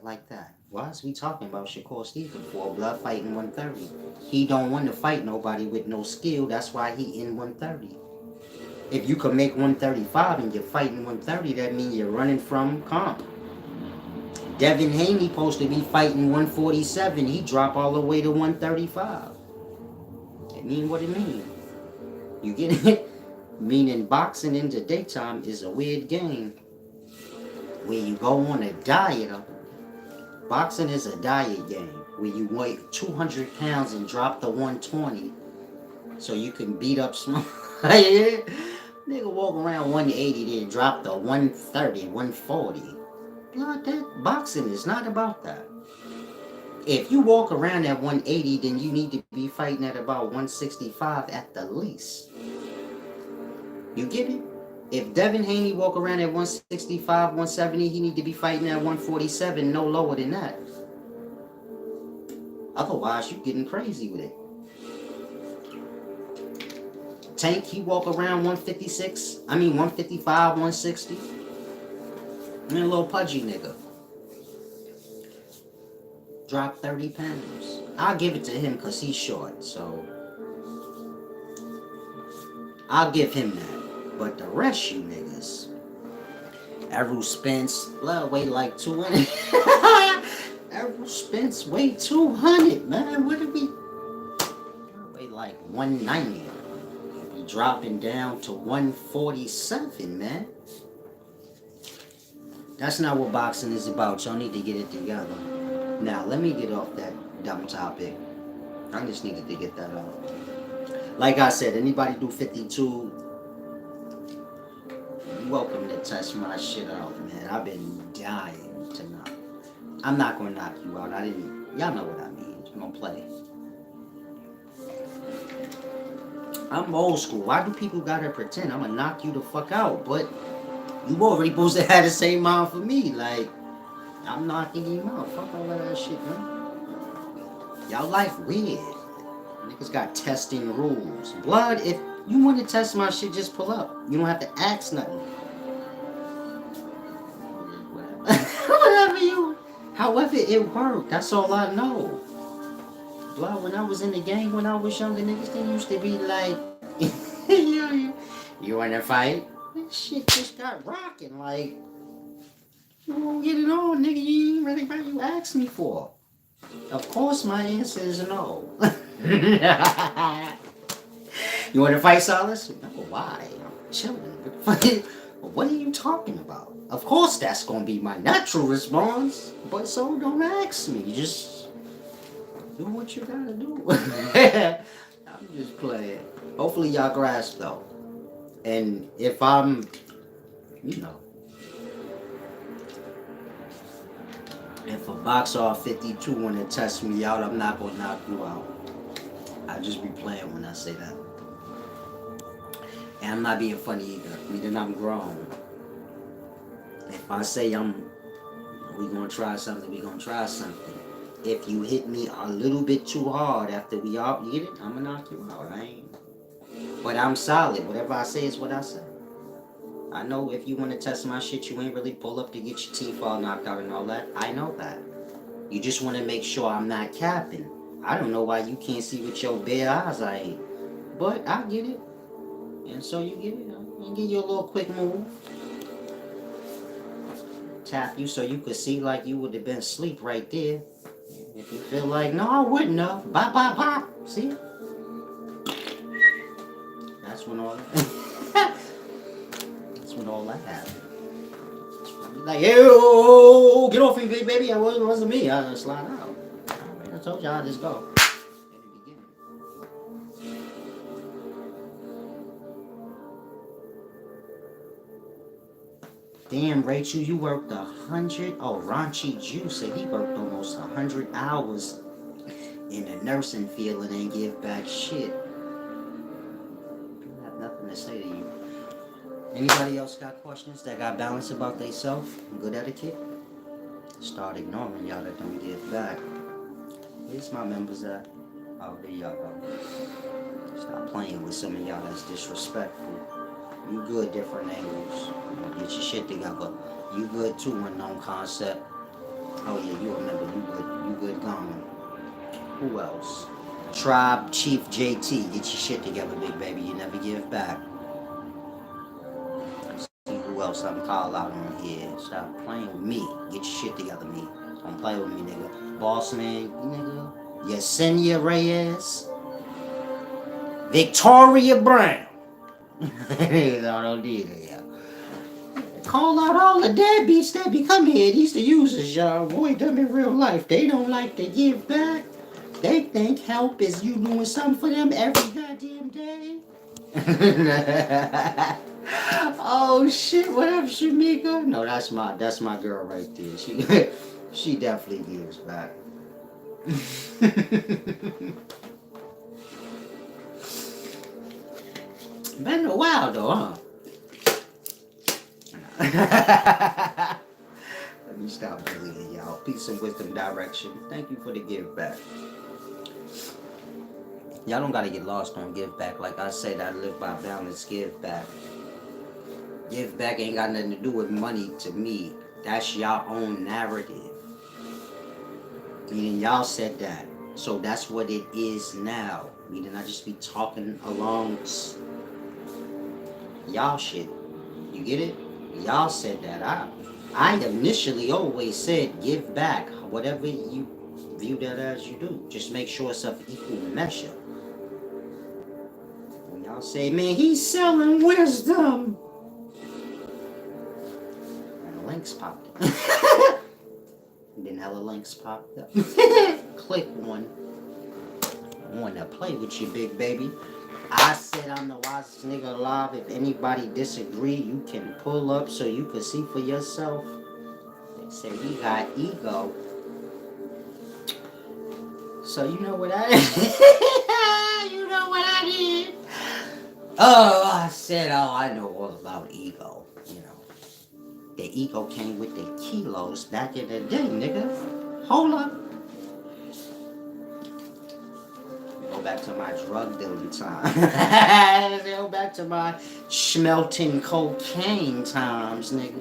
Like that. Why is we talking about Shakur Stevenson for a blood fighting 130? He don't want to fight nobody with no skill. That's why he in 130. If you can make 135 and you're fighting 130, that means you're running from comp. Devin Haney supposed to be fighting 147. He dropped all the way to 135. That mean what it mean. You get it? Meaning boxing in the daytime is a weird game. Where you go on a diet. Boxing is a diet game. Where you weigh 200 pounds and drop to 120. So you can beat up small. Nigga walk around 180 then drop to 130, 140. Blood, that boxing is not about that. If you walk around at 180, then you need to be fighting at about 165 at the least. You get it? If Devin Haney walk around at 165, 170, he need to be fighting at 147, no lower than that. Otherwise, you getting crazy with it. Tank, he walk around 155, 160. I mean, a little pudgy nigga. Drop 30 pounds. I'll give it to him because he's short, so I'll give him that. But the rest, you niggas, Errol Spence, weigh like 200. Errol Spence weigh 200, man. What did we? Weigh like 190. dropping down to 147, man. That's not what boxing is about. Y'all need to get it together. Now, let me get off that dumb topic. I just needed to get that out. Like I said, anybody do 52, you're welcome to test my shit out, man. I've been dying to knock. I'm not gonna knock you out. Y'all know what I mean. I'm gonna play. I'm old school. Why do people gotta pretend I'm gonna knock you the fuck out? But you already supposed to have the same mind for me. Like, I'm knocking him out. Fuck all of that shit, man. Y'all life weird. Niggas got testing rules. Blood, if you want to test my shit, just pull up. You don't have to ask nothing. Whatever you. However it worked. That's all I know. Blood, when I was in the gang when I was younger, niggas, they used to be like, you want to fight? This shit just got rocking. Like, you won't get it on, nigga. You ain't really what you asked me for. Of course, my answer is no. You want to fight, Silas? No, why? I'm chilling. What are you talking about? Of course, that's gonna be my natural response. But so don't ask me. Just do what you gotta do. I'm just playing. Hopefully, y'all grasp though. And if I'm, you know. If a boxer 52 want to test me out, I'm not gonna knock you out. I just be playing when I say that. And I'm not being funny either. Meaning I'm grown. If I say we gonna try something, we gonna try something. If you hit me a little bit too hard after we all get it, I'm gonna knock you out. But I'm solid. Whatever I say is what I say. I know if you want to test my shit, you ain't really pull up to get your teeth all knocked out and all that. I know that. You just want to make sure I'm not capping. I don't know why you can't see with your bare eyes I ain't. But I get it. And so you get it. I'll give you a little quick move. Tap you so you could see like you would have been asleep right there. If you feel like, no, I wouldn't have. Bop, bop, bop. See? That's when all that... That's when all that happened. Like, yo, get off me, baby. It wasn't me. I just slide out. I told y'all I just go. Damn, Rachel, you worked 100. Oh, Ranchi Juice said he worked almost 100 hours in the nursing field and ain't give back shit. I have nothing to say to you. Anybody else got questions that got balance about theyself? Good etiquette? Start ignoring y'all that don't give back. Where's my members at? Oh, there y'all go. Stop playing with some of y'all that's disrespectful. You good, different angles. Get your shit together. You good too, unknown concept. Oh yeah, you remember, you good gone. Who else? Tribe Chief JT, get your shit together, big baby. You never give back. See who else I'm call out on here. Stop playing with me. Get your shit together, me. Don't play with me, nigga. Boss man, nigga. Yesenia Reyes. Victoria Brown. Don't do that, yeah. Call out all the deadbeats that become here. These the users, y'all. Boy, them in real life. They don't like to give back. They think help is you doing something for them every goddamn day. Oh shit, what up, Shamika? No, that's my girl right there. She definitely gives back. Been a while though, huh? Let me stop bullying y'all. Peace and wisdom direction. Thank you for the give back. Y'all don't gotta get lost on give back. Like I said, I live by balance, give back. Give back ain't got nothing to do with money to me. That's y'all own narrative. Meaning y'all said that. So that's what it is now. Meaning I just be talking along y'all shit. You get it? Y'all said that. I initially always said give back. Whatever you view that as, you do. Just make sure it's of equal measure. When y'all say, man, he's selling wisdom. And the links popped up. And then hella links popped up. Click one. I want to play with you, big baby. I said I'm the wisest nigga alive. If anybody disagree, you can pull up so you can see for yourself. They say we got ego. So you know what I did? You know what I did? Oh, I said, I know all about ego. You know, the ego came with the kilos back in the day, nigga. Hold up. Go back to my drug dealing time. Go back to my smelting cocaine times, nigga.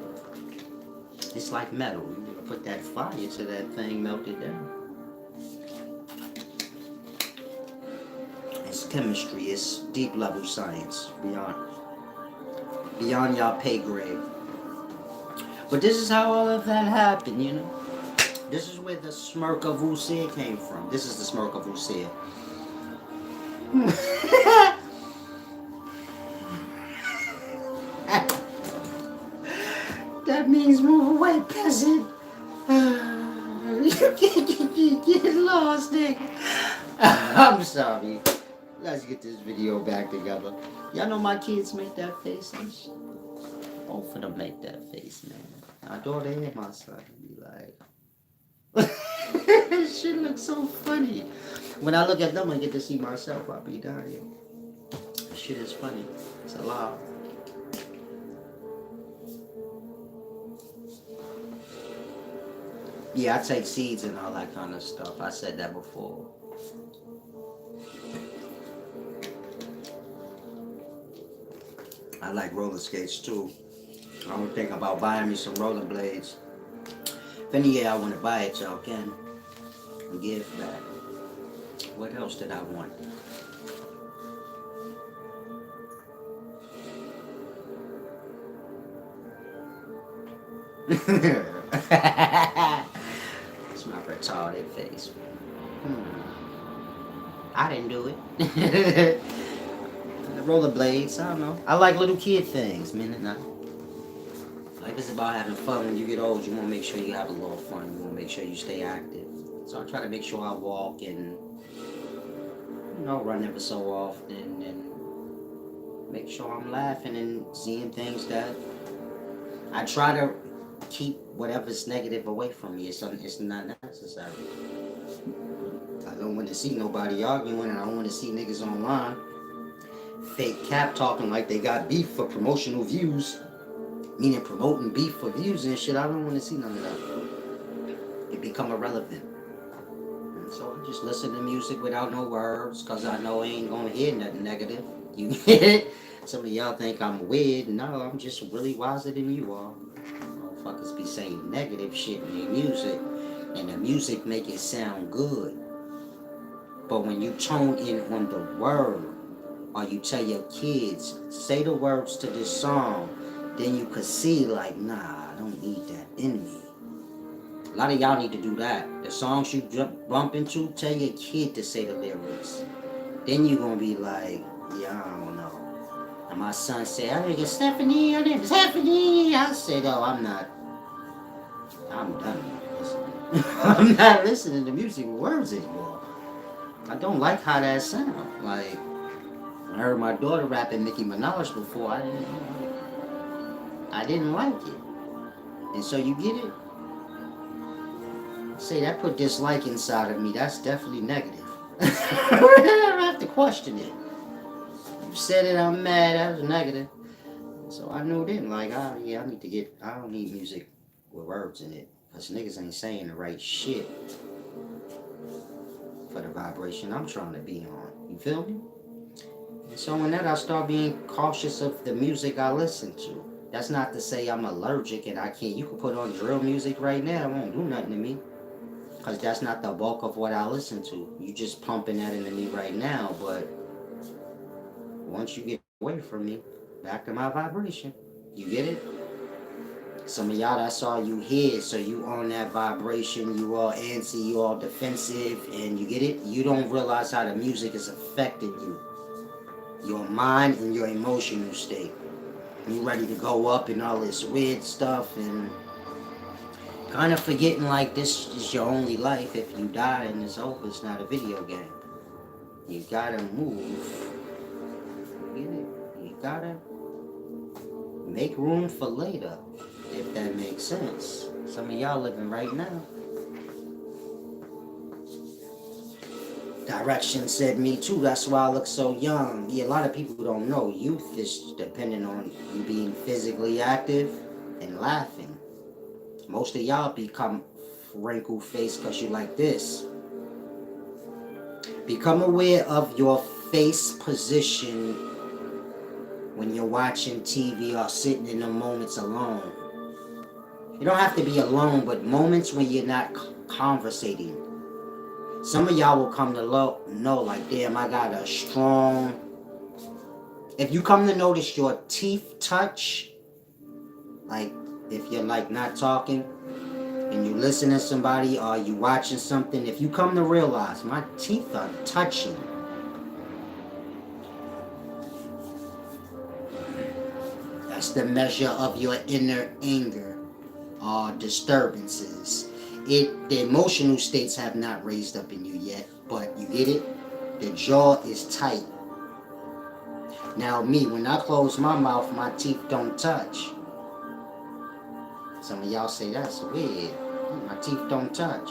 It's like metal. You gotta put that fire to that thing, melt it down. It's chemistry. It's deep level science. Beyond y'all pay grade. But this is how all of that happened, you know. This is where the smirk of Usyk came from. This is the smirk of Usyk. That means move away, peasant. You get lost, Nick. I'm sorry. Let's get this video back together. Y'all know my kids make that face and shit. Both of them make that face, man. My daughter and my son be like, this shit looks so funny. When I look at them, I get to see myself. I'll be dying. This shit is funny. It's a lot. Yeah, I take seeds and all that kind of stuff. I said that before. I like roller skates too. I'm thinking about buying me some roller blades. If any year I want to buy it, y'all can give back. What else did I want? It's my retarded face. I didn't do it. The rollerblades, I don't know. I like little kid things, man. Life is about having fun. When you get old, you want to make sure you have a little fun. You want to make sure you stay active. So I try to make sure I walk and, you know, run ever so often and make sure I'm laughing and seeing things that I try to keep whatever's negative away from me. It's not necessary. I don't want to see nobody arguing, and I don't want to see niggas online fake cap talking like they got beef for promotional views, meaning promoting beef for views and shit. I don't want to see none of that. It become irrelevant. And so I just listen to music without no words, cause I know I ain't gonna hear nothing negative. You get it? Some of y'all think I'm weird. No, I'm just really wiser than you are. Motherfuckers be saying negative shit in their music, and the music make it sound good. But when you tone in on the word, or you tell your kids, say the words to this song, then you could see like, nah, I don't need that in me. A lot of y'all need to do that. The songs you bump into, tell your kid to say the lyrics. Then you gonna be like, yeah, I don't know. And my son said, I nigga Stephanie, I nigga Stephanie. I said, oh, I'm done listening. I'm not listening to music with words anymore. I don't like how that sounds. Like, I heard my daughter rapping Nicki Minaj before. I didn't like it. And so you get it? Say that put dislike inside of me. That's definitely negative. I have to question it. You said it, I'm mad. That was negative. So I knew then, like, I don't need music with words in it. Because niggas ain't saying the right shit for the vibration I'm trying to be on. You feel me? And so in that, I start being cautious of the music I listen to. That's not to say I'm allergic and I can't. You can put on drill music right now. It won't do nothing to me. Because that's not the bulk of what I listen to. You just pumping that into me right now. But once you get away from me, back to my vibration. You get it? Some of y'all, that's all you hear. So you on that vibration. You all antsy. You all defensive. And you get it? You don't realize how the music is affecting you. your mind and your emotional state. You ready to go up and all this weird stuff and kind of forgetting like this is your only life. If you die and it's over, it's not a video game. You gotta move. You gotta make room for later, if that makes sense. Some of y'all living right now. Direction said me too. That's why I look so young. Yeah, a lot of people don't know. Youth is dependent on you being physically active and laughing. Most of y'all become wrinkled face because you like this. Become aware of your face position when you're watching TV or sitting in the moments alone. You don't have to be alone, but moments when you're not conversating. Some of y'all will come to know, like, damn, I got a strong... If you come to notice your teeth touch, like, if you're, like, not talking, and you listen to somebody, or you watching something, if you come to realize, my teeth are touching, that's the measure of your inner anger or disturbances. The emotional states have not raised up in you yet, but you get it? The jaw is tight. Now me, when I close my mouth, my teeth don't touch. Some of y'all say that's weird. My teeth don't touch.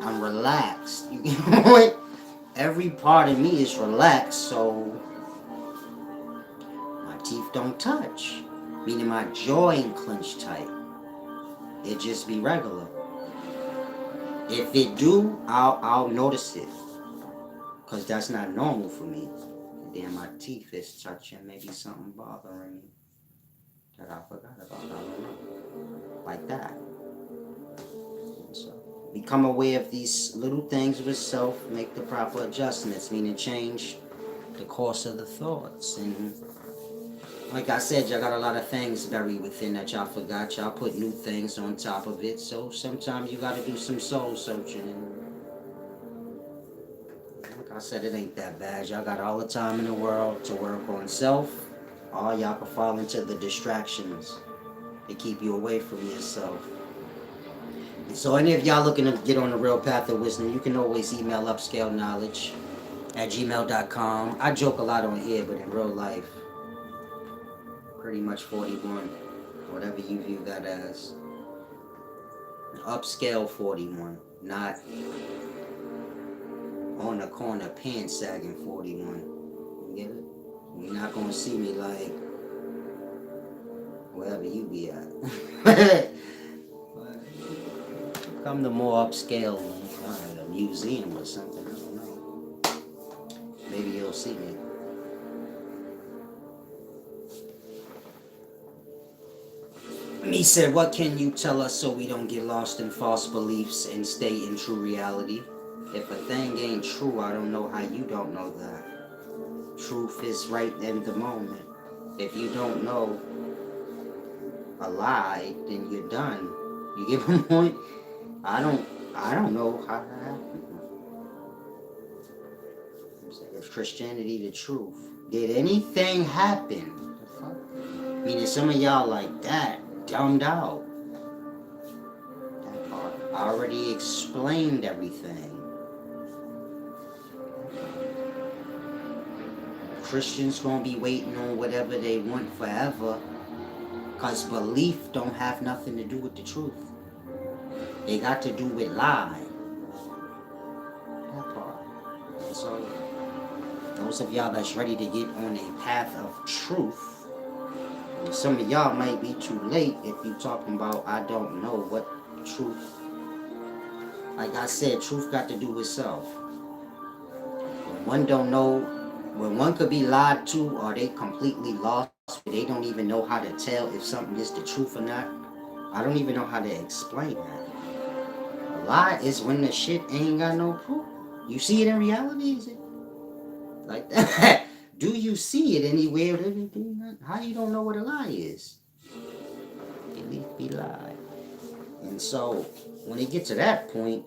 I'm relaxed. You get what? Every part of me is relaxed, so my teeth don't touch. Meaning my jaw ain't clenched tight. It just be regular. If it do, I'll notice it. Because that's not normal for me. Then my teeth is touching. Maybe something bothering me that I forgot about. I don't know. Like that. So, become aware of these little things with self. Make the proper adjustments. Meaning change the course of the thoughts. And like I said, y'all got a lot of things buried within that y'all forgot. Y'all put new things on top of it. So sometimes you got to do some soul searching. Like I said, it ain't that bad. Y'all got all the time in the world to work on self. Or y'all can fall into the distractions to keep you away from yourself. And so any of y'all looking to get on the real path of wisdom, you can always email upscaleknowledge@gmail.com. I joke a lot on here, but in real life, pretty much 41. Whatever you view that as. Upscale 41. Not on the corner pants sagging 41. You get it? You're not gonna see me like wherever you be at. Come to more upscale, a museum or something. I don't know. Maybe you'll see me. Me said, what can you tell us so we don't get lost in false beliefs and stay in true reality? If a thing ain't true, I don't know how you don't know that. Truth is right in the moment. If you don't know a lie, then you're done. You get my point? I don't know how that happened. Is Christianity the truth? Did anything happen? Meaning some of y'all like that, dumbed out. That part. I already explained everything. Christians gonna be waiting on whatever they want forever, cause belief don't have nothing to do with the truth. They got to do with lie. That part. So those of y'all that's ready to get on a path of truth, and some of y'all might be too late if you talking about I don't know what truth. Like I said, truth got to do with self. When one don't know, when one could be lied to or they completely lost, they don't even know how to tell if something is the truth or not. I don't even know how to explain that. A lie is when the shit ain't got no proof. You see it in reality, is it? Like that. Do you see it anywhere? How you don't know what a lie is? Belief be lie. And so when it gets to that point,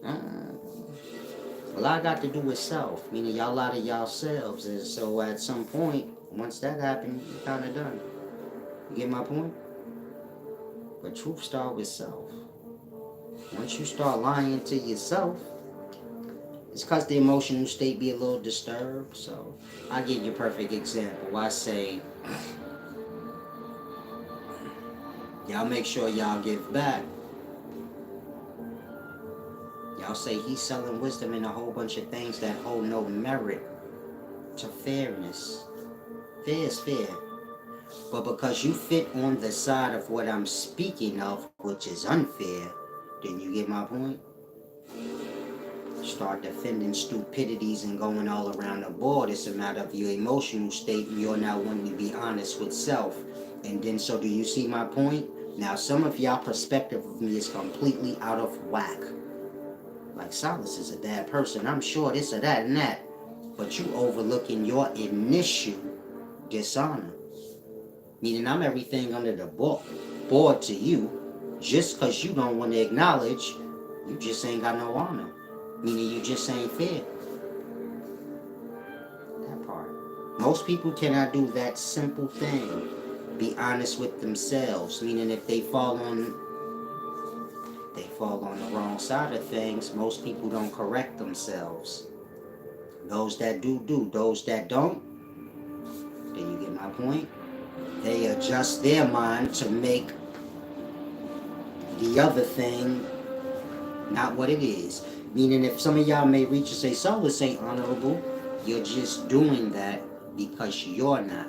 A lot got to do with self, meaning y'all out of yourselves. And so at some point, once that happens, you're kind of done. You get my point? But truth starts with self. Once you start lying to yourself, it's because the emotional state be a little disturbed. So I'll give you a perfect example. I say, y'all make sure y'all give back. Y'all say he's selling wisdom and a whole bunch of things that hold no merit to fairness. Fair is fair. But because you fit on the side of what I'm speaking of, which is unfair, then you get my point? Start defending stupidities and going all around the board. It's a matter of your emotional state. You're not wanting to be honest with self. And then, so do you see my point? Now, some of y'all perspective of me is completely out of whack. Like, Silas is a bad person. I'm sure this or that and that. But you overlooking your initial dishonor. Meaning I'm everything under the board to you. Just because you don't want to acknowledge, you just ain't got no honor. Meaning you just ain't fair. That part. Most people cannot do that simple thing. Be honest with themselves. Meaning if they fall on the wrong side of things, most people don't correct themselves. Those that do. Those that don't, then you get my point? They adjust their mind to make the other thing not what it is. Meaning if some of y'all may reach and say, so this ain't honorable, you're just doing that because you're not.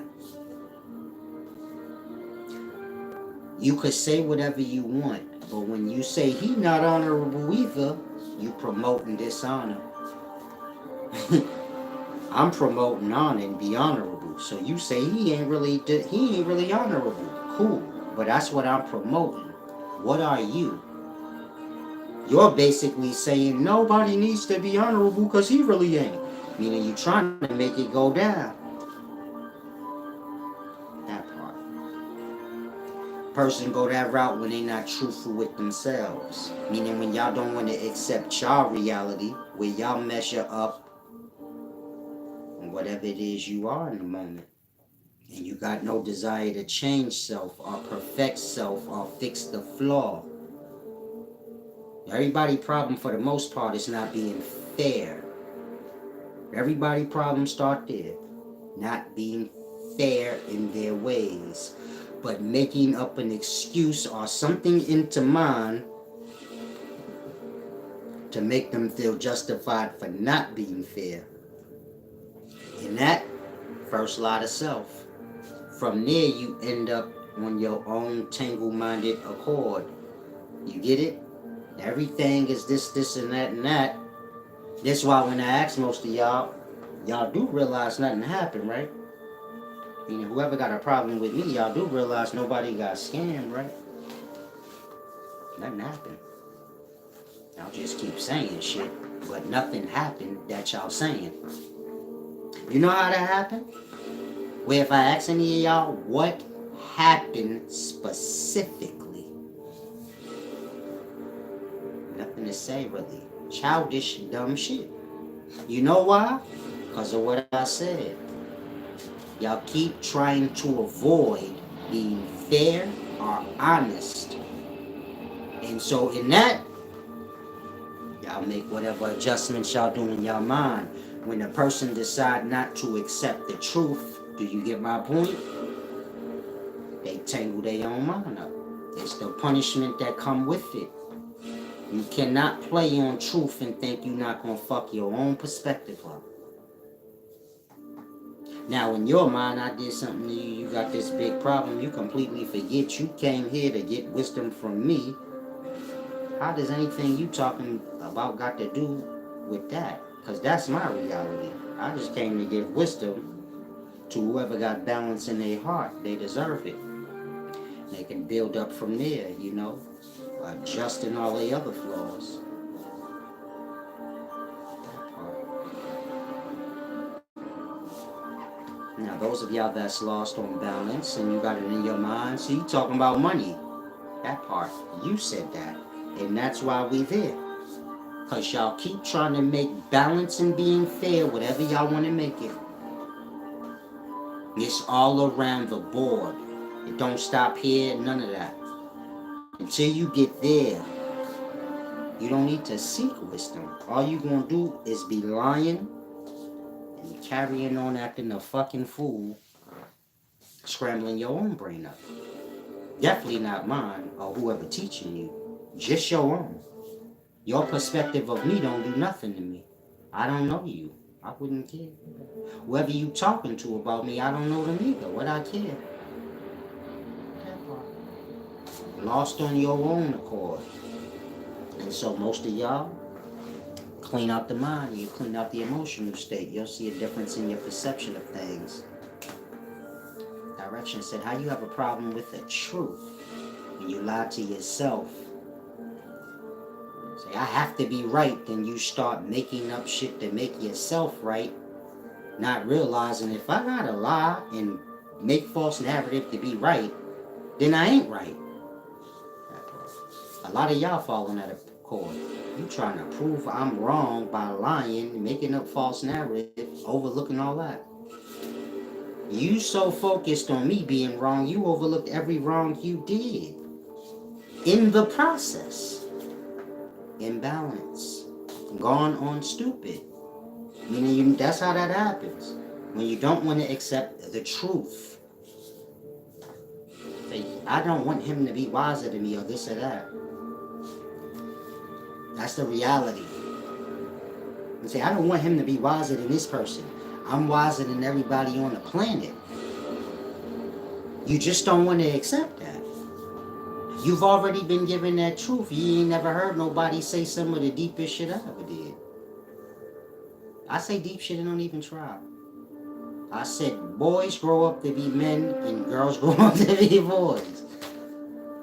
You could say whatever you want, but when you say he not honorable either, you promoting dishonor. I'm promoting honor and be honorable. So you say he ain't really honorable. Cool, but that's what I'm promoting. What are you? You're basically saying nobody needs to be honorable because he really ain't. Meaning you trying to make it go down. That part. Person go that route when they not truthful with themselves. Meaning when y'all don't want to accept y'all reality, where y'all measure up on whatever it is you are in the moment. And you got no desire to change self or perfect self or fix the flaw. Everybody's problem for the most part is not being fair. Everybody's problem start there. Not being fair in their ways. But making up an excuse or something into mind to make them feel justified for not being fair. And that first lie to self. From there you end up on your own tangle-minded accord. You get it? Everything is this and that and that. That's why when I ask most of y'all do realize nothing happened, right? I mean, whoever got a problem with me, y'all do realize nobody got scammed, right? Nothing happened. Y'all just keep saying shit, but nothing happened that y'all saying. You know how that happened? Where if I ask any of y'all what happened specifically, nothing to say really. Childish, dumb shit. You know why? Because of what I said. Y'all keep trying to avoid being fair or honest. And so in that, y'all make whatever adjustments y'all do in your mind. When the person decide not to accept the truth, do you get my point? They tangle their own mind up. It's the punishment that come with it. You cannot play on truth and think you're not going to fuck your own perspective up. Now, in your mind, I did something to you, you got this big problem, you completely forget you came here to get wisdom from me. How does anything you talking about got to do with that? Because that's my reality. I just came to give wisdom to whoever got balance in their heart. They deserve it. They can build up from there, you know, adjusting all the other flaws. Now, those of y'all that's lost on balance and you got it in your mind, see, you talking about money. That part, you said that. And that's why we there. Because y'all keep trying to make balance and being fair, whatever y'all want to make it. It's all around the board. It don't stop here, none of that. Until you get there, you don't need to seek wisdom. All you gonna do is be lying and carrying on acting a fucking fool, scrambling your own brain up. Definitely not mine or whoever teaching you. Just your own. Your perspective of me don't do nothing to me. I don't know you. I wouldn't care. Whoever you talking to about me, I don't know them either. What I care? Lost on your own accord. And so most of y'all clean out the mind, you clean out the emotional state. You'll see a difference in your perception of things. Direction said, how you have a problem with the truth when you lie to yourself? Say, I have to be right, then you start making up shit to make yourself right, not realizing if I gotta lie and make false narrative to be right, then I ain't right. A lot of y'all falling out of accord. You trying to prove I'm wrong by lying, making up false narrative, overlooking all that. You so focused on me being wrong, you overlooked every wrong you did. In the process. Imbalance. Gone on stupid. Meaning that's how that happens. When you don't want to accept the truth. Say, I don't want him to be wiser than me or this or that. That's the reality. And say, I don't want him to be wiser than this person. I'm wiser than everybody on the planet. You just don't want to accept that. You've already been given that truth. You ain't never heard nobody say some of the deepest shit I ever did. I say deep shit and don't even try. I said boys grow up to be men and girls grow up to be boys.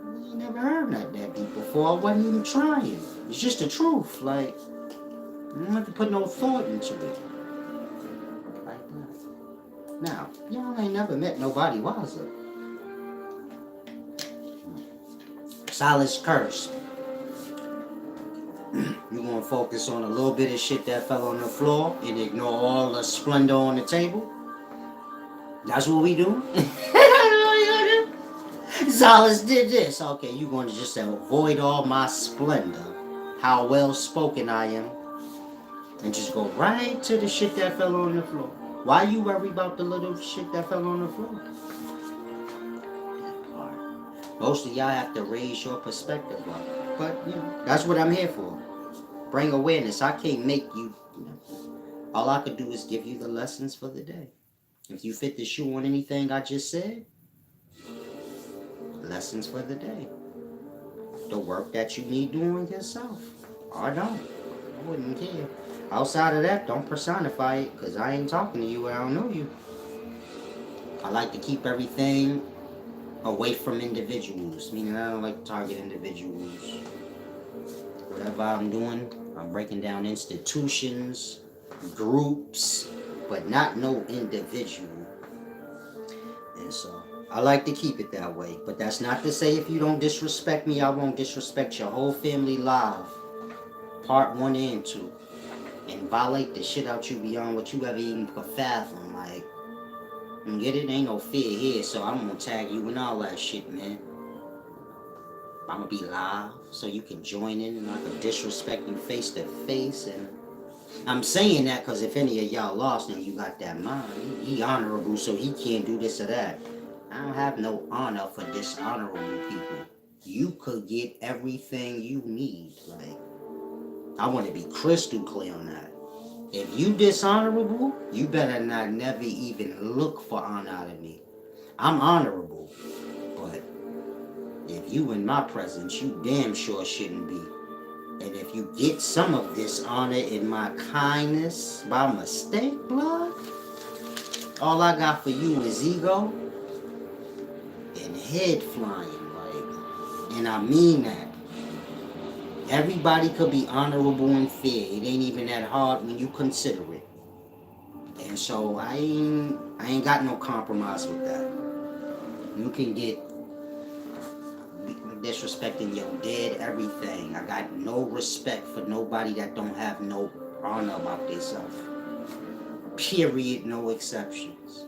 You ain't never heard that deep before. I wasn't even trying. It's just the truth. Like, you don't have to put no thought into it. Like that. Now, y'all ain't never met nobody wiser. Silence curse. You're gonna focus on a little bit of shit that fell on the floor and ignore all the splendor on the table. That's what we do. Solace did this. Okay, you're gonna just avoid all my splendor, how well spoken I am, and just go right to the shit that fell on the floor. Why you worry about the little shit that fell on the floor? Most of y'all have to raise your perspective up. But, you know, that's what I'm here for. Bring awareness. I can't make you, all I could do is give you the lessons for the day. If you fit the shoe on anything I just said, lessons for the day. The work that you need doing yourself. Or don't. I wouldn't care. Outside of that, don't personify it, because I ain't talking to you and I don't know you. I like to keep everything away from individuals, meaning I don't like to target individuals. Whatever I'm doing, I'm breaking down institutions, groups, but not no individual. And so I like to keep it that way. But that's not to say if you don't disrespect me, I won't disrespect your whole family live. Part 1 and 2. And violate the shit out you beyond what you ever even could fathom. Like, you get it? Ain't no fear here, so I'm gonna tag you and all that shit, man. I'm gonna be live so you can join in and I can disrespect you face to face. And I'm saying that because if any of y'all lost and you got that mind, he honorable, so he can't do this or that. I don't have no honor for dishonorable people. You could get everything you need. Like, I want to be crystal clear on that. If you dishonorable, you better not never even look for honor out of me. I'm honorable, but if you in my presence, you damn sure shouldn't be. And if you get some of this honor in my kindness by mistake, blood, all I got for you is ego and head flying, like, and I mean that. Everybody could be honorable and fair. It ain't even that hard when you consider it. And so I ain't got no compromise with that. You can get disrespecting your dead everything. I got no respect for nobody that don't have no honor about themselves. Period, no exceptions.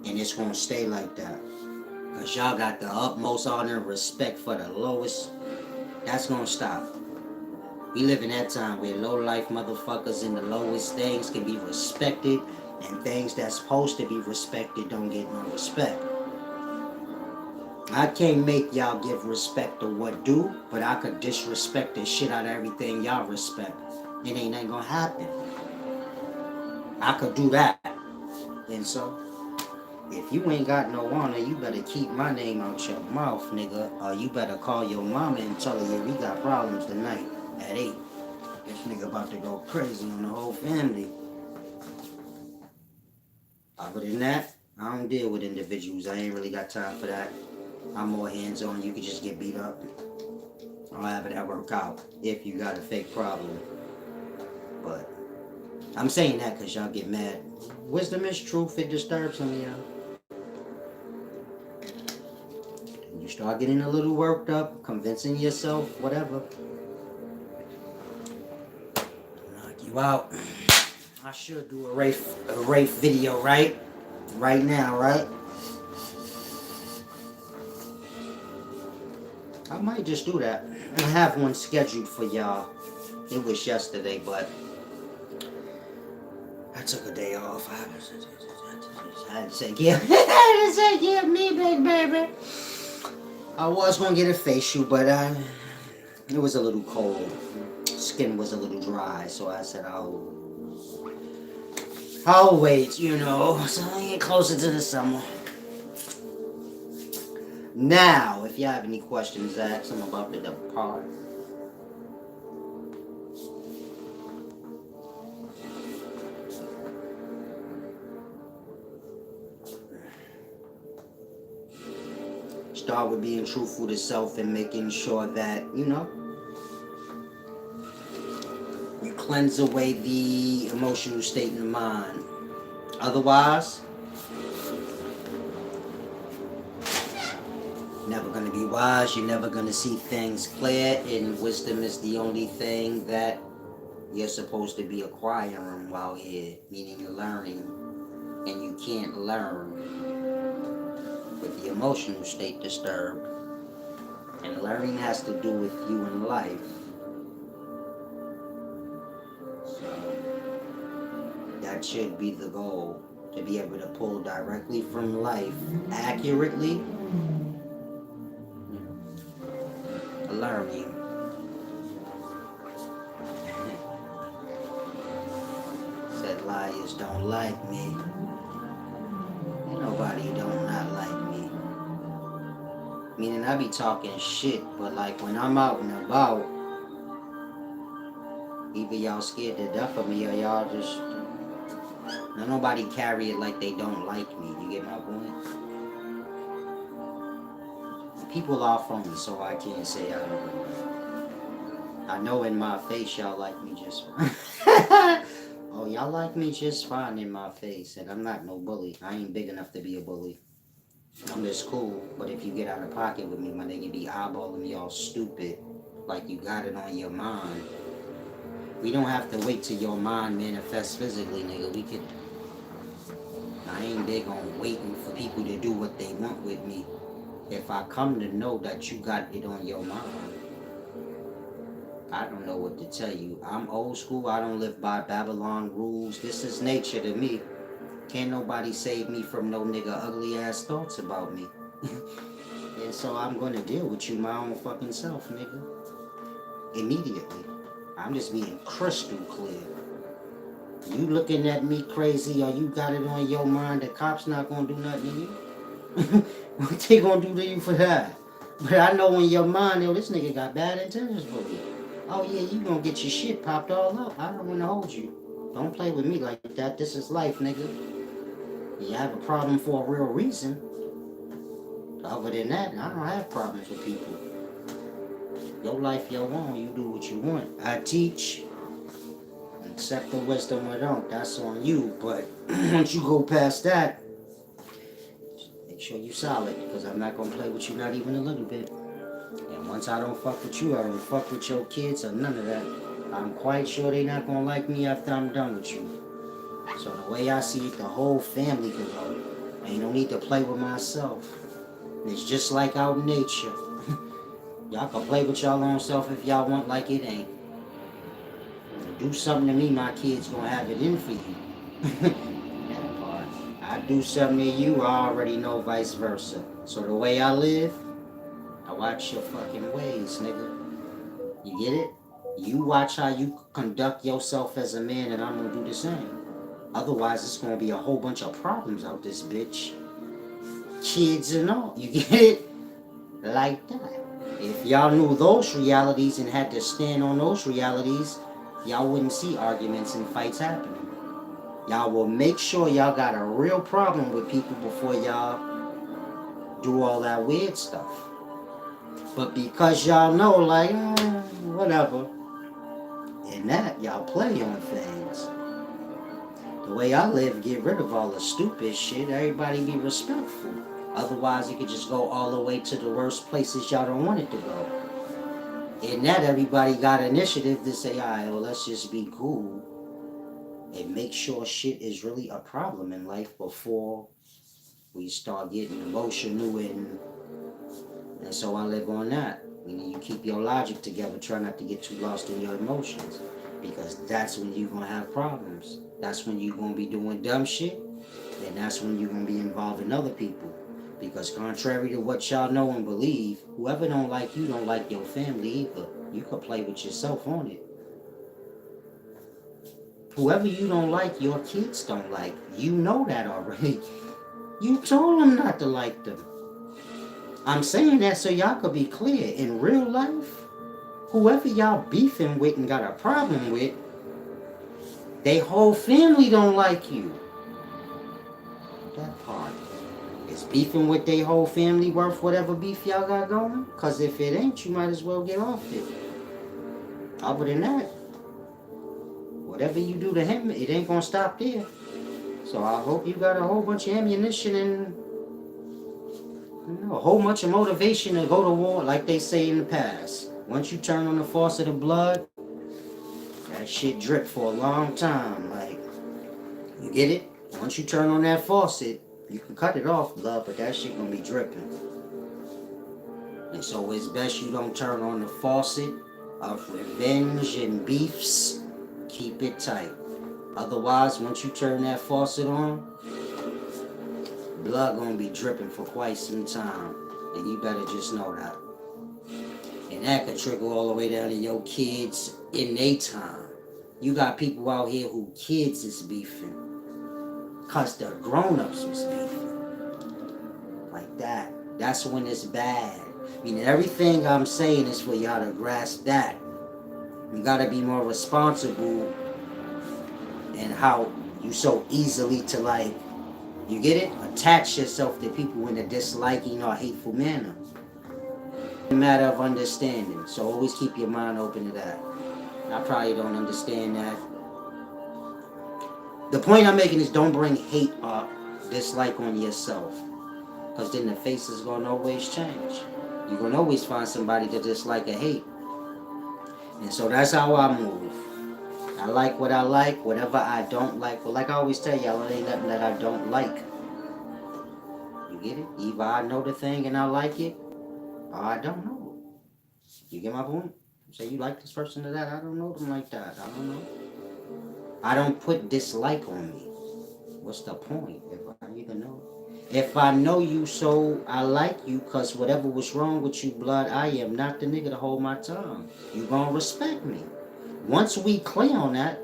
And it's gonna stay like that. Cause y'all got the utmost honor and respect for the lowest. That's gonna stop. We live in that time where low life motherfuckers in the lowest things can be respected, and things that's supposed to be respected don't get no respect. I can't make y'all give respect to what do, but I could disrespect the shit out of everything y'all respect. It ain't nothing gonna happen. I could do that. And so, if you ain't got no honor, you better keep my name out your mouth, nigga. Or you better call your mama and tell her, yeah, we got problems tonight at 8. This nigga about to go crazy on the whole family. Other than that, I don't deal with individuals. I ain't really got time for that. I'm more hands-on. You can just get beat up. I'll have it work out if you got a fake problem. But I'm saying that because y'all get mad. Wisdom is truth. It disturbs some of y'all. You start getting a little worked up, convincing yourself, whatever. Knock you out. I should do a Rafe video, right? Right now, right? I might just do that. I have one scheduled for y'all. It was yesterday, but I took a day off. I had to say, give me, big baby. I was gonna get a facial, but it was a little cold. Skin was a little dry, so I said I'll wait, you know, so I get closer to the summer. Now, if you have any questions, ask. I'm about to depart. Start with being truthful to self and making sure that, you know, you cleanse away the emotional state in the mind. Otherwise, never going to be wise. You're never going to see things clear. And wisdom is the only thing that you're supposed to be acquiring while here, meaning you're learning. And you can't learn with the emotional state disturbed. And learning has to do with you in life. So that should be the goal, to be able to pull directly from life accurately. Learning. Said liars don't like me. Ain't nobody don't not like me. Meaning I be talking shit, but like when I'm out and about, either y'all scared to death of me or y'all just, now nobody carry it like they don't like me. You get my point? People are from me, so I can't say I don't. I know in my face y'all like me just fine. Oh, y'all like me just fine in my face, and I'm not no bully. I ain't big enough to be a bully. I'm just cool, but if you get out of pocket with me, my nigga be eyeballing me all stupid, like you got it on your mind. We don't have to wait till your mind manifests physically, nigga. We could. I ain't big on waiting for people to do what they want with me. If I come to know that you got it on your mind, I don't know what to tell you. I'm old school. I don't live by Babylon rules. This is nature to me. Can't nobody save me from no nigga ugly ass thoughts about me. And so I'm gonna deal with you my own fucking self, nigga. Immediately. I'm just being crystal clear. You looking at me crazy or you got it on your mind, the cops not gonna do nothing to you. What they gonna do to you for that? But I know in your mind, yo, this nigga got bad intentions for me. Oh yeah, you gonna get your shit popped all up. I don't wanna hold you. Don't play with me like that. This is life, nigga. You have a problem for a real reason. Other than that, I don't have problems with people. Your life, your own. You do what you want. I teach. Accept the wisdom or don't. That's on you. But once you go past that, make sure you solid. Because I'm not going to play with you, not even a little bit. And once I don't fuck with you, I don't fuck with your kids or none of that. I'm quite sure they not gonna like me after I'm done with you. So the way I see it, the whole family can go. Ain't no need to play with myself. It's just like out in nature. Y'all can play with y'all own self if y'all want, like it ain't. Do something to me, my kids gonna have it in for you. That part. I do something to you, I already know vice versa. So the way I live, I watch your fucking ways, nigga. You get it? You watch how you conduct yourself as a man, and I'm gonna do the same. Otherwise, it's gonna be a whole bunch of problems out this bitch. Kids and all. You get it? Like that. If y'all knew those realities and had to stand on those realities, y'all wouldn't see arguments and fights happening. Y'all will make sure y'all got a real problem with people before y'all do all that weird stuff. But because y'all know, like, whatever, and that, y'all play on things. The way I live, get rid of all the stupid shit. Everybody be respectful. Otherwise, it could just go all the way to the worst places y'all don't want it to go. In that, everybody got initiative to say, all right, well, let's just be cool and make sure shit is really a problem in life before we start getting emotional. And so I live on that. You keep your logic together. Try not to get too lost in your emotions, because that's when you're going to have problems. That's when you're going to be doing dumb shit, and that's when you're going to be involving other people. Because contrary to what y'all know and believe, whoever don't like you don't like your family either. You can play with yourself on it. Whoever you don't like, your kids don't like. You know that already. You told them not to like them. I'm saying that so y'all could be clear. In real life, whoever y'all beefing with and got a problem with, they whole family don't like you. That part. Is beefing with their whole family worth whatever beef y'all got going? Because if it ain't, you might as well get off it. Other than that, whatever you do to him, it ain't gonna stop there. So I hope you got a whole bunch of ammunition and a whole bunch of motivation to go to war, like they say in the past. Once you turn on the faucet of blood, that shit drip for a long time. Like, you get it? Once you turn on that faucet, you can cut it off, blood, but that shit gonna be dripping. And so it's best you don't turn on the faucet of revenge and beefs. Keep it tight. Otherwise, once you turn that faucet on, blood gonna be dripping for quite some time. And you better just know that. And that could trickle all the way down to your kids in their time. You got people out here who kids is beefing. Cause the grown-ups was beefing. Like that. That's when it's bad. I mean, everything I'm saying is for y'all to grasp that. You gotta be more responsible in how you so easily to, like, you get it? Attach yourself to people in a disliking or hateful manner. A matter of understanding. So always keep your mind open to that. I probably don't understand that. The point I'm making is don't bring hate or dislike on yourself. Because then the face is going to always change. You're going to always find somebody to dislike or hate. And so that's how I move. I like what I like. Whatever I don't like. But like I always tell y'all, it ain't nothing that I don't like. You get it? Either I know the thing and I like it, or I don't know it. You get my point? Say you like this person or that. I don't know them like that. I don't know. I don't put dislike on me. What's the point if I even know? If I know you, so I like you, because whatever was wrong with you, blood, I am not the nigga to hold my tongue. You gonna respect me. Once we clear on that,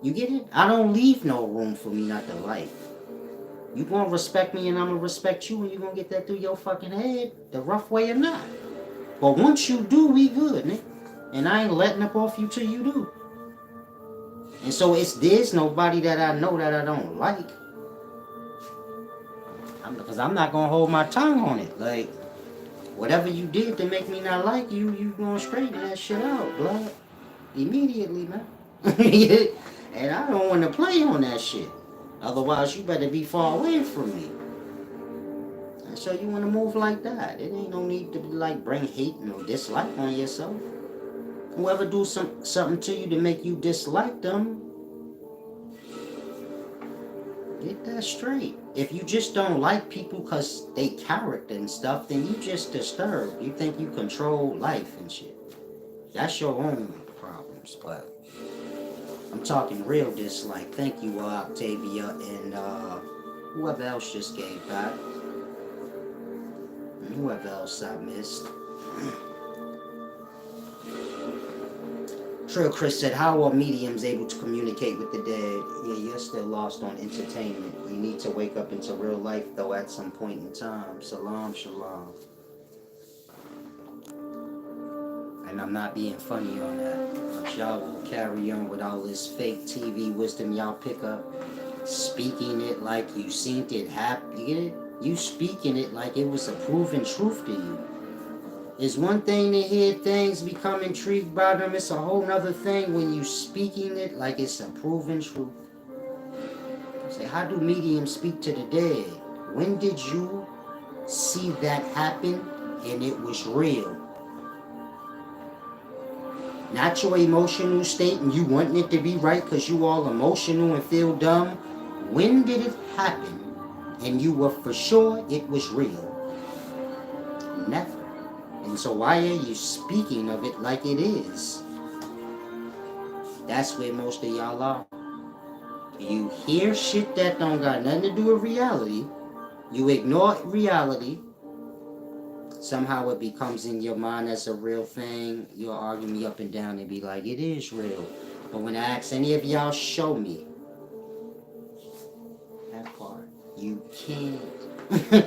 you get it? I don't leave no room for me not to like. You gonna respect me and I'm gonna respect you, and you gonna get that through your fucking head, the rough way or not. But once you do, we good, nigga. And I ain't letting up off you till you do. And so there's nobody that I know that I don't like. Because I'm not going to hold my tongue on it. Like, whatever you did to make me not like you, you going to straighten that shit out, blood. Immediately, man. And I don't want to play on that shit. Otherwise, you better be far away from me. So you want to move like that. It ain't no need to like bring hate or dislike on yourself. Whoever do something to you to make you dislike them, get that straight. If you just don't like people because they character and stuff, then you just disturbed. You think you control life and shit. That's your own problems, but I'm talking real dislike. Thank you, Octavia, and whoever else just gave back. And whoever else I missed. Trill Chris said, how are mediums able to communicate with the dead? Yeah, you're still lost on entertainment. You need to wake up into real life, though, at some point in time. Salam, shalom. And I'm not being funny on that. But y'all will carry on with all this fake TV wisdom y'all pick up. Speaking it like you seen it happen. You get it? You speaking it like it was a proven truth to you. It's one thing to hear things, become intrigued by them. It's a whole nother thing when you speaking it like it's a proven truth. Say, how do mediums speak to the dead? When did you see that happen and it was real? Not your emotional state and you wanting it to be right because you all emotional and feel dumb. When did it happen and you were for sure it was real? Never. And so why are you speaking of it like it is? That's where most of y'all are. You hear shit that don't got nothing to do with reality. You ignore reality. Somehow it becomes in your mind as a real thing. You'll argue me up and down and be like, it is real. But when I ask any of y'all, show me that part. You can't.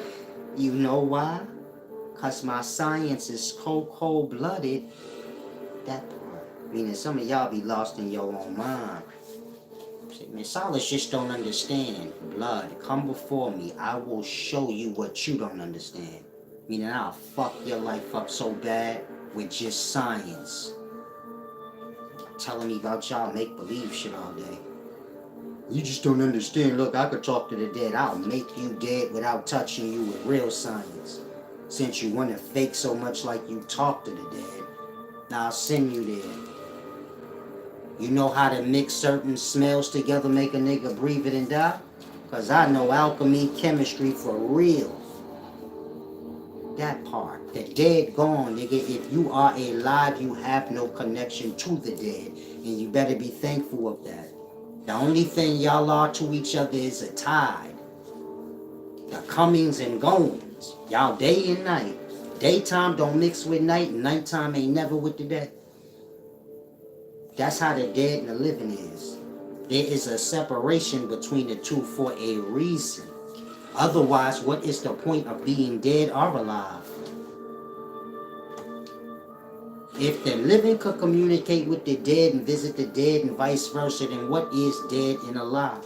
You know why? Because my science is cold-blooded. That part. Meaning some of y'all be lost in your own mind. Man, Solace just don't understand. Blood, come before me. I will show you what you don't understand. Meaning I'll fuck your life up so bad with just science. Telling me about y'all make-believe shit all day. You just don't understand. Look, I could talk to the dead. I'll make you dead without touching you with real science. Since you want to fake so much like you talk to the dead, now I'll send you there. You know how to mix certain smells together, make a nigga breathe it and die? Because I know alchemy, chemistry for real. That part. The dead gone, nigga. If you are alive, you have no connection to the dead. And you better be thankful of that. The only thing y'all are to each other is a tide. The comings and goings. Y'all day and night. Daytime don't mix with night, and nighttime ain't never with the dead. That's how the dead and the living is. There is a separation between the two for a reason. Otherwise, what is the point of being dead or alive? If the living could communicate with the dead and visit the dead and vice versa, then what is dead and alive?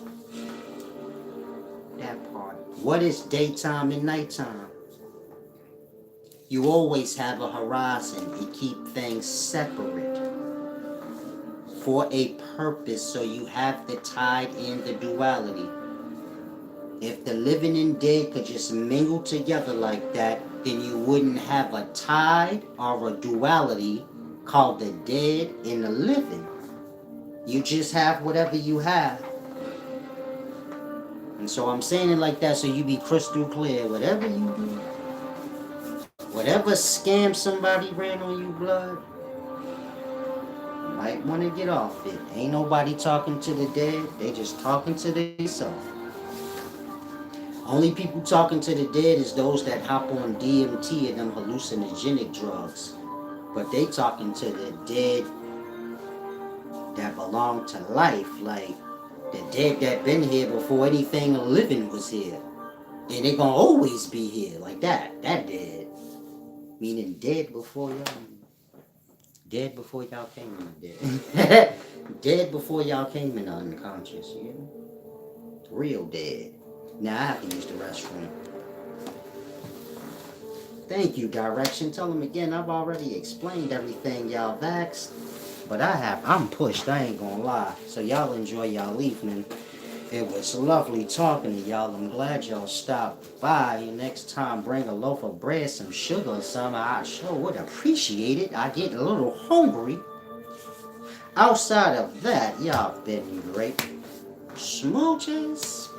That part. What is daytime and nighttime? You always have a horizon and keep things separate for a purpose, so you have the tide and the duality. If the living and dead could just mingle together like that, then you wouldn't have a tide or a duality called the dead and the living. You just have whatever you have. And so I'm saying it like that so you be crystal clear. Whatever you do, whatever scam somebody ran on you, blood, you might want to get off it. Ain't nobody talking to the dead. They just talking to themselves. Only people talking to the dead is those that hop on DMT and them hallucinogenic drugs. But they talking to the dead that belong to life, like the dead that been here before anything living was here. And they gonna always be here, like that. That dead. Meaning dead before y'all. Dead before y'all came in dead. Dead before y'all came in unconscious, you know? Real dead. Now I have to use the restroom. Thank you, Direction. Tell them again, I've already explained everything y'all vaxxed. But I'm pushed, I ain't gonna lie. So y'all enjoy y'all evening. It was lovely talking to y'all. I'm glad y'all stopped by. Next time, bring a loaf of bread, some sugar, or something. I sure would appreciate it. I get a little hungry. Outside of that, y'all been great. Smooches.